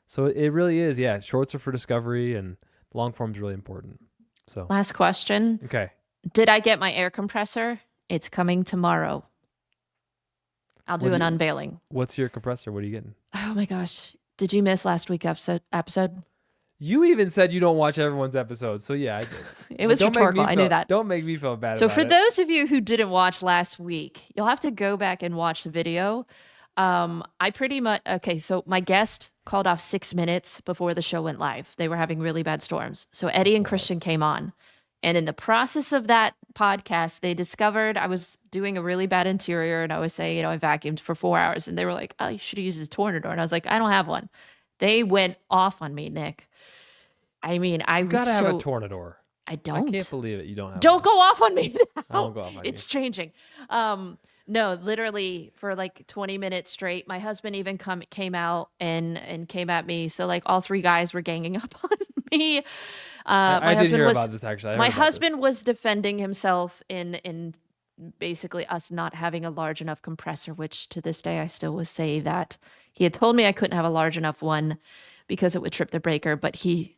so it really is. Yeah. Shorts are for discovery and long form is really important. So, Last question. okay. Did I get my air compressor? It's coming tomorrow. I'll do an unveiling. What's your compressor? What are you getting? Oh my gosh. Did you miss last week's episode? You even said you don't watch everyone's episodes. So yeah, I did. It was rhetorical. I knew that. Don't make me feel bad So about for it. those of you who didn't watch last week, you'll have to go back and watch the video. I pretty much, okay, so my guest called off 6 minutes before the show went live. They were having really bad storms. So Eddie and Christian came on. And in the process of that podcast, they discovered I was doing a really bad interior and I was saying, I vacuumed for 4 hours. And they were like, oh, you should have used a Tornador. And I was like, I don't have one. They went off on me, Nick. I mean, I was gotta have a Tornador. I don't. I can't believe it. You don't have Don't go off on me now. I won't go off on It's changing. No, literally for like 20 minutes straight. My husband even came out and came at me. So like all three guys were ganging up on me. I did hear about this actually. My husband was defending himself in basically us not having a large enough compressor, which to this day I still would say that he had told me I couldn't have a large enough one because it would trip the breaker, but he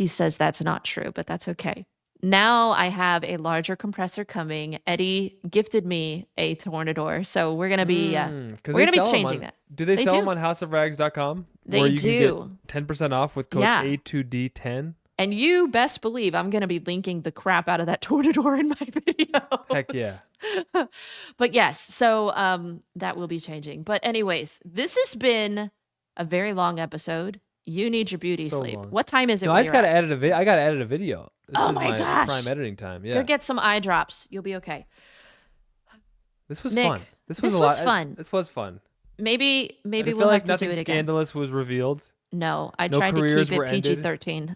says that's not true, but that's okay. Now I have a larger compressor coming. Eddie gifted me a Tornador, so we're gonna be changing that. Do they sell them on houseofrags.com? They do. Get 10% off with code A2D10. And you best believe I'm gonna be linking the crap out of that Tornador in my video. Heck yeah. But yes, so that will be changing. But anyways, this has been a very long episode. You need your beauty sleep. Long. What time is it? No, I just gotta edit a video. I gotta edit a video. This oh is my gosh! Prime editing time. Yeah. Go get some eye drops. You'll be okay. This was Nick, fun. This was fun. This was fun. Maybe we'll have like to do it again. Nothing scandalous was revealed. No, I tried to keep it PG-13.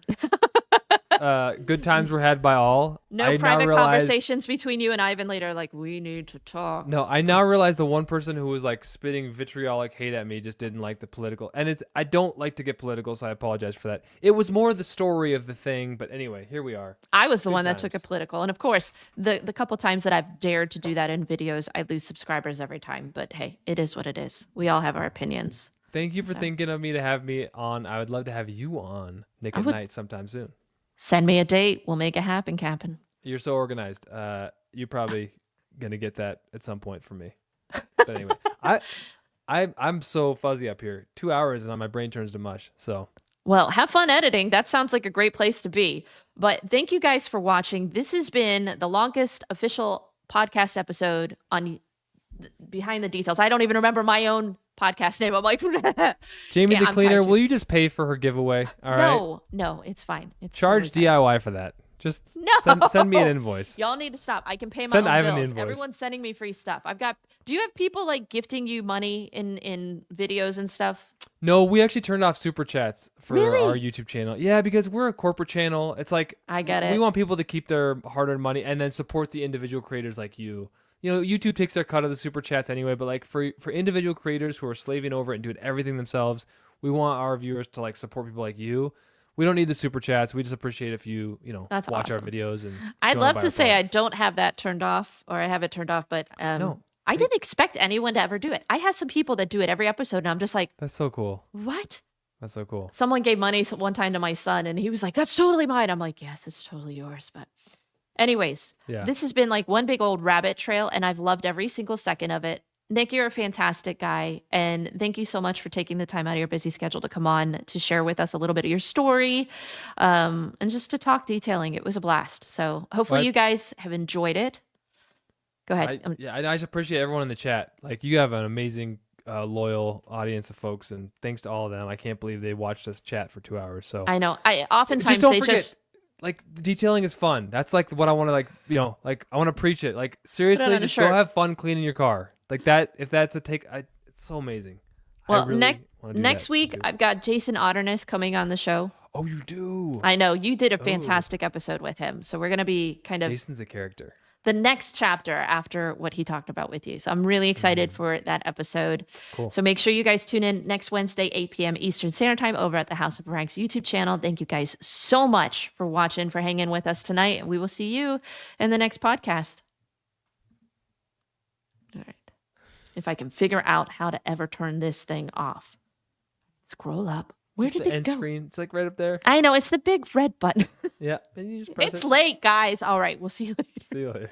Good times were had by all. No private conversations between you and Ivan later, like, we need to talk. No, I now realize the one person who was like spitting vitriolic hate at me just didn't like the political. And I don't like to get political, so I apologize for that. It was more the story of the thing, but anyway, here we are. I was the one that took it political. And of course, the couple times that I've dared to do that in videos, I lose subscribers every time. But hey, it is what it is. We all have our opinions. Thank you for thinking of me to have me on. I would love to have you on Nick at Night sometime soon. Send me a date. We'll make it happen, Captain. You're so organized. You're probably gonna get that at some point from me. But anyway, I'm so fuzzy up here. 2 hours and my brain turns to mush. So well, have fun editing. That sounds like a great place to be. But thank you guys for watching. This has been the longest official podcast episode on Behind the Details. I don't even remember my own podcast name. I'm like, Jamie the Cleaner, will you just pay for her giveaway? All right. No, it's fine. It's charge totally DIY for that. Just send me an invoice. Y'all need to stop. I can pay my own Ivan bills. Invoice. Everyone's sending me free stuff. Do you have people like gifting you money in videos and stuff? No, we actually turned off super chats for our YouTube channel. Yeah, because we're a corporate channel. It's like I get it. We want people to keep their hard-earned money and then support the individual creators like you. YouTube takes their cut of the super chats anyway, but like for individual creators who are slaving over it and doing everything themselves, we want our viewers to like support people like you. We don't need the super chats. We just appreciate if you That's watch awesome. Our videos. And I'd love to say I don't have that turned off or I have it turned off, but no. I didn't expect anyone to ever do it. I have some people that do it every episode, and I'm just like, that's so cool. What? That's so cool. Someone gave money one time to my son, and he was like, that's totally mine. I'm like, yes, it's totally yours. But anyways, This has been like one big old rabbit trail, and I've loved every single second of it. Nick, you're a fantastic guy, and thank you so much for taking the time out of your busy schedule to come on to share with us a little bit of your story, and just to talk detailing. It was a blast. So hopefully you guys have enjoyed it. Go ahead. I just appreciate everyone in the chat. Like, you have an amazing, loyal audience of folks, and thanks to all of them. I can't believe they watched us chat for 2 hours. So I know. I oftentimes just don't they forget, just like, detailing is fun. That's like what I want to, like, you know, like, I want to preach it. Like, seriously, on a just go shirt. have fun cleaning your car. Like that. If that's a take, it's so amazing. Well, I really wanna do next that week too. I've got Jason Otterness coming on the show. Oh, you do. I know you did a fantastic episode with him, so we're gonna be kind of Jason's a character. The next chapter after what he talked about with you. So I'm really excited for that episode. Cool. So make sure you guys tune in next Wednesday, 8 p.m. Eastern Standard Time over at the House of Ranks YouTube channel. Thank you guys so much for watching, for hanging with us tonight. And we will see you in the next podcast. All right. If I can figure out how to ever turn this thing off. Scroll up. Where Just did the it end go? screen. It's like right up there. I know. It's the big red button. Yeah. And you just press It's it. late, guys. All right. We'll see you later. See you later.